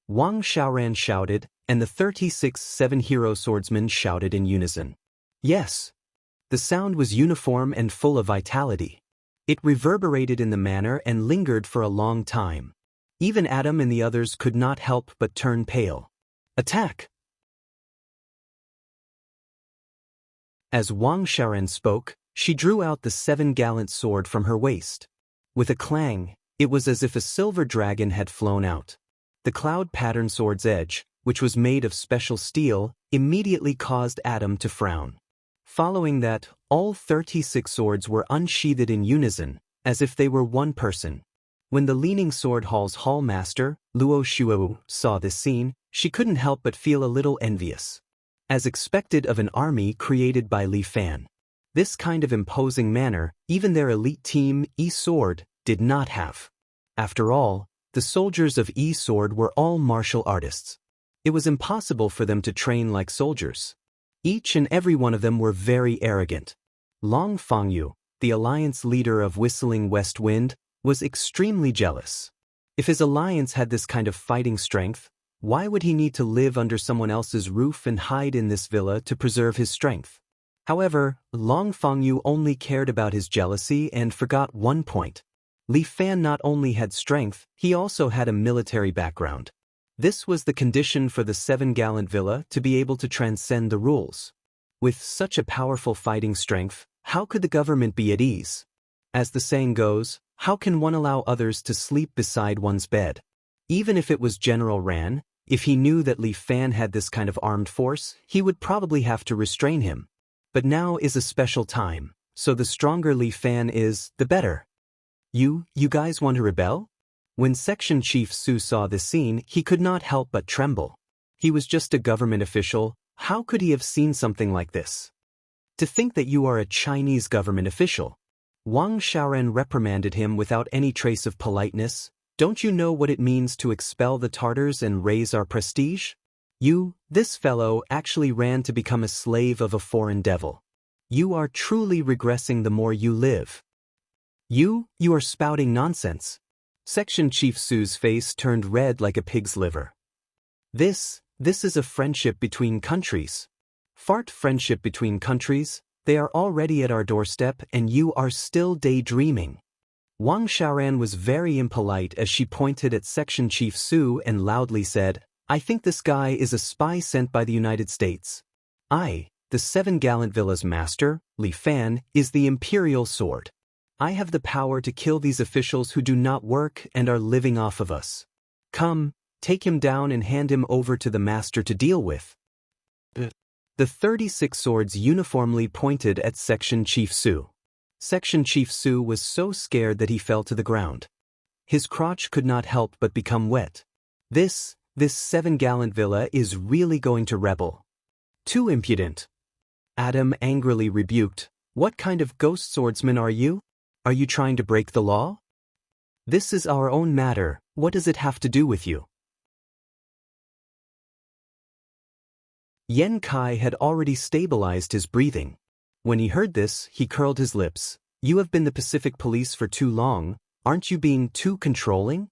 Wang Xiaoran shouted, and the 36 7 hero swordsmen shouted in unison. Yes. The sound was uniform and full of vitality. It reverberated in the manor and lingered for a long time. Even Adam and the others could not help but turn pale. Attack! As Wang Xiaoran spoke, she drew out the 7-gallant sword from her waist. With a clang, it was as if a silver dragon had flown out. The cloud-patterned sword's edge, which was made of special steel, immediately caused Adam to frown. Following that, all 36 swords were unsheathed in unison, as if they were one person. When the Leaning Sword Hall's hall master, Luo Shuo, saw this scene, she couldn't help but feel a little envious. As expected of an army created by Li Fan. This kind of imposing manner, even their elite team, E-Sword, did not have. After all, the soldiers of E-Sword were all martial artists. It was impossible for them to train like soldiers. Each and every one of them were very arrogant. Long Fangyu, the alliance leader of Whistling West Wind, was extremely jealous. If his alliance had this kind of fighting strength, why would he need to live under someone else's roof and hide in this villa to preserve his strength? However, Long Fangyu only cared about his jealousy and forgot one point. Li Fan not only had strength, he also had a military background. This was the condition for the 7-gallant villa to be able to transcend the rules. With such a powerful fighting strength, how could the government be at ease? As the saying goes, how can one allow others to sleep beside one's bed? Even if it was General Ran, if he knew that Li Fan had this kind of armed force, he would probably have to restrain him. But now is a special time, so the stronger Li Fan is, the better. You guys want to rebel? When Section Chief Su saw this scene, he could not help but tremble. He was just a government official. How could he have seen something like this? To think that you are a Chinese government official. Wang Xiaoren reprimanded him without any trace of politeness. Don't you know what it means to expel the Tartars and raise our prestige? This fellow actually ran to become a slave of a foreign devil. You are truly regressing the more you live. You are spouting nonsense. Section Chief Su's face turned red like a pig's liver. This is a friendship between countries. Fart friendship between countries, they are already at our doorstep and you are still daydreaming. Wang Xiaoran was very impolite as she pointed at Section Chief Su and loudly said, I think this guy is a spy sent by the United States. I, the 7-gallant villa's master, Li Fan, is the imperial sword. I have the power to kill these officials who do not work and are living off of us. Come, take him down and hand him over to the master to deal with. The 36 swords uniformly pointed at Section Chief Su. Section Chief Su was so scared that he fell to the ground. His crotch could not help but become wet. This 7-gallant villa is really going to rebel. Too impudent. Adam angrily rebuked, What kind of ghost swordsman are you? Are you trying to break the law? This is our own matter, what does it have to do with you? Yen Kai had already stabilized his breathing. When he heard this, he curled his lips. You have been the Pacific Police for too long, aren't you being too controlling?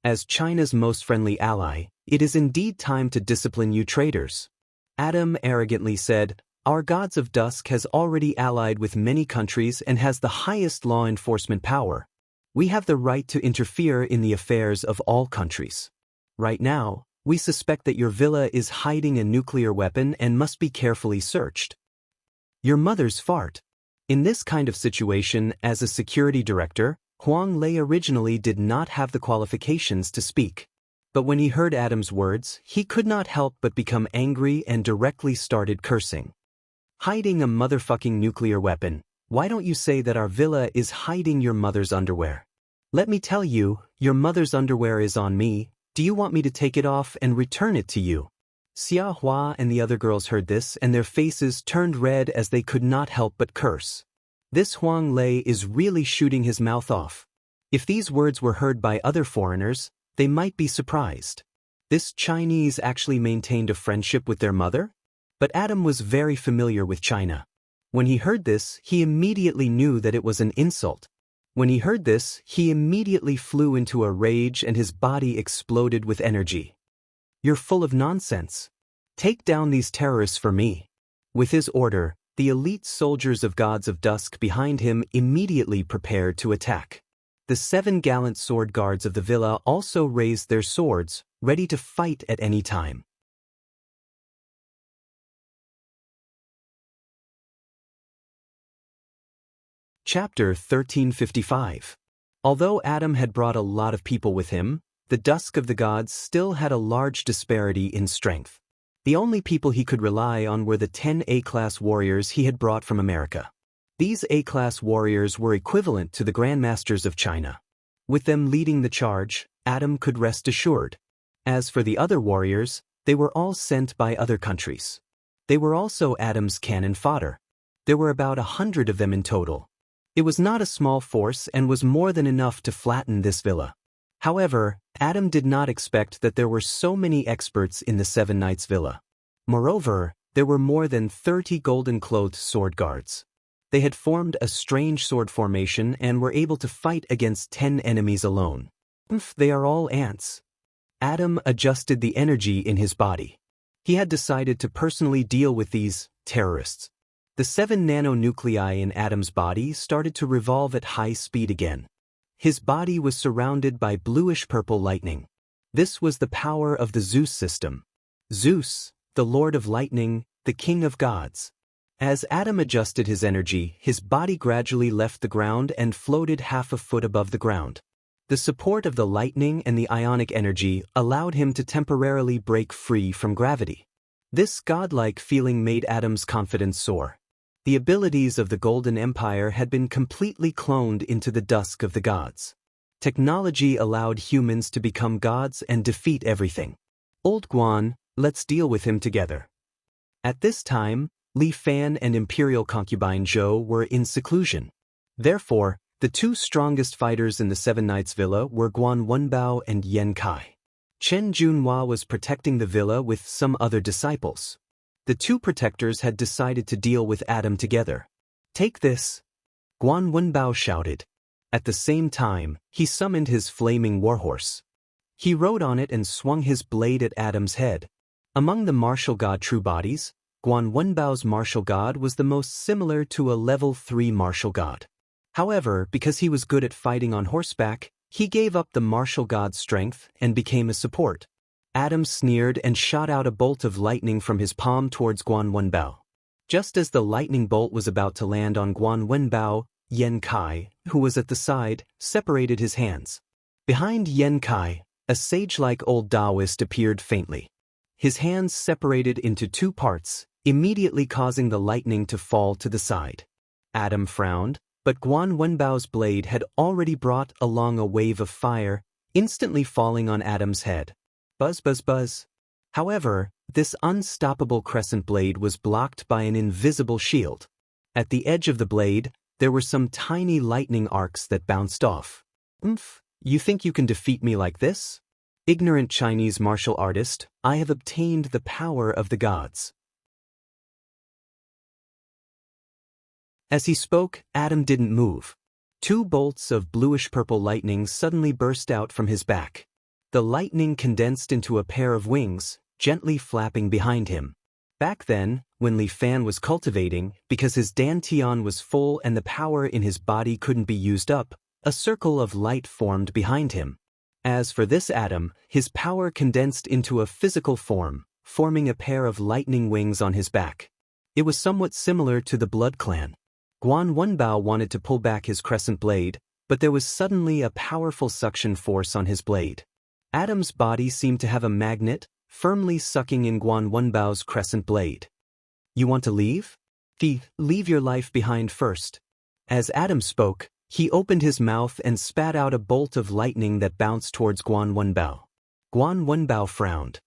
As China's most friendly ally, it is indeed time to discipline you traitors. Adam arrogantly said, Our Gods of Dusk has already allied with many countries and has the highest law enforcement power. We have the right to interfere in the affairs of all countries. Right now, we suspect that your villa is hiding a nuclear weapon and must be carefully searched. Your mother's fart. In this kind of situation, as a security director, Huang Lei originally did not have the qualifications to speak. But when he heard Adam's words, he could not help but become angry and directly started cursing. Hiding a motherfucking nuclear weapon. Why don't you say that our villa is hiding your mother's underwear? Let me tell you, your mother's underwear is on me. Do you want me to take it off and return it to you? Xia Hua and the other girls heard this and their faces turned red as they could not help but curse. This Huang Lei is really shooting his mouth off. If these words were heard by other foreigners, they might be surprised. This Chinese actually maintained a friendship with their mother? But Adam was very familiar with China. When he heard this, he immediately knew that it was an insult. When he heard this, he immediately flew into a rage and his body exploded with energy. You're full of nonsense. Take down these terrorists for me. With his order, the elite soldiers of Gods of Dusk behind him immediately prepared to attack. The 7 gallant sword guards of the villa also raised their swords, ready to fight at any time. Chapter 1355. Although Adam had brought a lot of people with him, the Dusk of the Gods still had a large disparity in strength. The only people he could rely on were the 10 A-class warriors he had brought from America. These A-class warriors were equivalent to the Grandmasters of China. With them leading the charge, Adam could rest assured. As for the other warriors, they were all sent by other countries. They were also Adam's cannon fodder. There were about 100 of them in total. It was not a small force and was more than enough to flatten this villa. However, Adam did not expect that there were so many experts in the 7 Knights villa. Moreover, there were more than 30 golden-clothed sword guards. They had formed a strange sword formation and were able to fight against 10 enemies alone. They are all ants. Adam adjusted the energy in his body. He had decided to personally deal with these terrorists. The 7 nanonuclei in Adam's body started to revolve at high speed again. His body was surrounded by bluish-purple lightning. This was the power of the Zeus system. Zeus, the Lord of Lightning, the King of Gods. As Adam adjusted his energy, his body gradually left the ground and floated half a foot above the ground. The support of the lightning and the ionic energy allowed him to temporarily break free from gravity. This godlike feeling made Adam's confidence soar. The abilities of the Golden Empire had been completely cloned into the dusk of the gods. Technology allowed humans to become gods and defeat everything. Old Guan, let's deal with him together. At this time, Li Fan and Imperial concubine Zhou were in seclusion. Therefore, the two strongest fighters in the Seven Knights Villa were Guan Wenbao and Yan Kai. Chen Junhua was protecting the villa with some other disciples. The two protectors had decided to deal with Adam together. Take this! Guan Wenbao shouted. At the same time, he summoned his flaming warhorse. He rode on it and swung his blade at Adam's head. Among the martial god true bodies, Guan Wenbao's martial god was the most similar to a level 3 martial god. However, because he was good at fighting on horseback, he gave up the martial god's strength and became a support. Adam sneered and shot out a bolt of lightning from his palm towards Guan Wenbao. Just as the lightning bolt was about to land on Guan Wenbao, Yan Kai, who was at the side, separated his hands. Behind Yan Kai, a sage-like old Taoist appeared faintly. His hands separated into two parts, immediately causing the lightning to fall to the side. Adam frowned, but Guan Wenbao's blade had already brought along a wave of fire, instantly falling on Adam's head. Buzz, buzz, buzz. However, this unstoppable crescent blade was blocked by an invisible shield. At the edge of the blade, there were some tiny lightning arcs that bounced off. You think you can defeat me like this? Ignorant Chinese martial artist, I have obtained the power of the gods. As he spoke, Adam didn't move. Two bolts of bluish-purple lightning suddenly burst out from his back. The lightning condensed into a pair of wings, gently flapping behind him. Back then, when Li Fan was cultivating, because his dantian was full and the power in his body couldn't be used up, a circle of light formed behind him. As for this Adam, his power condensed into a physical form, forming a pair of lightning wings on his back. It was somewhat similar to the Blood Clan. Guan Wenbao wanted to pull back his crescent blade, but there was suddenly a powerful suction force on his blade. Adam's body seemed to have a magnet, firmly sucking in Guan Wenbao's crescent blade. You want to leave? Leave your life behind first. As Adam spoke, he opened his mouth and spat out a bolt of lightning that bounced towards Guan Wenbao. Guan Wenbao frowned.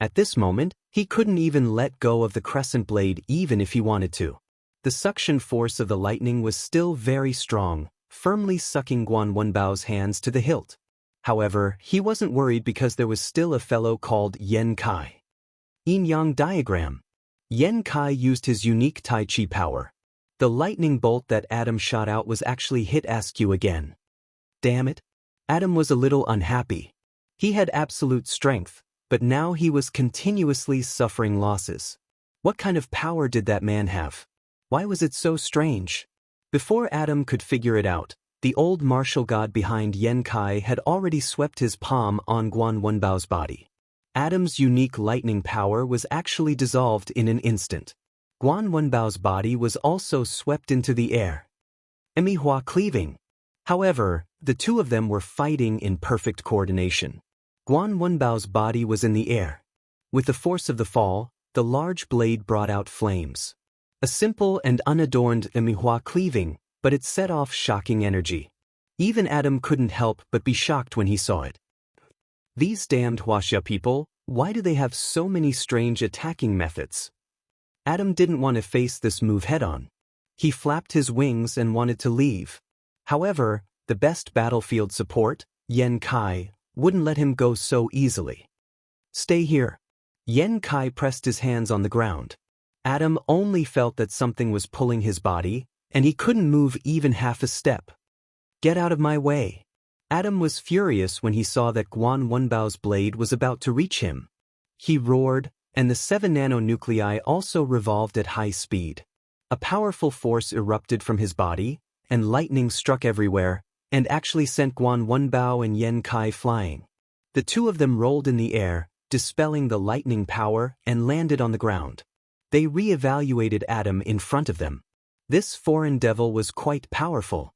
At this moment, he couldn't even let go of the crescent blade even if he wanted to. The suction force of the lightning was still very strong, firmly sucking Guan Wenbao's hands to the hilt. However, he wasn't worried because there was still a fellow called Yan Kai. Yin-yang diagram. Yan Kai used his unique Tai Chi power. The lightning bolt that Adam shot out was actually hit Askew again. Damn it. Adam was a little unhappy. He had absolute strength, but now he was continuously suffering losses. What kind of power did that man have? Why was it so strange? Before Adam could figure it out, the old martial god behind Yan Kai had already swept his palm on Guan Wenbao's body. Adam's unique lightning power was actually dissolved in an instant. Guan Wenbao's body was also swept into the air. Emihua cleaving. However, the two of them were fighting in perfect coordination. Guan Wenbao's body was in the air. With the force of the fall, the large blade brought out flames. A simple and unadorned emihua cleaving, but it set off shocking energy. Even Adam couldn't help but be shocked when he saw it. These damned Huaxia people, why do they have so many strange attacking methods? Adam didn't want to face this move head-on. He flapped his wings and wanted to leave. However, the best battlefield support, Yan Kai, wouldn't let him go so easily. Stay here. Yan Kai pressed his hands on the ground. Adam only felt that something was pulling his body, and he couldn't move even half a step. Get out of my way. Adam was furious when he saw that Guan Wenbao's blade was about to reach him. He roared, and the 7 nanonuclei also revolved at high speed. A powerful force erupted from his body, and lightning struck everywhere, and actually sent Guan Wenbao and Yan Kai flying. The two of them rolled in the air, dispelling the lightning power, and landed on the ground. They re-evaluated Adam in front of them. This foreign devil was quite powerful.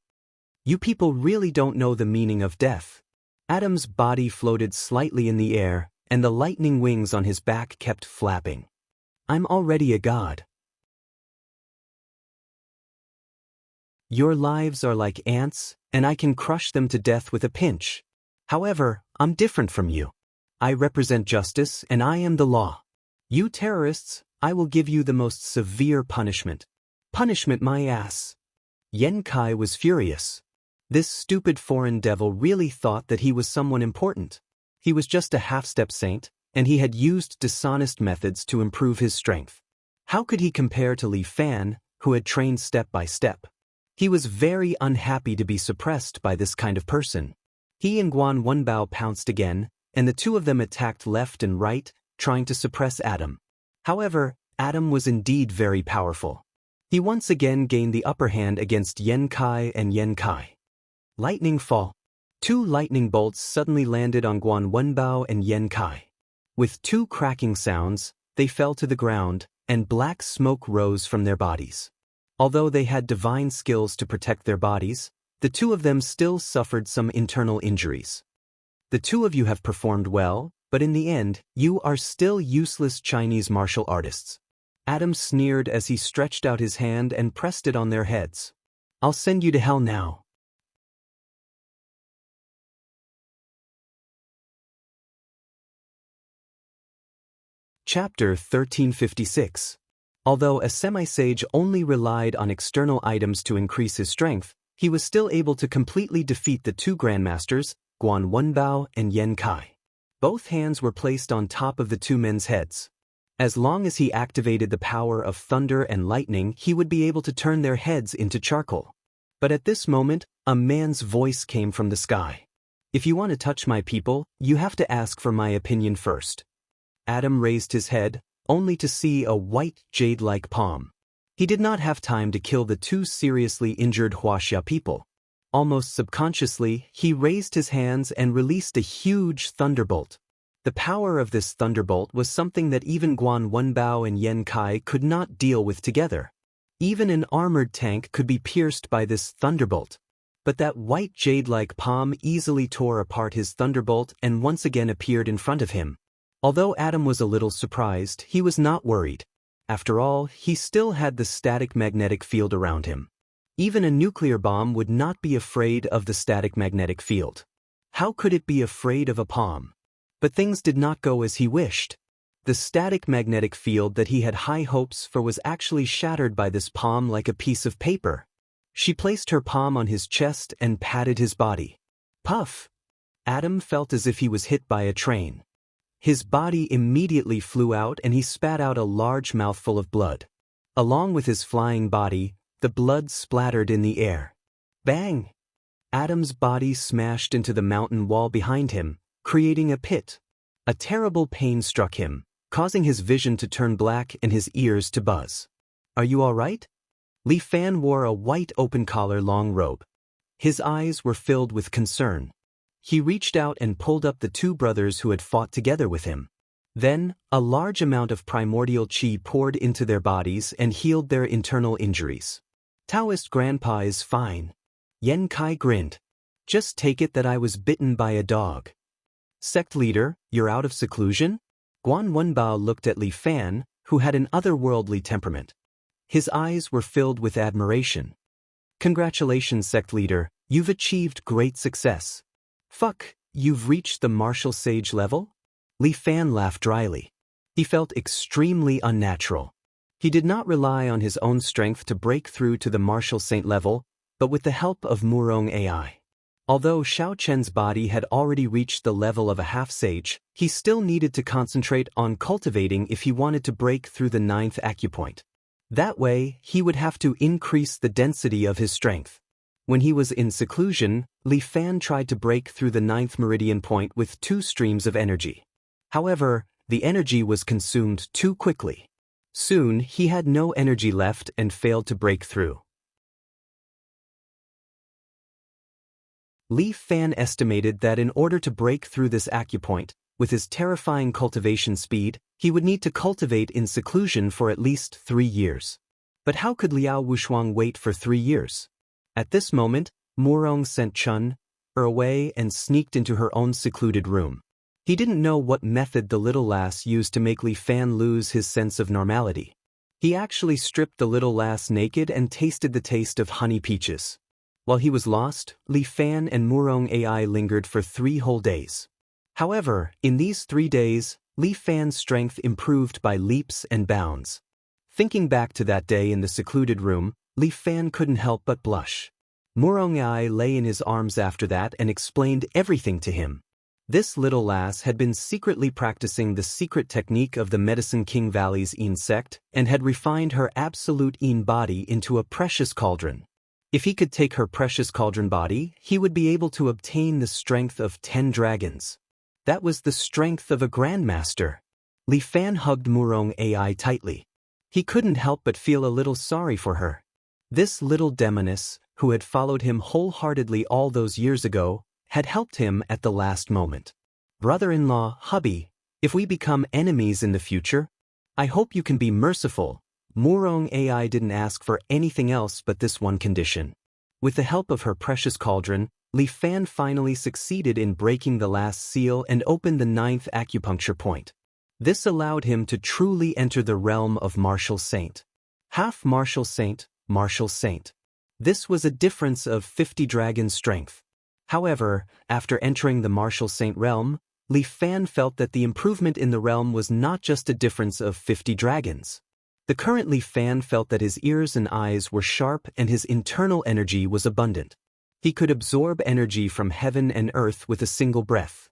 You people really don't know the meaning of death. Adam's body floated slightly in the air, and the lightning wings on his back kept flapping. I'm already a god. Your lives are like ants, and I can crush them to death with a pinch. However, I'm different from you. I represent justice, and I am the law. You terrorists, I will give you the most severe punishment. Punishment my ass. Yen Kai was furious. This stupid foreign devil really thought that he was someone important. He was just a half-step saint, and he had used dishonest methods to improve his strength. How could he compare to Li Fan, who had trained step by step? He was very unhappy to be suppressed by this kind of person. He and Guan Wenbao pounced again, and the two of them attacked left and right, trying to suppress Adam. However, Adam was indeed very powerful. He once again gained the upper hand against Yen Kai and Yen Kai. Lightning fall. Two lightning bolts suddenly landed on Guan Wenbao and Yen Kai. With two cracking sounds, they fell to the ground, and black smoke rose from their bodies. Although they had divine skills to protect their bodies, the two of them still suffered some internal injuries. The two of you have performed well, but in the end, you are still useless Chinese martial artists. Adam sneered as he stretched out his hand and pressed it on their heads. I'll send you to hell now. Chapter 1356. Although a semi-sage only relied on external items to increase his strength, he was still able to completely defeat the two grandmasters, Guan Wenbao and Yen Kai. Both hands were placed on top of the two men's heads. As long as he activated the power of thunder and lightning, he would be able to turn their heads into charcoal. But at this moment, a man's voice came from the sky. If you want to touch my people, you have to ask for my opinion first. Adam raised his head, only to see a white jade-like palm. He did not have time to kill the two seriously injured Huaxia people. Almost subconsciously, he raised his hands and released a huge thunderbolt. The power of this thunderbolt was something that even Guan Wenbao and Yen Kai could not deal with together. Even an armored tank could be pierced by this thunderbolt. But that white jade-like palm easily tore apart his thunderbolt and once again appeared in front of him. Although Adam was a little surprised, he was not worried. After all, he still had the static magnetic field around him. Even a nuclear bomb would not be afraid of the static magnetic field. How could it be afraid of a palm? But things did not go as he wished. The static magnetic field that he had high hopes for was actually shattered by this palm like a piece of paper. She placed her palm on his chest and patted his body. Puff! Adam felt as if he was hit by a train. His body immediately flew out and he spat out a large mouthful of blood. Along with his flying body, the blood splattered in the air. Bang! Adam's body smashed into the mountain wall behind him, creating a pit. A terrible pain struck him, causing his vision to turn black and his ears to buzz. Are you all right? Li Fan wore a white open-collar long robe. His eyes were filled with concern. He reached out and pulled up the two brothers who had fought together with him. Then, a large amount of primordial qi poured into their bodies and healed their internal injuries. Taoist Grandpa is fine. Yen Kai grinned. Just take it that I was bitten by a dog. Sect leader, you're out of seclusion? Guan Wenbao looked at Li Fan, who had an otherworldly temperament. His eyes were filled with admiration. Congratulations, sect leader, you've achieved great success. Fuck, you've reached the martial sage level? Li Fan laughed dryly. He felt extremely unnatural. He did not rely on his own strength to break through to the martial saint level, but with the help of Murong AI. Although Xiao Chen's body had already reached the level of a half-sage, he still needed to concentrate on cultivating if he wanted to break through the 9th acupoint. That way, he would have to increase the density of his strength. When he was in seclusion, Li Fan tried to break through the 9th meridian point with 2 streams of energy. However, the energy was consumed too quickly. Soon, he had no energy left and failed to break through. Li Fan estimated that in order to break through this acupoint, with his terrifying cultivation speed, he would need to cultivate in seclusion for at least 3 years. But how could Liao Wushuang wait for 3 years? At this moment, Murong sent Chun away and sneaked into her own secluded room. He didn't know what method the little lass used to make Li Fan lose his sense of normality. He actually stripped the little lass naked and tasted the taste of honey peaches. While he was lost, Li Fan and Murong AI lingered for 3 whole days. However, in these 3 days, Li Fan's strength improved by leaps and bounds. Thinking back to that day in the secluded room, Li Fan couldn't help but blush. Murong AI lay in his arms after that and explained everything to him. This little lass had been secretly practicing the secret technique of the Medicine King Valley's Yin sect and had refined her absolute Yin body into a precious cauldron. If he could take her precious cauldron body, he would be able to obtain the strength of 10 dragons. That was the strength of a grandmaster. Li Fan hugged Murong AI tightly. He couldn't help but feel a little sorry for her. This little demoness, who had followed him wholeheartedly all those years ago, had helped him at the last moment. Brother-in-law, hubby, if we become enemies in the future, I hope you can be merciful. Murong AI didn't ask for anything else but this one condition. With the help of her precious cauldron, Li Fan finally succeeded in breaking the last seal and opened the 9th acupuncture point. This allowed him to truly enter the realm of martial saint. Half martial saint, martial saint. This was a difference of 50 dragon strength. However, after entering the martial saint realm, Li Fan felt that the improvement in the realm was not just a difference of 50 dragons. The current Li Fan felt that his ears and eyes were sharp and his internal energy was abundant. He could absorb energy from heaven and earth with a single breath.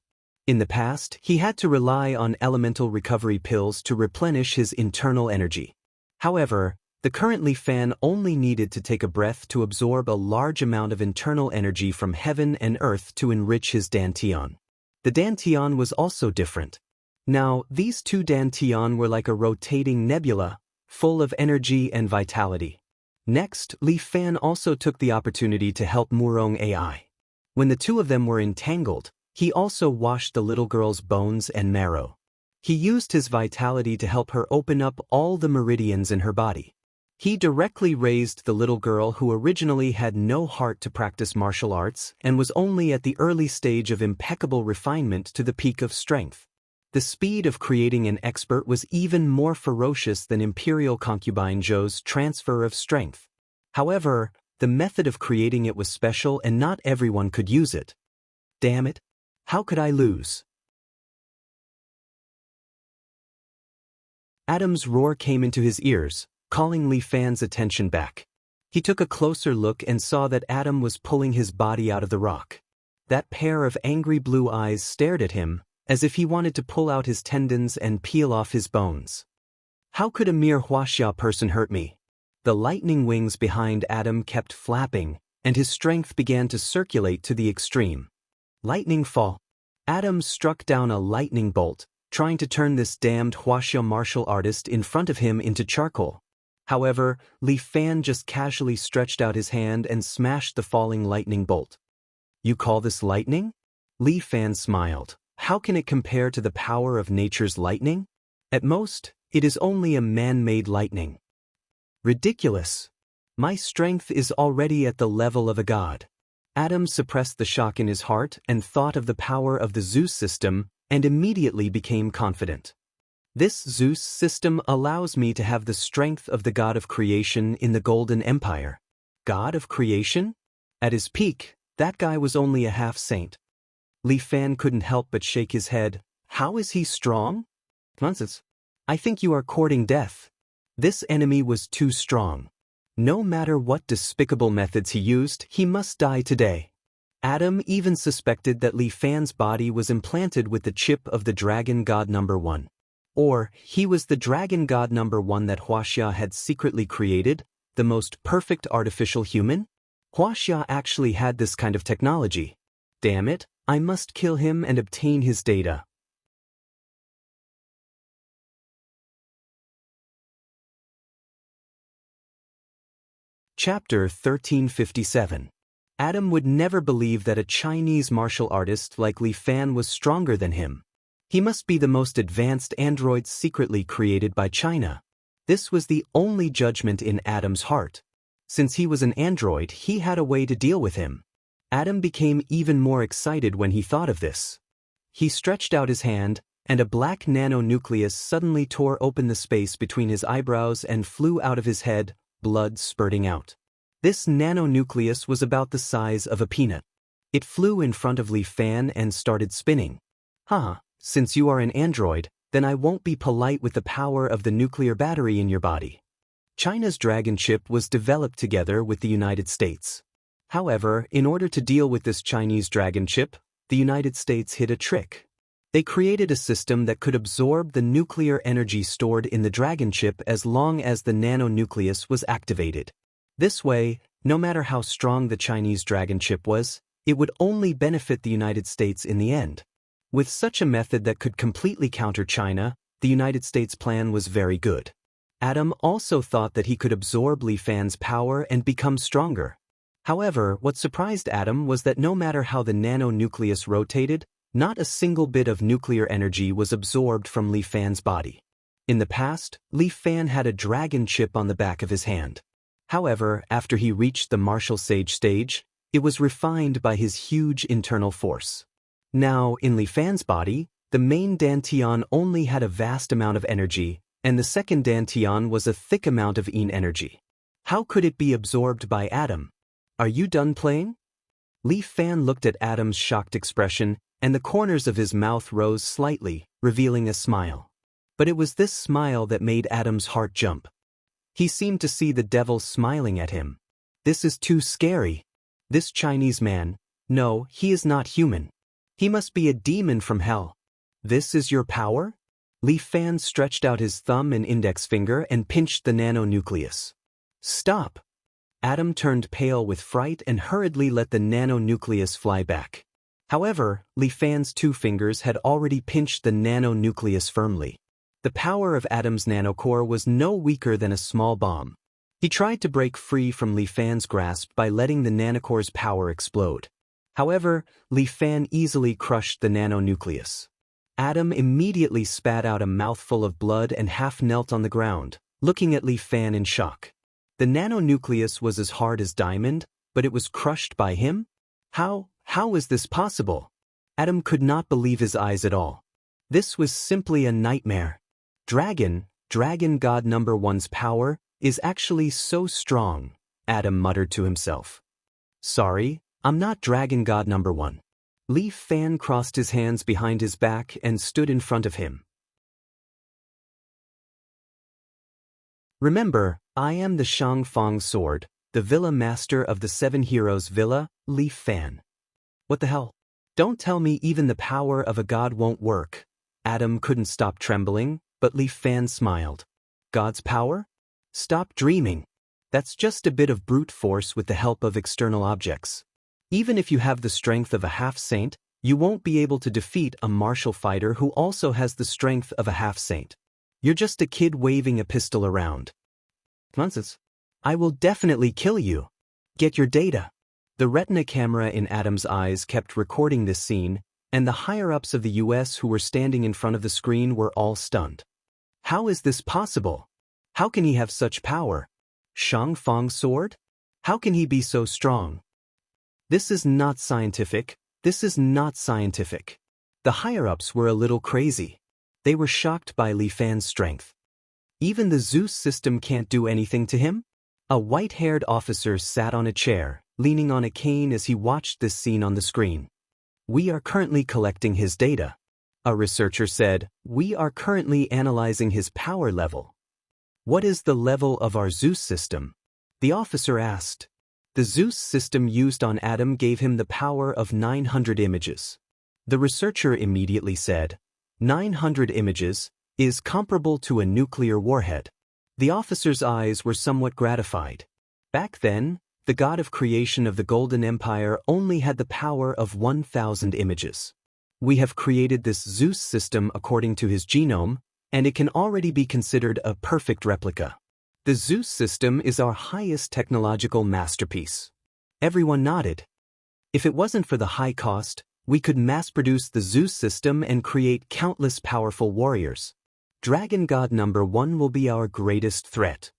In the past, he had to rely on elemental recovery pills to replenish his internal energy. However, the current Li Fan only needed to take a breath to absorb a large amount of internal energy from heaven and earth to enrich his dantian. The dantian was also different. Now, these 2 dantian were like a rotating nebula, full of energy and vitality. Next, Li Fan also took the opportunity to help Murong AI. When the 2 of them were entangled, he also washed the little girl's bones and marrow. He used his vitality to help her open up all the meridians in her body. He directly raised the little girl who originally had no heart to practice martial arts and was only at the early stage of impeccable refinement to the peak of strength. The speed of creating an expert was even more ferocious than Imperial Concubine Zhou's transfer of strength. However, the method of creating it was special and not everyone could use it. Damn it! How could I lose? Adam's roar came into his ears, calling Li Fan's attention back. He took a closer look and saw that Adam was pulling his body out of the rock. That pair of angry blue eyes stared at him, as if he wanted to pull out his tendons and peel off his bones. How could a mere Huaxia person hurt me? The lightning wings behind Adam kept flapping, and his strength began to circulate to the extreme. Lightning fall. Adam struck down a lightning bolt, trying to turn this damned Huaxia martial artist in front of him into charcoal. However, Li Fan just casually stretched out his hand and smashed the falling lightning bolt. You call this lightning? Li Fan smiled. How can it compare to the power of nature's lightning? At most, it is only a man-made lightning. Ridiculous. My strength is already at the level of a god. Adam suppressed the shock in his heart and thought of the power of the Zeus system and immediately became confident. This Zeus system allows me to have the strength of the god of creation in the Golden Empire. God of creation? At his peak, that guy was only a half-saint. Li Fan couldn't help but shake his head. How is he strong? Nonsense. I think you are courting death. This enemy was too strong. No matter what despicable methods he used, he must die today. Adam even suspected that Li Fan's body was implanted with the chip of the Dragon God number 1. Or, he was the Dragon God number 1 that Huaxia had secretly created, the most perfect artificial human? Huaxia actually had this kind of technology. Damn it, I must kill him and obtain his data. Chapter 1357. Adam would never believe that a Chinese martial artist like Li Fan was stronger than him. He must be the most advanced android secretly created by China. This was the only judgment in Adam's heart. Since he was an android, he had a way to deal with him. Adam became even more excited when he thought of this. He stretched out his hand, and a black nanonucleus suddenly tore open the space between his eyebrows and flew out of his head, blood spurting out. This nanonucleus was about the size of a peanut. It flew in front of Li Fan and started spinning. Since you are an android, then I won't be polite with the power of the nuclear battery in your body. China's dragon chip was developed together with the United States. However, in order to deal with this Chinese dragon chip, the United States hid a trick. They created a system that could absorb the nuclear energy stored in the dragon chip as long as the nanonucleus was activated. This way, no matter how strong the Chinese dragon chip was, it would only benefit the United States in the end. With such a method that could completely counter China, the United States' plan was very good. Adam also thought that he could absorb Li Fan's power and become stronger. However, what surprised Adam was that no matter how the nanonucleus rotated, not a single bit of nuclear energy was absorbed from Li Fan's body. In the past, Li Fan had a dragon chip on the back of his hand. However, after he reached the martial sage stage, it was refined by his huge internal force. Now, in Li Fan's body, the main dantian only had a vast amount of energy, and the second dantian was a thick amount of yin energy. How could it be absorbed by Adam? Are you done playing? Li Fan looked at Adam's shocked expression, and the corners of his mouth rose slightly, revealing a smile. But it was this smile that made Adam's heart jump. He seemed to see the devil smiling at him. This is too scary. This Chinese man, no, he is not human. He must be a demon from hell. This is your power? Li Fan stretched out his thumb and index finger and pinched the nanonucleus. Stop! Adam turned pale with fright and hurriedly let the nanonucleus fly back. However, Li Fan's two fingers had already pinched the nanonucleus firmly. The power of Adam's nanocore was no weaker than a small bomb. He tried to break free from Li Fan's grasp by letting the nanocore's power explode. However, Li Fan easily crushed the nanonucleus. Adam immediately spat out a mouthful of blood and half knelt on the ground, looking at Li Fan in shock. The nanonucleus was as hard as diamond, but it was crushed by him? How is this possible? Adam could not believe his eyes at all. This was simply a nightmare. Dragon God number one's power is actually so strong, Adam muttered to himself. Sorry, I'm not Dragon God number one. Li Fan crossed his hands behind his back and stood in front of him. Remember, I am the Shangfang sword, the villa master of the 7 heroes villa, Li Fan. What the hell? Don't tell me even the power of a god won't work. Adam couldn't stop trembling, but Li Fan smiled. God's power? Stop dreaming. That's just a bit of brute force with the help of external objects. Even if you have the strength of a half-saint, you won't be able to defeat a martial fighter who also has the strength of a half-saint. You're just a kid waving a pistol around. Nonsense. I will definitely kill you. Get your data. The retina camera in Adam's eyes kept recording this scene, and the higher-ups of the US who were standing in front of the screen were all stunned. How is this possible? How can he have such power? Shangfang sword? How can he be so strong? This is not scientific. This is not scientific. The higher-ups were a little crazy. They were shocked by Li Fan's strength. Even the Zeus system can't do anything to him? A white-haired officer sat on a chair, leaning on a cane as he watched this scene on the screen. We are currently collecting his data. A researcher said, we are currently analyzing his power level. What is the level of our Zeus system? The officer asked. The Zeus system used on Adam gave him the power of 900 images. The researcher immediately said, 900 images is comparable to a nuclear warhead. The officer's eyes were somewhat gratified. Back then, the god of creation of the Golden Empire only had the power of 1,000 images. We have created this Zeus system according to his genome, and it can already be considered a perfect replica. The Zeus system is our highest technological masterpiece. Everyone nodded. If it wasn't for the high cost, we could mass-produce the Zeus system and create countless powerful warriors. Dragon God number 1 will be our greatest threat.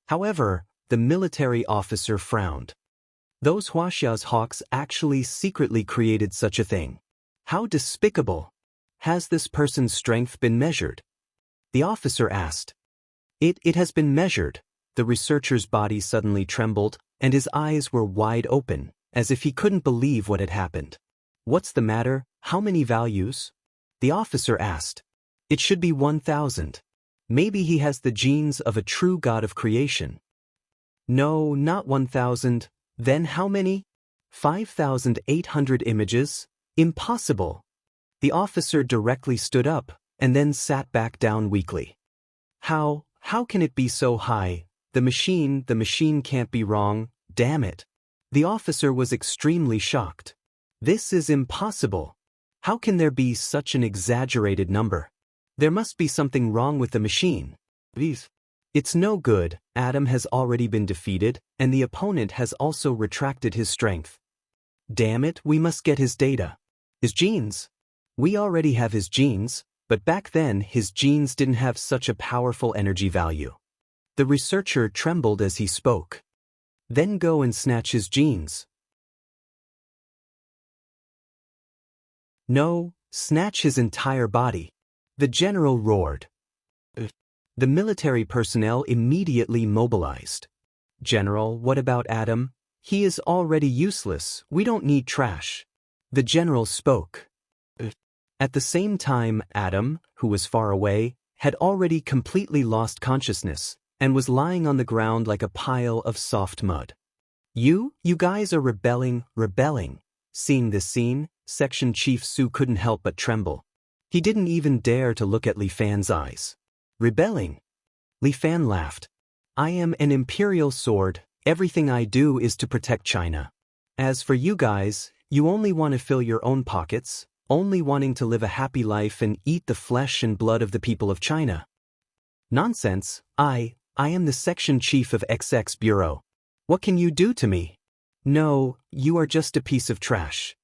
However, the military officer frowned. Those Huaxia's hawks actually secretly created such a thing. How despicable! Has this person's strength been measured? The officer asked. It has been measured. The researcher's body suddenly trembled, and his eyes were wide open, as if he couldn't believe what had happened. What's the matter? How many values? The officer asked. It should be 1,000. Maybe he has the genes of a true god of creation. No, not 1,000. Then how many? 5,800 images? Impossible. The officer directly stood up, and then sat back down weakly. How can it be so high? The machine can't be wrong, damn it. The officer was extremely shocked. This is impossible. How can there be such an exaggerated number? There must be something wrong with the machine. It's no good, Adam has already been defeated, and the opponent has also retracted his strength. Damn it, we must get his data. His genes. We already have his genes, but back then his genes didn't have such a powerful energy value. The researcher trembled as he spoke. Then go and snatch his genes. No, snatch his entire body. The general roared. The military personnel immediately mobilized. General, what about Adam? He is already useless, we don't need trash. The general spoke. At the same time, Adam, who was far away, had already completely lost consciousness, and was lying on the ground like a pile of soft mud. You guys are rebelling. Seeing this scene, Section Chief Su couldn't help but tremble. He didn't even dare to look at Li Fan's eyes. Rebelling? Li Fan laughed. I am an imperial sword, everything I do is to protect China. As for you guys, you only want to fill your own pockets, only wanting to live a happy life and eat the flesh and blood of the people of China. Nonsense, I am the Section Chief of XX Bureau. What can you do to me? No, you are just a piece of trash.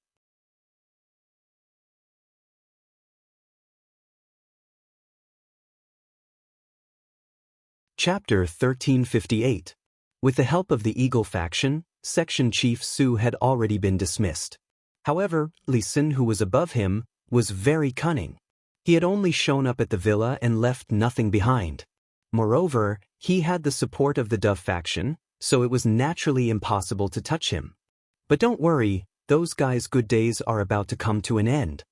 Chapter 1358. With the help of the Eagle faction, Section Chief Su had already been dismissed. However, Li Xin, who was above him, was very cunning. He had only shown up at the villa and left nothing behind. Moreover, he had the support of the Dove faction, so it was naturally impossible to touch him. But don't worry, those guys' good days are about to come to an end.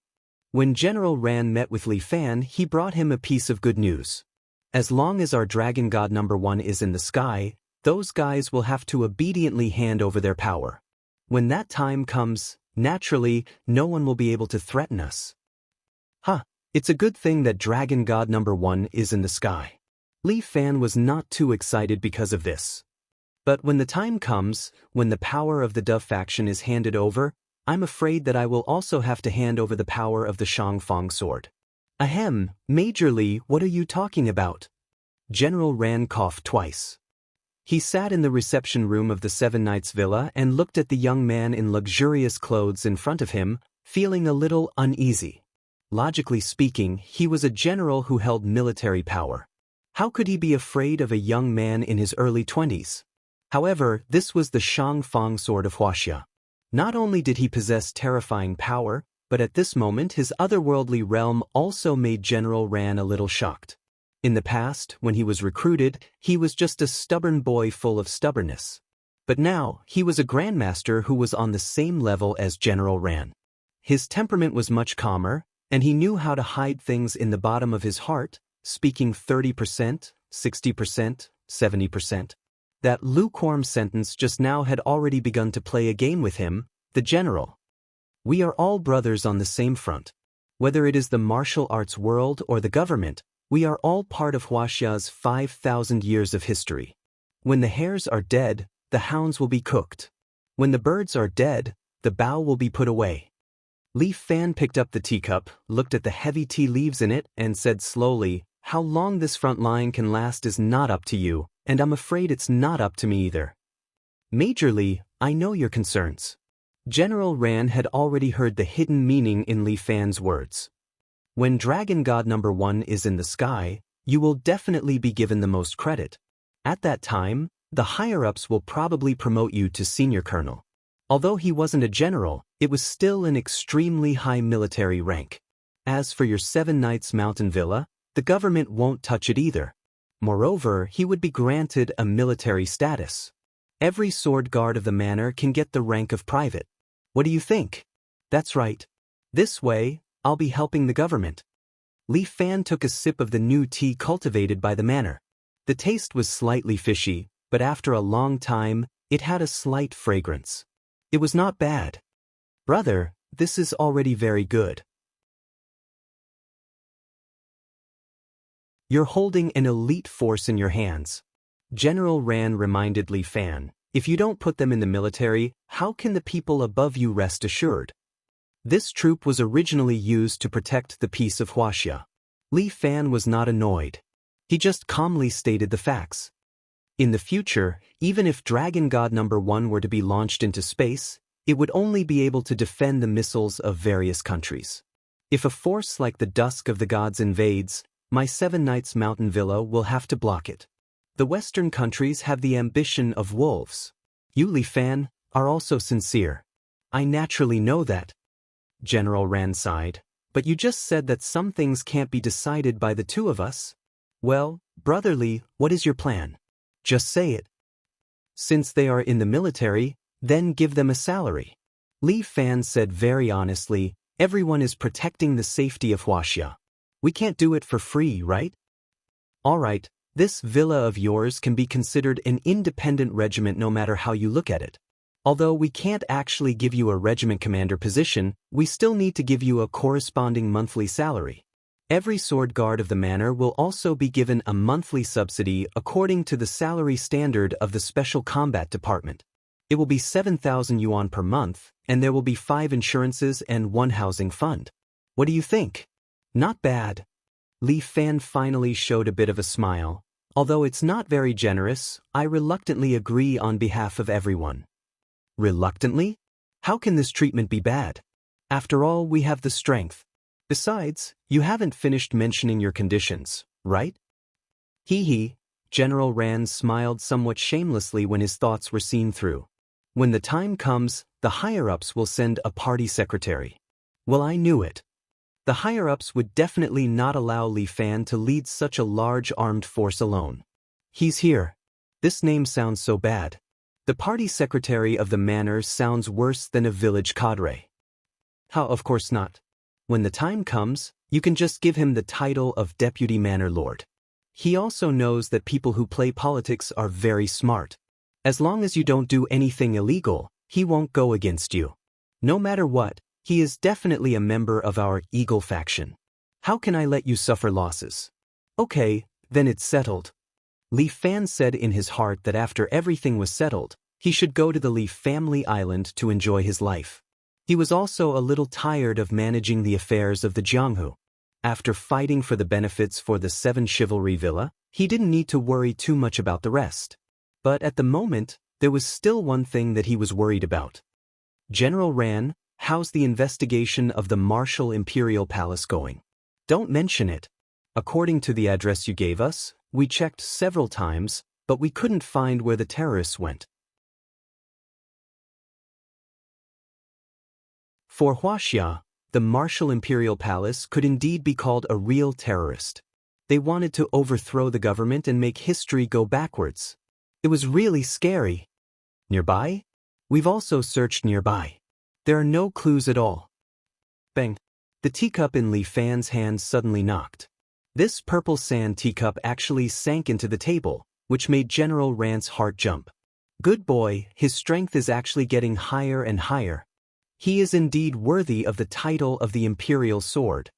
When General Ran met with Li Fan, he brought him a piece of good news. As long as our Dragon God number 1 is in the sky, those guys will have to obediently hand over their power. When that time comes, naturally, no one will be able to threaten us. It's a good thing that Dragon God number 1 is in the sky. Li Fan was not too excited because of this. But when the time comes, when the power of the Dove faction is handed over, I'm afraid that I will also have to hand over the power of the Shangfang sword. Ahem, Major Li, what are you talking about? General Ran coughed twice. He sat in the reception room of the Seven Knights Villa and looked at the young man in luxurious clothes in front of him, feeling a little uneasy. Logically speaking, he was a general who held military power. How could he be afraid of a young man in his early 20s? However, this was the Shangfang sword of Huaxia. Not only did he possess terrifying power, but at this moment his otherworldly realm also made General Ran a little shocked. In the past, when he was recruited, he was just a stubborn boy full of stubbornness. But now, he was a grandmaster who was on the same level as General Ran. His temperament was much calmer, and he knew how to hide things in the bottom of his heart, speaking 30%, 60%, 70%. That lukewarm sentence just now had already begun to play a game with him, the general. We are all brothers on the same front. Whether it is the martial arts world or the government, we are all part of Huaxia's 5,000 years of history. When the hares are dead, the hounds will be cooked. When the birds are dead, the bough will be put away. Li Fan picked up the teacup, looked at the heavy tea leaves in it, and said slowly, "How long this front line can last is not up to you, and I'm afraid it's not up to me either." Major Li, I know your concerns. General Ran had already heard the hidden meaning in Li Fan's words. When Dragon God number 1 is in the sky, you will definitely be given the most credit. At that time, the higher-ups will probably promote you to senior colonel. Although he wasn't a general, it was still an extremely high military rank. As for your 7 Knights Mountain Villa, the government won't touch it either. Moreover, he would be granted a military status. Every sword guard of the manor can get the rank of private. What do you think? That's right. This way, I'll be helping the government. Li Fan took a sip of the new tea cultivated by the manor. The taste was slightly fishy, but after a long time, it had a slight fragrance. It was not bad. Brother, this is already very good. You're holding an elite force in your hands. General Ran reminded Li Fan, if you don't put them in the military, how can the people above you rest assured? This troop was originally used to protect the peace of Huaxia. Li Fan was not annoyed. He just calmly stated the facts. In the future, even if Dragon God number 1 were to be launched into space, it would only be able to defend the missiles of various countries. If a force like the Dusk of the Gods invades, my 7 Knights Mountain Villa will have to block it. The Western countries have the ambition of wolves. You, Li Fan, are also sincere. I naturally know that. General Ran sighed. But you just said that some things can't be decided by the two of us. Well, Brother Li, what is your plan? Just say it. Since they are in the military, then give them a salary. Li Fan said very honestly, everyone is protecting the safety of Huaxia. We can't do it for free, right? All right, this villa of yours can be considered an independent regiment no matter how you look at it. Although we can't actually give you a regiment commander position, we still need to give you a corresponding monthly salary. Every sword guard of the manor will also be given a monthly subsidy according to the salary standard of the Special Combat Department. It will be 7,000 yuan per month, and there will be 5 insurances and 1 housing fund. What do you think? Not bad. Li Fan finally showed a bit of a smile. Although it's not very generous, I reluctantly agree on behalf of everyone. Reluctantly? How can this treatment be bad? After all, we have the strength. Besides, you haven't finished mentioning your conditions, right? Hee hee. General Rand smiled somewhat shamelessly when his thoughts were seen through. When the time comes, the higher-ups will send a party secretary. Well, I knew it. The higher-ups would definitely not allow Li Fan to lead such a large armed force alone. He's here. This name sounds so bad. The party secretary of the manor sounds worse than a village cadre. How, of course not. When the time comes, you can just give him the title of Deputy Manor Lord. He also knows that people who play politics are very smart. As long as you don't do anything illegal, he won't go against you. No matter what, he is definitely a member of our Eagle faction. How can I let you suffer losses? Okay, then it's settled. Li Fan said in his heart that after everything was settled, he should go to the Li family island to enjoy his life. He was also a little tired of managing the affairs of the Jianghu. After fighting for the benefits for the 7 Chivalry Villa, he didn't need to worry too much about the rest. But at the moment, there was still one thing that he was worried about. General Ran, how's the investigation of the Martial Imperial Palace going? Don't mention it. According to the address you gave us, we checked several times, but we couldn't find where the terrorists went. For Huaxia, the Martial Imperial Palace could indeed be called a real terrorist. They wanted to overthrow the government and make history go backwards. It was really scary. Nearby? We've also searched nearby. There are no clues at all. Bang! The teacup in Li Fan's hand suddenly knocked. This purple sand teacup actually sank into the table, which made General Rand's heart jump. Good boy, his strength is actually getting higher and higher. He is indeed worthy of the title of the Imperial Sword.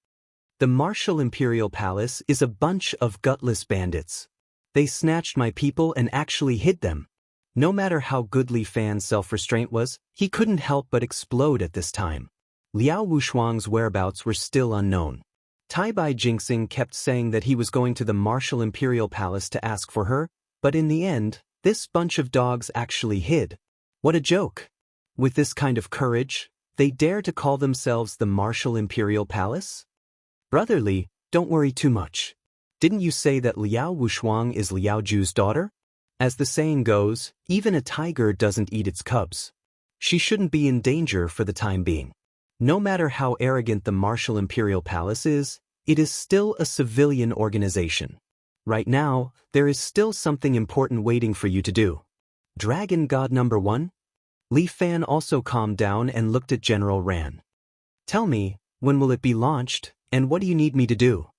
The Martial Imperial Palace is a bunch of gutless bandits. They snatched my people and actually hid them. No matter how good Li Fan's self-restraint was, he couldn't help but explode at this time. Liao Wushuang's whereabouts were still unknown. Tai Bai Jingxing kept saying that he was going to the Martial Imperial Palace to ask for her, but in the end, this bunch of dogs actually hid. What a joke! With this kind of courage, they dare to call themselves the Martial Imperial Palace? Brother Li, don't worry too much. Didn't you say that Liao Wushuang is Liao Ju's daughter? As the saying goes, even a tiger doesn't eat its cubs. She shouldn't be in danger for the time being. No matter how arrogant the Martial Imperial Palace is, it is still a civilian organization. Right now, there is still something important waiting for you to do. Dragon God number 1? Li Fan also calmed down and looked at General Ran. Tell me, when will it be launched, and what do you need me to do?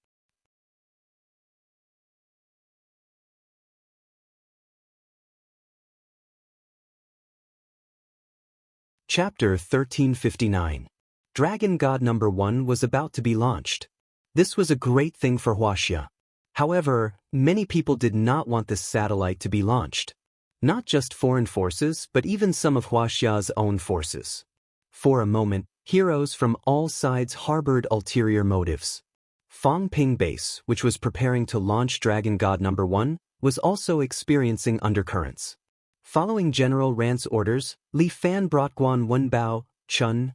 Chapter 1359. Dragon God number 1 was about to be launched. This was a great thing for Huaxia. However, many people did not want this satellite to be launched. Not just foreign forces, but even some of Huaxia's own forces. For a moment, heroes from all sides harbored ulterior motives. Fangping Base, which was preparing to launch Dragon God number 1, was also experiencing undercurrents. Following General Ran's orders, Li Fan brought Guan Wenbao, Chun,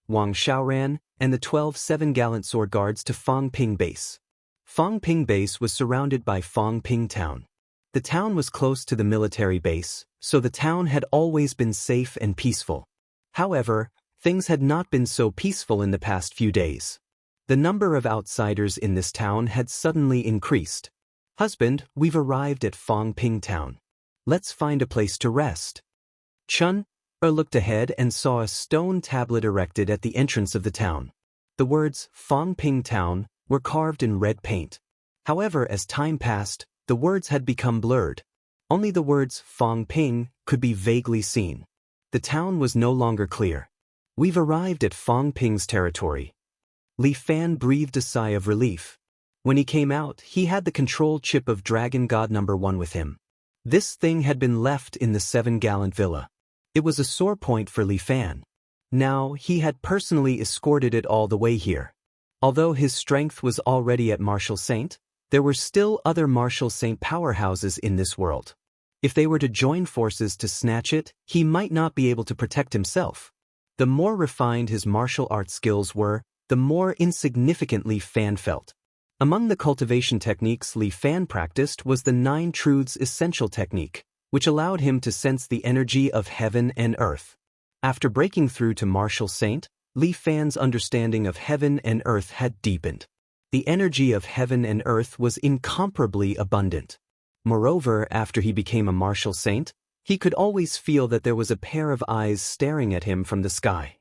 Wang Xiaoran, and the 12 7-gallant sword guards to Fangping Base. Fangping Base was surrounded by Fangping Town. The town was close to the military base, so the town had always been safe and peaceful. However, things had not been so peaceful in the past few days. The number of outsiders in this town had suddenly increased. Husband, we've arrived at Fangping Town. Let's find a place to rest. Chun looked ahead and saw a stone tablet erected at the entrance of the town. The words Fangping Town were carved in red paint. However, as time passed, the words had become blurred. Only the words Fangping could be vaguely seen. The town was no longer clear. We've arrived at Fangping's territory. Li Fan breathed a sigh of relief. When he came out, he had the control chip of Dragon God number 1 with him. This thing had been left in the 7-gallant villa. It was a sore point for Li Fan. Now, he had personally escorted it all the way here. Although his strength was already at Martial Saint, there were still other Martial Saint powerhouses in this world. If they were to join forces to snatch it, he might not be able to protect himself. The more refined his martial arts skills were, the more insignificant Li Fan felt. Among the cultivation techniques Li Fan practiced was the 9 Truths Essential technique, which allowed him to sense the energy of heaven and earth. After breaking through to Martial Saint, Li Fan's understanding of heaven and earth had deepened. The energy of heaven and earth was incomparably abundant. Moreover, after he became a Martial Saint, he could always feel that there was a pair of eyes staring at him from the sky.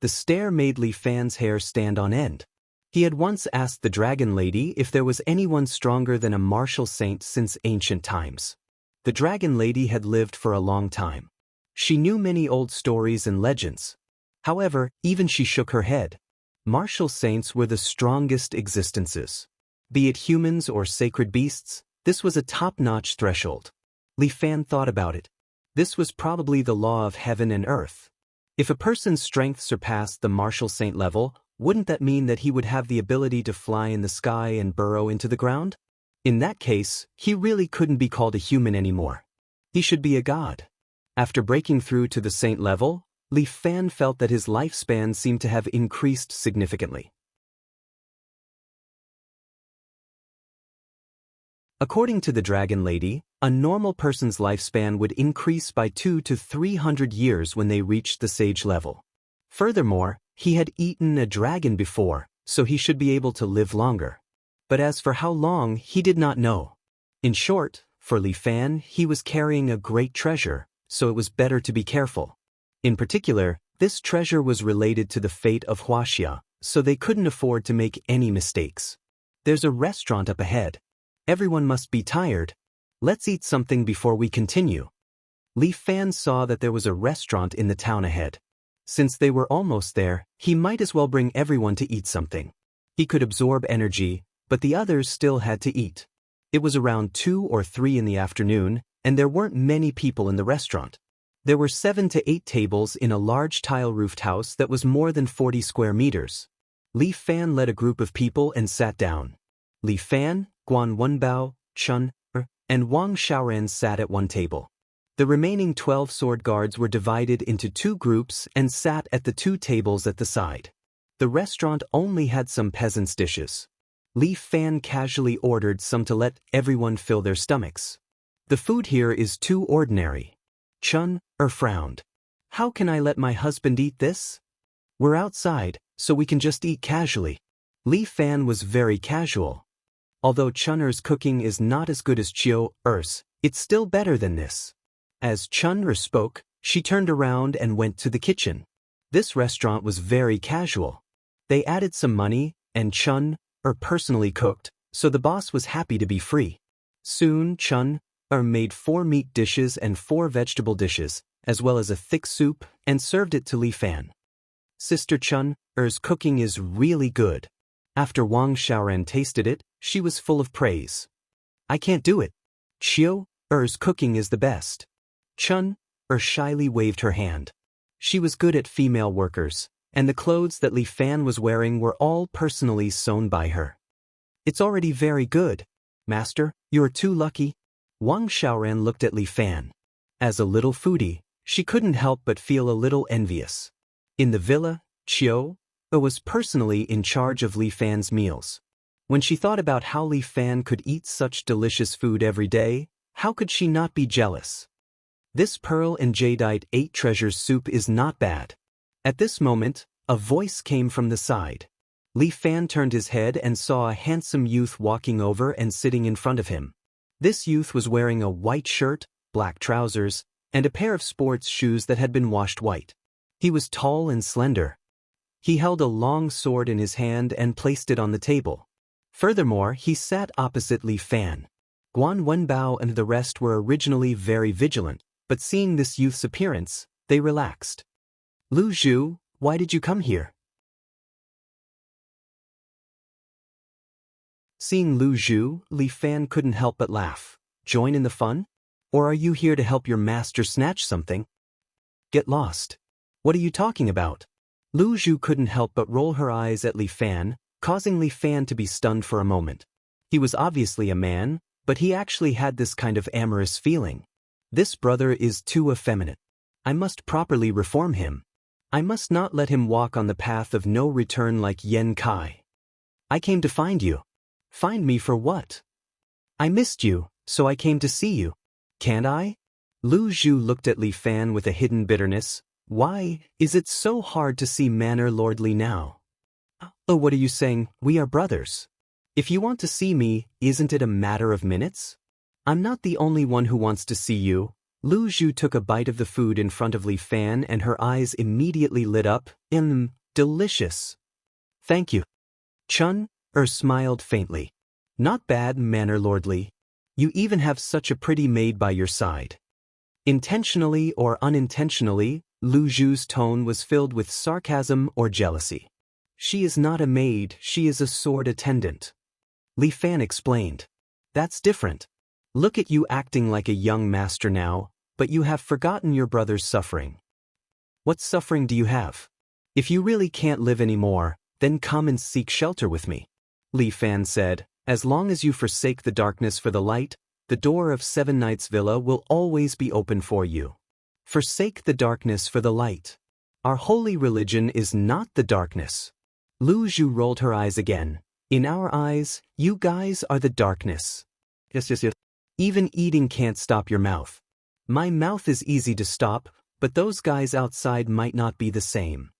The stare made Li Fan's hair stand on end. He had once asked the Dragon Lady if there was anyone stronger than a Martial Saint since ancient times. The Dragon Lady had lived for a long time. She knew many old stories and legends. However, even she shook her head. Martial Saints were the strongest existences. Be it humans or sacred beasts, this was a top-notch threshold. Li Fan thought about it. This was probably the law of heaven and earth. If a person's strength surpassed the Martial Saint level, wouldn't that mean that he would have the ability to fly in the sky and burrow into the ground? In that case, he really couldn't be called a human anymore. He should be a god. After breaking through to the saint level, Li Fan felt that his lifespan seemed to have increased significantly. According to the Dragon Lady, a normal person's lifespan would increase by 200 to 300 years when they reached the sage level. Furthermore, he had eaten a dragon before, so he should be able to live longer. But as for how long, he did not know. In short, for Li Fan, he was carrying a great treasure, so it was better to be careful. In particular, this treasure was related to the fate of Huaxia, so they couldn't afford to make any mistakes. There's a restaurant up ahead. Everyone must be tired. Let's eat something before we continue. Li Fan saw that there was a restaurant in the town ahead. Since they were almost there, he might as well bring everyone to eat something. He could absorb energy, but the others still had to eat. It was around 2 or 3 in the afternoon, and there weren't many people in the restaurant. There were 7 to 8 tables in a large tile-roofed house that was more than 40 square meters. Li Fan led a group of people and sat down. Li Fan, Guan Wenbao, Chun, and Wang Xiaoran sat at one table. The remaining 12 sword guards were divided into 2 groups and sat at the 2 tables at the side. The restaurant only had some peasants' dishes. Li Fan casually ordered some to let everyone fill their stomachs. The food here is too ordinary. Chun frowned. How can I let my husband eat this? We're outside, so we can just eat casually. Li Fan was very casual. Although Chun-er's cooking is not as good as Chiu-er's, it's still better than this. As Chun-er spoke, she turned around and went to the kitchen. This restaurant was very casual. They added some money, and Chun-er personally cooked, so the boss was happy to be free. Soon Chun-er made 4 meat dishes and 4 vegetable dishes, as well as a thick soup, and served it to Li Fan. Sister Chun-er's cooking is really good. After Wang Xiaoran tasted it, she was full of praise. I can't do it. Chiu-er's cooking is the best. Chun-er shyly waved her hand. She was good at female workers, and the clothes that Li Fan was wearing were all personally sewn by her. It's already very good. Master, you're too lucky. Wang Xiaoran looked at Li Fan. As a little foodie, she couldn't help but feel a little envious. In the villa, Chiu-er was personally in charge of Li Fan's meals. When she thought about how Li Fan could eat such delicious food every day, how could she not be jealous? This pearl and jadeite 8 treasures soup is not bad. At this moment, a voice came from the side. Li Fan turned his head and saw a handsome youth walking over and sitting in front of him. This youth was wearing a white shirt, black trousers, and a pair of sports shoes that had been washed white. He was tall and slender. He held a long sword in his hand and placed it on the table. Furthermore, he sat opposite Li Fan. Guan Wenbao and the rest were originally very vigilant, but seeing this youth's appearance, they relaxed. Lu Zhu, why did you come here? Seeing Lu Zhu, Li Fan couldn't help but laugh. Join in the fun? Or are you here to help your master snatch something? Get lost. What are you talking about? Lu Zhu couldn't help but roll her eyes at Li Fan, causing Li Fan to be stunned for a moment. He was obviously a man, but he actually had this kind of amorous feeling. This brother is too effeminate. I must properly reform him. I must not let him walk on the path of no return like Yen Kai. I came to find you. Find me for what? I missed you, so I came to see you. Can't I? Lu Zhu looked at Li Fan with a hidden bitterness. Why is it so hard to see manner lordly now? Oh, what are you saying? We are brothers. If you want to see me, isn't it a matter of minutes? I'm not the only one who wants to see you. Lu Zhu took a bite of the food in front of Li Fan and her eyes immediately lit up. Delicious. Thank you. Chun-er smiled faintly. Not bad, manner lordly. You even have such a pretty maid by your side. Intentionally or unintentionally, Lu Zhu's tone was filled with sarcasm or jealousy. She is not a maid, she is a sword attendant. Li Fan explained. That's different. Look at you acting like a young master now, but you have forgotten your brother's suffering. What suffering do you have? If you really can't live anymore, then come and seek shelter with me. Li Fan said, as long as you forsake the darkness for the light, the door of 7 Nights Villa will always be open for you. Forsake the darkness for the light. Our holy religion is not the darkness. Lu Zhu rolled her eyes again. In our eyes, you guys are the darkness. Yes. Even eating can't stop your mouth. My mouth is easy to stop, but those guys outside might not be the same.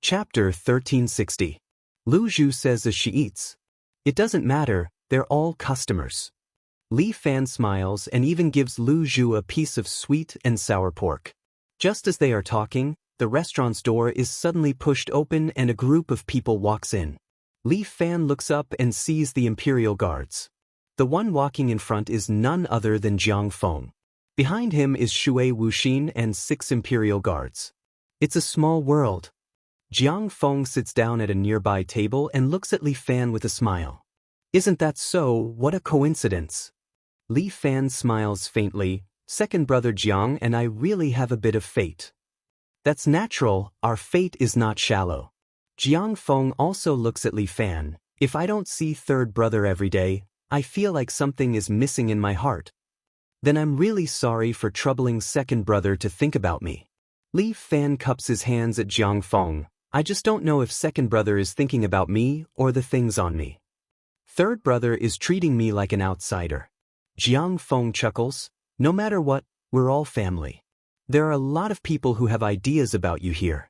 Chapter 1360. Lu Zhu says as she eats. It doesn't matter, they're all customers. Li Fan smiles and even gives Lu Zhu a piece of sweet and sour pork. Just as they are talking, the restaurant's door is suddenly pushed open and a group of people walks in. Li Fan looks up and sees the Imperial Guards. The one walking in front is none other than Jiang Feng. Behind him is Shui Wuxin and 6 Imperial Guards. It's a small world. Jiang Feng sits down at a nearby table and looks at Li Fan with a smile. Isn't that so? What a coincidence. Li Fan smiles faintly. Second brother Jiang and I really have a bit of fate. That's natural, our fate is not shallow. Jiang Feng also looks at Li Fan. If I don't see third brother every day, I feel like something is missing in my heart. Then I'm really sorry for troubling second brother to think about me. Li Fan cups his hands at Jiang Feng. I just don't know if second brother is thinking about me or the things on me. Third brother is treating me like an outsider. Jiang Feng chuckles. No matter what, we're all family. There are a lot of people who have ideas about you here.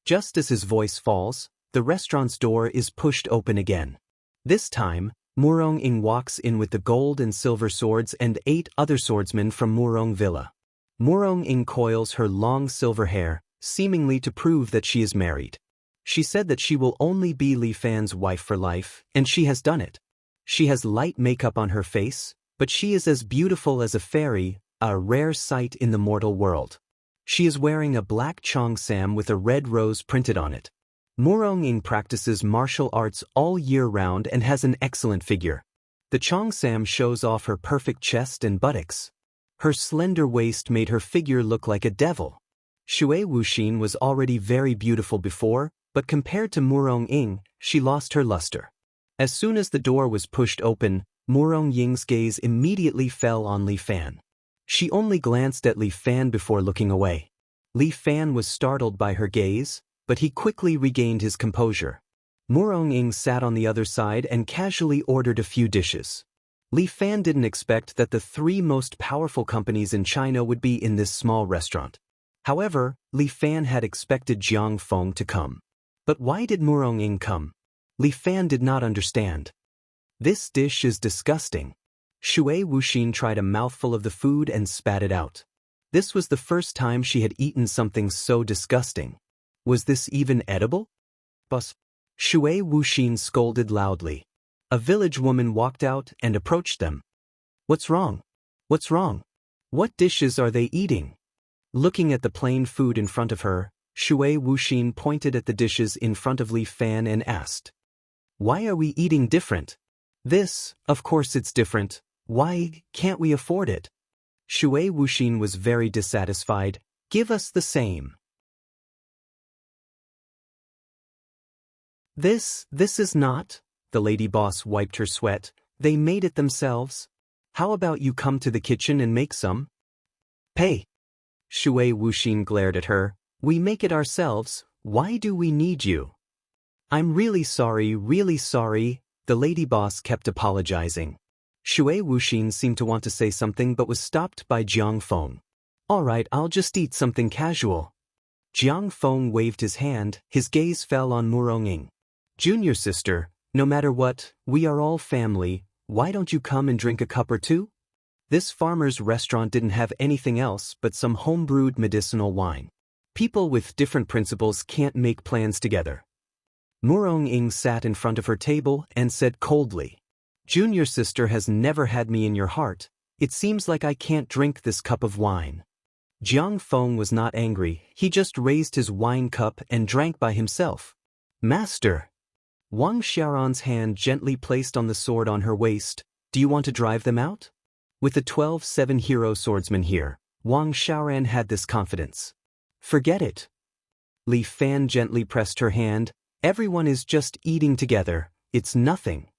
Just as his voice falls, the restaurant's door is pushed open again. This time, Murong Ing walks in with the gold and silver swords and 8 other swordsmen from Murong Villa. Murong Ing coils her long silver hair, seemingly to prove that she is married. She said that she will only be Li Fan's wife for life, and she has done it. She has light makeup on her face, but she is as beautiful as a fairy, a rare sight in the mortal world. She is wearing a black cheongsam with a red rose printed on it. Murong Ing practices martial arts all year round and has an excellent figure. The cheongsam shows off her perfect chest and buttocks. Her slender waist made her figure look like a devil. Shui Wuxin was already very beautiful before, but compared to Murong Ing, she lost her luster. As soon as the door was pushed open, Murong Ying's gaze immediately fell on Li Fan. She only glanced at Li Fan before looking away. Li Fan was startled by her gaze, but he quickly regained his composure. Murong Ing sat on the other side and casually ordered a few dishes. Li Fan didn't expect that the 3 most powerful companies in China would be in this small restaurant. However, Li Fan had expected Jiang Feng to come. But why did Murong Ing come? Li Fan did not understand. This dish is disgusting. Shui Wuxin tried a mouthful of the food and spat it out. This was the first time she had eaten something so disgusting. Was this even edible? Boss. Shui Wuxin scolded loudly. A village woman walked out and approached them. What's wrong? What's wrong? What dishes are they eating? Looking at the plain food in front of her, Shui Wuxin pointed at the dishes in front of Li Fan and asked, "Why are we eating different? This, of course it's different. Why can't we afford it?" Shui Wuxin was very dissatisfied. "Give us the same." This is not. The lady boss wiped her sweat. They made it themselves. How about you come to the kitchen and make some? Pay. Shui Wuxin glared at her. We make it ourselves. Why do we need you? I'm really sorry, the lady boss kept apologizing. Shui Wuxin seemed to want to say something but was stopped by Jiang Feng. Alright, I'll just eat something casual. Jiang Feng waved his hand, his gaze fell on Murong Ing. Junior sister, no matter what, we are all family, why don't you come and drink a cup or two? This farmer's restaurant didn't have anything else but some home-brewed medicinal wine. People with different principles can't make plans together. Murong Ing sat in front of her table and said coldly, Junior sister has never had me in your heart. It seems like I can't drink this cup of wine. Jiang Feng was not angry, he just raised his wine cup and drank by himself. Master! Wang Xiaoran's hand gently placed on the sword on her waist. Do you want to drive them out? With the 12-7 hero swordsman here, Wang Xiaoran had this confidence. Forget it. Li Fan gently pressed her hand. Everyone is just eating together, it's nothing.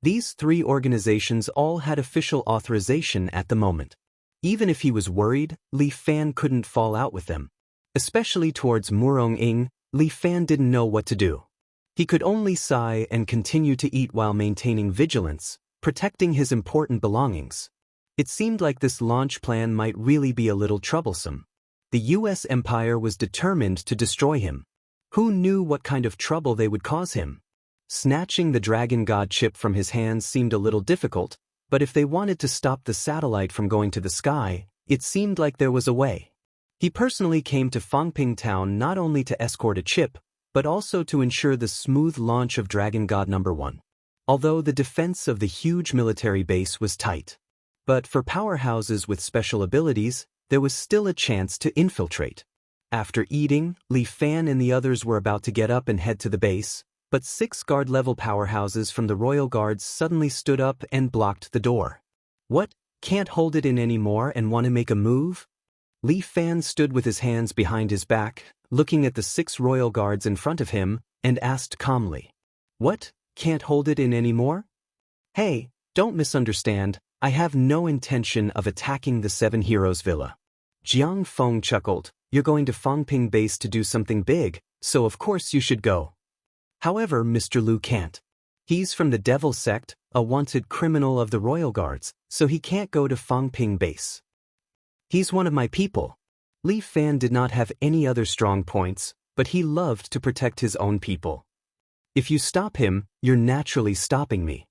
These 3 organizations all had official authorization at the moment. Even if he was worried, Li Fan couldn't fall out with them. Especially towards Murong Ing, Li Fan didn't know what to do. He could only sigh and continue to eat while maintaining vigilance, protecting his important belongings. It seemed like this launch plan might really be a little troublesome. The US Empire was determined to destroy him. Who knew what kind of trouble they would cause him? Snatching the Dragon God chip from his hands seemed a little difficult, but if they wanted to stop the satellite from going to the sky, it seemed like there was a way. He personally came to Fangping Town not only to escort a chip, but also to ensure the smooth launch of Dragon God No. 1. Although the defense of the huge military base was tight. But for powerhouses with special abilities, there was still a chance to infiltrate. After eating, Li Fan and the others were about to get up and head to the base, but 6 guard-level powerhouses from the Royal Guards suddenly stood up and blocked the door. What? Can't hold it in anymore and want to make a move? Li Fan stood with his hands behind his back, looking at the 6 Royal Guards in front of him, and asked calmly. What, can't hold it in anymore? Hey, don't misunderstand, I have no intention of attacking the Seven Heroes Villa. Jiang Feng chuckled, you're going to Fangping Base to do something big, so of course you should go. However, Mr. Lu can't. He's from the Devil Sect, a wanted criminal of the Royal Guards, so he can't go to Fangping Base. He's one of my people. Li Fan did not have any other strong points, but he loved to protect his own people. If you stop him, you're naturally stopping me.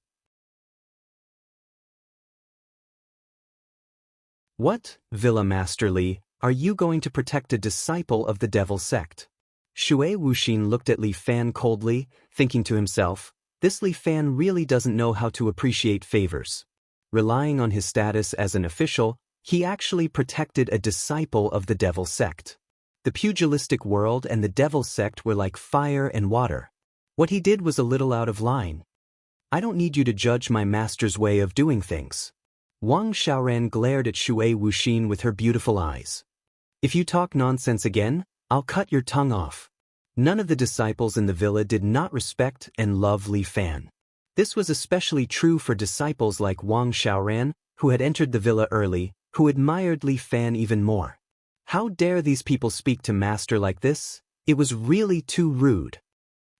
What, Villa Master Li, are you going to protect a disciple of the Devil Sect? Shui Wuxin looked at Li Fan coldly, thinking to himself, this Li Fan really doesn't know how to appreciate favors. Relying on his status as an official, he actually protected a disciple of the Devil Sect. The pugilistic world and the Devil Sect were like fire and water. What he did was a little out of line. I don't need you to judge my master's way of doing things. Wang Xiaoran glared at Shui Wuxin with her beautiful eyes. If you talk nonsense again, I'll cut your tongue off. None of the disciples in the villa did not respect and love Li Fan. This was especially true for disciples like Wang Xiaoran, who had entered the villa early, who admired Li Fan even more. How dare these people speak to Master like this? It was really too rude.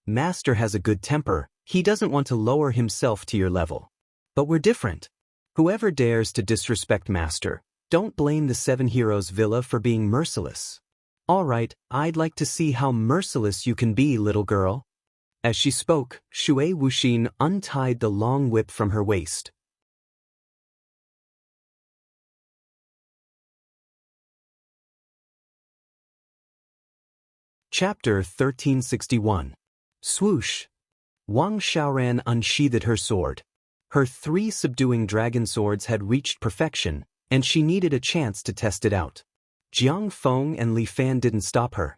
Master has a good temper, he doesn't want to lower himself to your level. But we're different. Whoever dares to disrespect Master, don't blame the Seven Heroes Villa for being merciless. Alright, I'd like to see how merciless you can be, little girl. As she spoke, Shui Wuxin untied the long whip from her waist. Chapter 1361. Swoosh. Wang Xiaoran unsheathed her sword. Her 3 subduing dragon swords had reached perfection, and she needed a chance to test it out. Jiang Feng and Li Fan didn't stop her.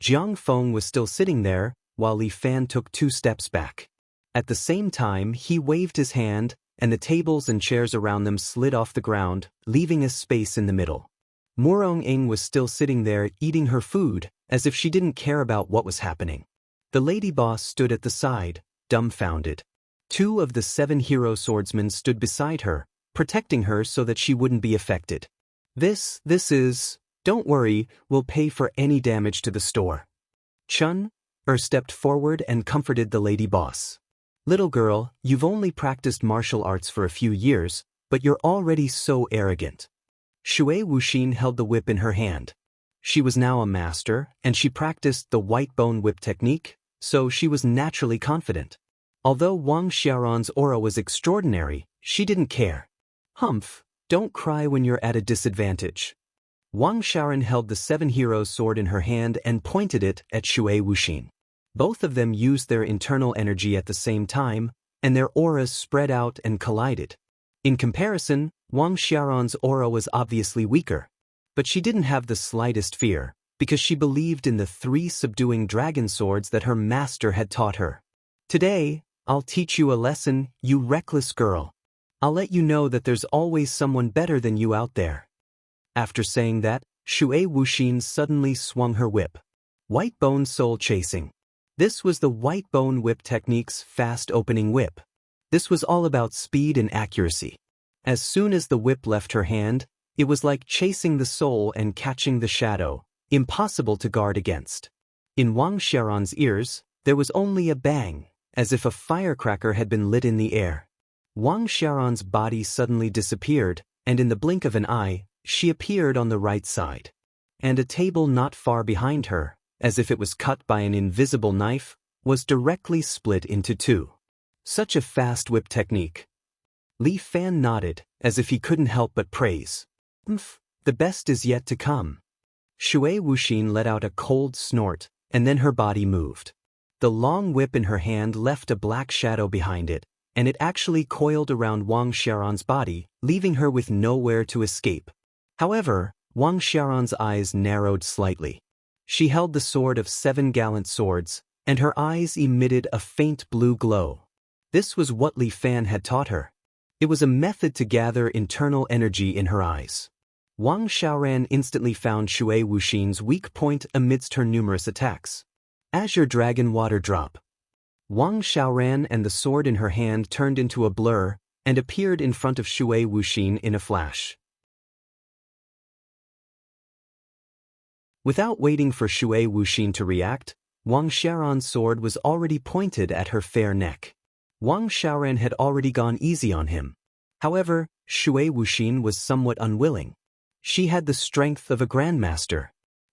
Jiang Feng was still sitting there, while Li Fan took 2 steps back. At the same time, he waved his hand, and the tables and chairs around them slid off the ground, leaving a space in the middle. Murong Ing was still sitting there eating her food, as if she didn't care about what was happening. The lady boss stood at the side, dumbfounded. 2 of the 7 hero swordsmen stood beside her, protecting her so that she wouldn't be affected. This is, don't worry, we'll pay for any damage to the store. Chun stepped forward and comforted the lady boss. Little girl, you've only practiced martial arts for a few years, but you're already so arrogant. Shui Wuxin held the whip in her hand. She was now a master, and she practiced the white bone whip technique, so she was naturally confident. Although Wang Xiaoran's aura was extraordinary, she didn't care. Humph, don't cry when you're at a disadvantage. Wang Xiaoran held the 7 heroes sword in her hand and pointed it at Shui Wuxin. Both of them used their internal energy at the same time, and their auras spread out and collided. In comparison, Wang Xiaoran's aura was obviously weaker. But she didn't have the slightest fear, because she believed in the 3 subduing dragon swords that her master had taught her. Today, I'll teach you a lesson, you reckless girl. I'll let you know that there's always someone better than you out there. After saying that, Shui Wuxin suddenly swung her whip. White Bone Soul Chasing. This was the White Bone Whip technique's fast opening whip. This was all about speed and accuracy. As soon as the whip left her hand, it was like chasing the soul and catching the shadow, impossible to guard against. In Wang Xiaoran's ears, there was only a bang, as if a firecracker had been lit in the air. Wang Xiaoran's body suddenly disappeared, and in the blink of an eye, she appeared on the right side. And a table not far behind her, as if it was cut by an invisible knife, was directly split into 2. Such a fast whip technique. Li Fan nodded, as if he couldn't help but praise. The best is yet to come. Shui Wuxin let out a cold snort, and then her body moved. The long whip in her hand left a black shadow behind it, and it actually coiled around Wang Xiaoran's body, leaving her with nowhere to escape. However, Wang Xiaoran's eyes narrowed slightly. She held the sword of 7 gallant swords, and her eyes emitted a faint blue glow. This was what Li Fan had taught her. It was a method to gather internal energy in her eyes. Wang Xiaoran instantly found Shui Wuxin's weak point amidst her numerous attacks. Azure Dragon Water Drop. Wang Xiaoran and the sword in her hand turned into a blur and appeared in front of Shui Wuxin in a flash. Without waiting for Shui Wuxin to react, Wang Xiaoran's sword was already pointed at her fair neck. Wang Xiaoran had already gone easy on him. However, Shui Wuxin was somewhat unwilling. She had the strength of a grandmaster.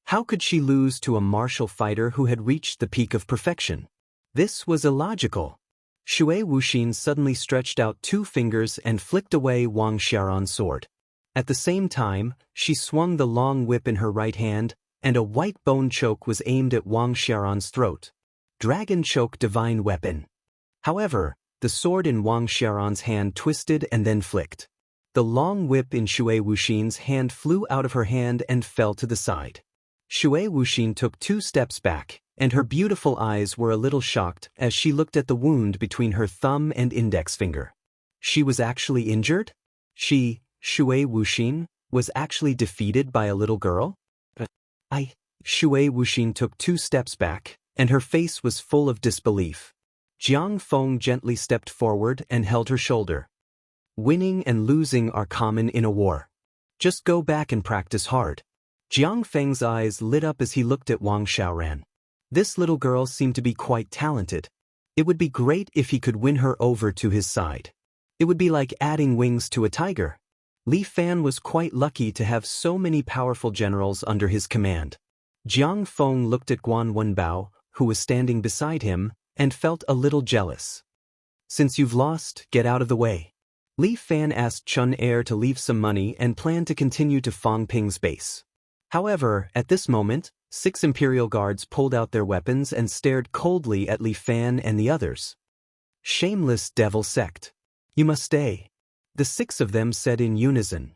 How could she lose to a martial fighter who had reached the peak of perfection? This was illogical. Shui Wuxin suddenly stretched out 2 fingers and flicked away Wang Xiaoran's sword. At the same time, she swung the long whip in her right hand, and a white bone choke was aimed at Wang Xiaoran's throat. Dragon Choke Divine Weapon. However, the sword in Wang Xiaoran's hand twisted and then flicked. The long whip in Shui Wuxin's hand flew out of her hand and fell to the side. Shui Wuxin took 2 steps back, and her beautiful eyes were a little shocked as she looked at the wound between her thumb and index finger. She was actually injured? She, Shui Wuxin, was actually defeated by a little girl? Shui Wuxin took 2 steps back, and her face was full of disbelief. Jiang Feng gently stepped forward and held her shoulder. Winning and losing are common in a war. Just go back and practice hard. Jiang Feng's eyes lit up as he looked at Wang Xiaoran. This little girl seemed to be quite talented. It would be great if he could win her over to his side. It would be like adding wings to a tiger. Li Fan was quite lucky to have so many powerful generals under his command. Jiang Feng looked at Guan Wenbao, who was standing beside him, and felt a little jealous. Since you've lost, get out of the way. Li Fan asked Chun Er to leave some money and planned to continue to Fang Ping's base. However, at this moment, 6 Imperial Guards pulled out their weapons and stared coldly at Li Fan and the others. Shameless devil sect. You must stay. The 6 of them said in unison.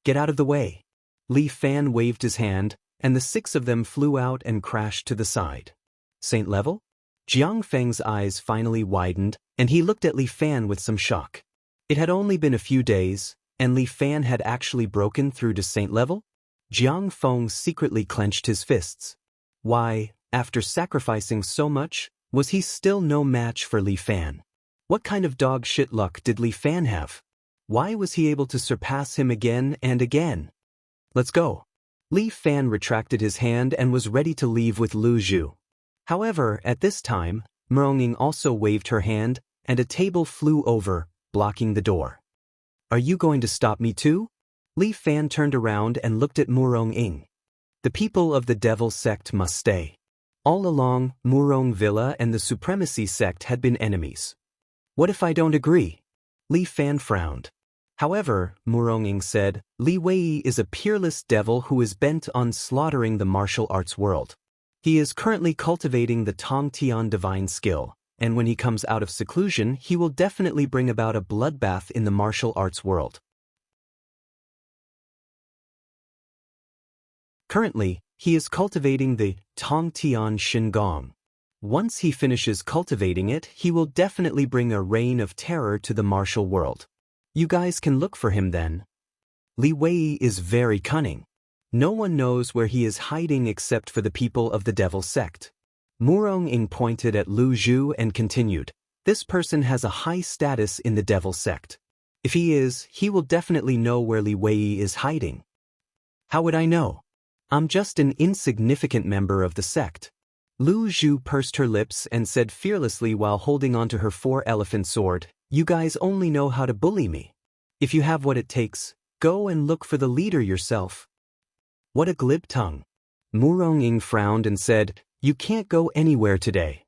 Get out of the way. Li Fan waved his hand, and the 6 of them flew out and crashed to the side. Saint level? Jiang Feng's eyes finally widened, and he looked at Li Fan with some shock. It had only been a few days, and Li Fan had actually broken through to Saint level? Jiang Feng secretly clenched his fists. Why, after sacrificing so much, was he still no match for Li Fan? What kind of dog shit luck did Li Fan have? Why was he able to surpass him again and again? Let's go. Li Fan retracted his hand and was ready to leave with Lu Zhu. However, at this time, Meronging also waved her hand, and a table flew over, blocking the door. Are you going to stop me too? Li Fan turned around and looked at Murong-ing. The people of the Devil Sect must stay. All along, Murong Villa and the Supremacy Sect had been enemies. What if I don't agree? Li Fan frowned. However, Murong-ing said, Li Wei is a peerless devil who is bent on slaughtering the martial arts world. He is currently cultivating the Tong Tian divine skill, and when he comes out of seclusion, he will definitely bring about a bloodbath in the martial arts world. Currently, he is cultivating the Tong Tian Shingong. Once he finishes cultivating it, he will definitely bring a reign of terror to the martial world. You guys can look for him then. Li Wei is very cunning. No one knows where he is hiding except for the people of the Devil Sect. Murong-ing pointed at Lu Zhu and continued, this person has a high status in the Devil Sect. If he is, he will definitely know where Li Wei is hiding. How would I know? I'm just an insignificant member of the sect. Lu Zhu pursed her lips and said fearlessly while holding onto her 4-elephant sword, you guys only know how to bully me. If you have what it takes, go and look for the leader yourself. What a glib tongue. Murong-ing frowned and said, you can't go anywhere today.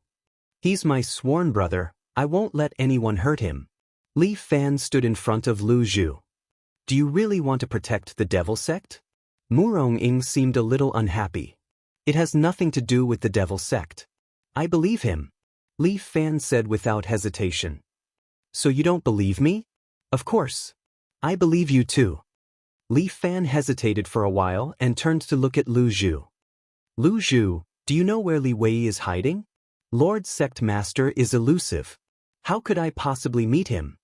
He's my sworn brother, I won't let anyone hurt him. Li Fan stood in front of Lu Zhu. Do you really want to protect the Devil Sect? Murong-ing seemed a little unhappy. It has nothing to do with the Devil Sect. I believe him. Li Fan said without hesitation. So you don't believe me? Of course. I believe you too. Li Fan hesitated for a while and turned to look at Lu Zhu. Lu Zhu, do you know where Li Wei is hiding? Lord Sect Master is elusive. How could I possibly meet him?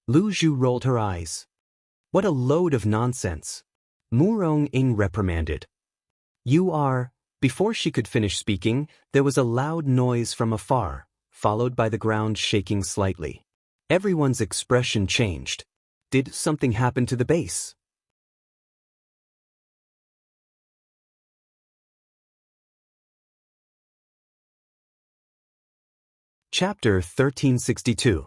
Lu Zhu rolled her eyes. What a load of nonsense. Murong-ing reprimanded. You are Before she could finish speaking, there was a loud noise from afar, followed by the ground shaking slightly. Everyone's expression changed. Did something happen to the base? Chapter 1362.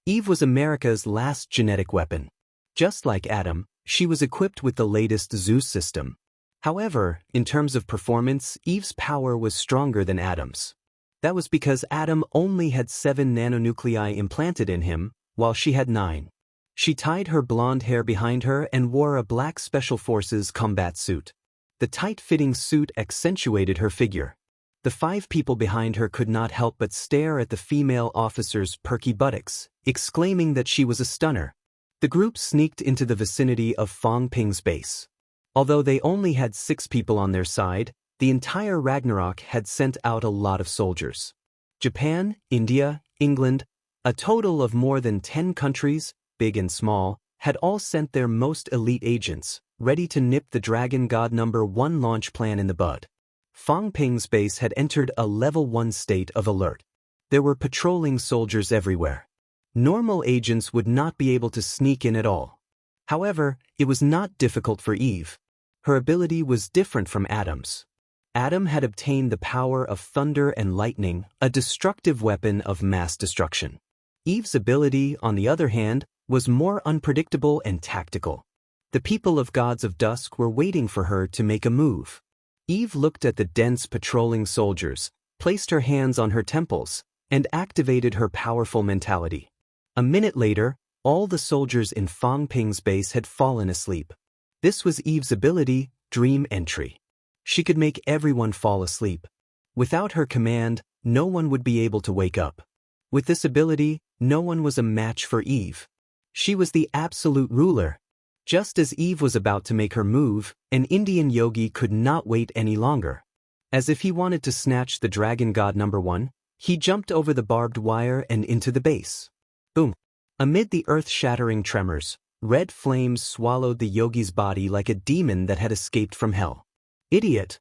Eve was America's last genetic weapon. Just like Adam, she was equipped with the latest Zeus system. However, in terms of performance, Eve's power was stronger than Adam's. That was because Adam only had 7 nanonuclei implanted in him, while she had 9. She tied her blonde hair behind her and wore a black Special Forces combat suit. The tight-fitting suit accentuated her figure. The 5 people behind her could not help but stare at the female officer's perky buttocks, exclaiming that she was a stunner. The group sneaked into the vicinity of Fong Ping's base. Although they only had 6 people on their side, the entire Ragnarok had sent out a lot of soldiers. Japan, India, England, a total of more than 10 countries, big and small, had all sent their most elite agents, ready to nip the Dragon God number 1 launch plan in the bud. Fong Ping's base had entered a level 1 state of alert. There were patrolling soldiers everywhere. Normal agents would not be able to sneak in at all. However, it was not difficult for Eve. Her ability was different from Adam's. Adam had obtained the power of thunder and lightning, a destructive weapon of mass destruction. Eve's ability, on the other hand, was more unpredictable and tactical. The people of Gods of Dusk were waiting for her to make a move. Eve looked at the dense patrolling soldiers, placed her hands on her temples, and activated her powerful mentality. A minute later, all the soldiers in Fong Ping's base had fallen asleep. This was Eve's ability, Dream Entry. She could make everyone fall asleep. Without her command, no one would be able to wake up. With this ability, no one was a match for Eve. She was the absolute ruler. Just as Eve was about to make her move, an Indian yogi could not wait any longer. As if he wanted to snatch the Dragon God number 1, he jumped over the barbed wire and into the base. Boom! Amid the earth-shattering tremors, red flames swallowed the yogi's body like a demon that had escaped from hell. Idiot!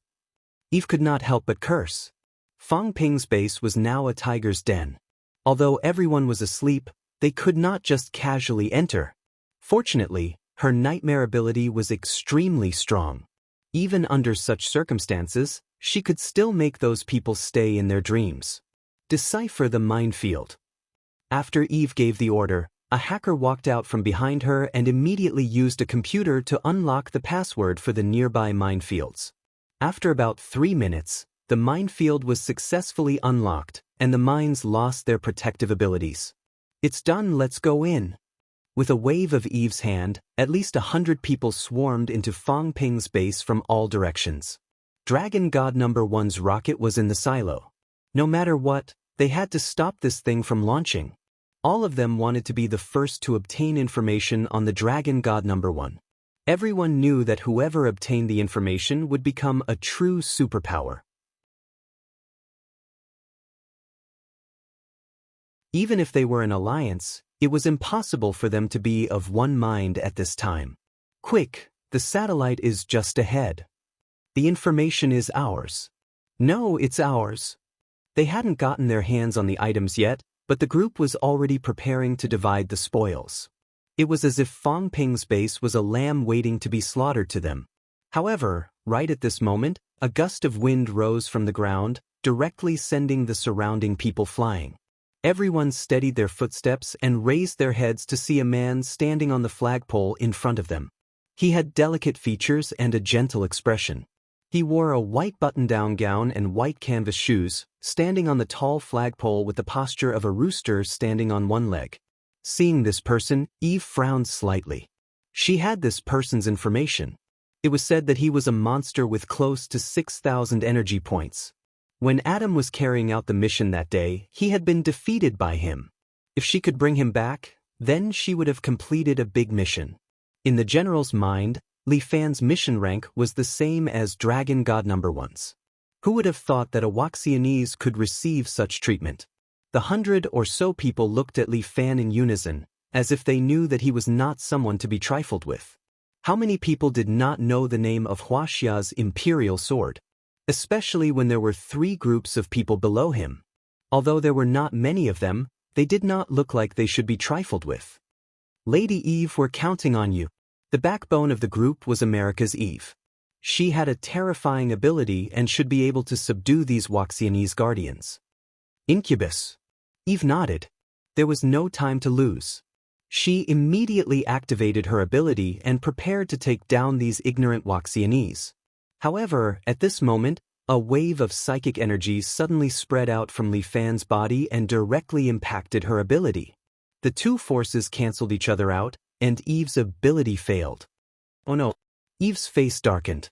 Eve could not help but curse. Fong Ping's base was now a tiger's den. Although everyone was asleep, they could not just casually enter. Fortunately, her nightmare ability was extremely strong. Even under such circumstances, she could still make those people stay in their dreams. Decipher the minefield. After Eve gave the order, a hacker walked out from behind her and immediately used a computer to unlock the password for the nearby minefields. After about 3 minutes, the minefield was successfully unlocked, and the mines lost their protective abilities. It's done, let's go in. With a wave of Eve's hand, at least 100 people swarmed into Fong Ping's base from all directions. Dragon God number 1's rocket was in the silo. No matter what, they had to stop this thing from launching. All of them wanted to be the first to obtain information on the Dragon God number 1. Everyone knew that whoever obtained the information would become a true superpower. Even if they were an alliance, it was impossible for them to be of one mind at this time. Quick, the satellite is just ahead. The information is ours. No, it's ours. They hadn't gotten their hands on the items yet, but the group was already preparing to divide the spoils. It was as if Fong Ping's base was a lamb waiting to be slaughtered to them. However, right at this moment, a gust of wind rose from the ground, directly sending the surrounding people flying. Everyone steadied their footsteps and raised their heads to see a man standing on the flagpole in front of them. He had delicate features and a gentle expression. He wore a white button-down gown and white canvas shoes, standing on the tall flagpole with the posture of a rooster standing on one leg. Seeing this person, Eve frowned slightly. She had this person's information. It was said that he was a monster with close to 6,000 energy points. When Adam was carrying out the mission that day, he had been defeated by him. If she could bring him back, then she would have completed a big mission. In the general's mind, Li Fan's mission rank was the same as Dragon God number 1's. Who would have thought that a Waxianese could receive such treatment? The 100 or so people looked at Li Fan in unison, as if they knew that he was not someone to be trifled with. How many people did not know the name of Huaxia's imperial sword? especially when there were 3 groups of people below him. Although there were not many of them, they did not look like they should be trifled with. Lady Eve, we're counting on you. The backbone of the group was America's Eve. She had a terrifying ability and should be able to subdue these Waxianese guardians. Incubus. Eve nodded. There was no time to lose. She immediately activated her ability and prepared to take down these ignorant Waxianese. However, at this moment, a wave of psychic energy suddenly spread out from Li Fan's body and directly impacted her ability. The 2 forces canceled each other out, and Eve's ability failed. Oh no! Eve's face darkened.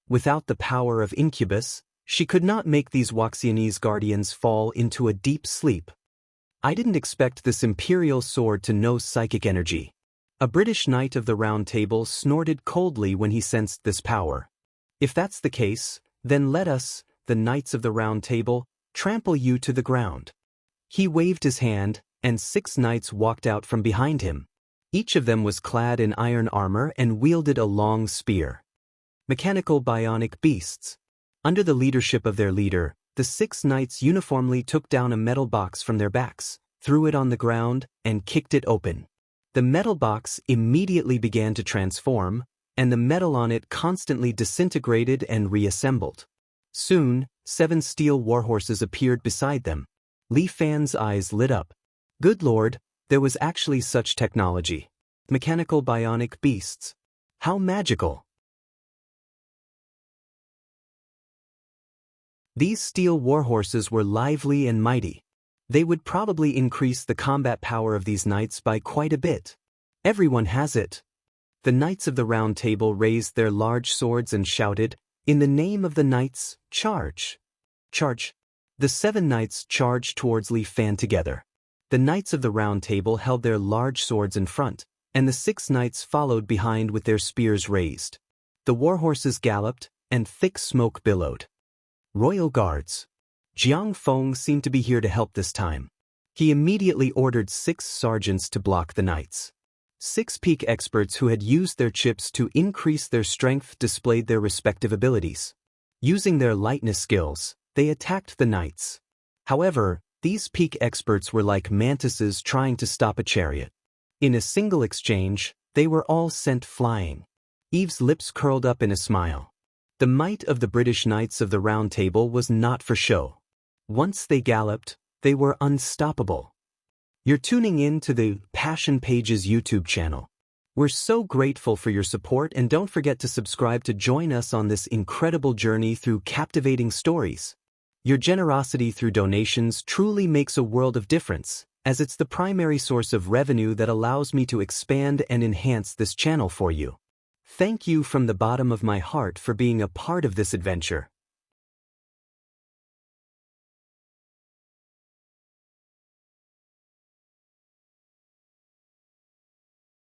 Without the power of Incubus, she could not make these Waxianese guardians fall into a deep sleep. I didn't expect this imperial sword to know psychic energy. A British knight of the Round Table snorted coldly when he sensed this power. If that's the case, then let us, the Knights of the Round Table, trample you to the ground. He waved his hand, and 6 knights walked out from behind him. Each of them was clad in iron armor and wielded a long spear. Mechanical bionic beasts. Under the leadership of their leader, the 6 knights uniformly took down a metal box from their backs, threw it on the ground, and kicked it open. The metal box immediately began to transform, and the metal on it constantly disintegrated and reassembled. Soon, 7 steel warhorses appeared beside them. Li Fan's eyes lit up. Good Lord, there was actually such technology. Mechanical bionic beasts. How magical! These steel warhorses were lively and mighty. They would probably increase the combat power of these knights by quite a bit. Everyone has it. The Knights of the Round Table raised their large swords and shouted, "In the name of the knights, charge! Charge!" The 7 knights charged towards Li Fan together. The Knights of the Round Table held their large swords in front, and the 6 knights followed behind with their spears raised. The warhorses galloped, and thick smoke billowed. Royal Guards. Jiang Feng seemed to be here to help this time. He immediately ordered 6 sergeants to block the knights. 6 peak experts who had used their chips to increase their strength displayed their respective abilities. Using their lightness skills, they attacked the knights. However, these peak experts were like mantises trying to stop a chariot. In a single exchange, they were all sent flying. Eve's lips curled up in a smile. The might of the British Knights of the Round Table was not for show. Once they galloped, they were unstoppable. You're tuning in to the Passion Pages YouTube channel. We're so grateful for your support, and don't forget to subscribe to join us on this incredible journey through captivating stories. Your generosity through donations truly makes a world of difference, as it's the primary source of revenue that allows me to expand and enhance this channel for you. Thank you from the bottom of my heart for being a part of this adventure.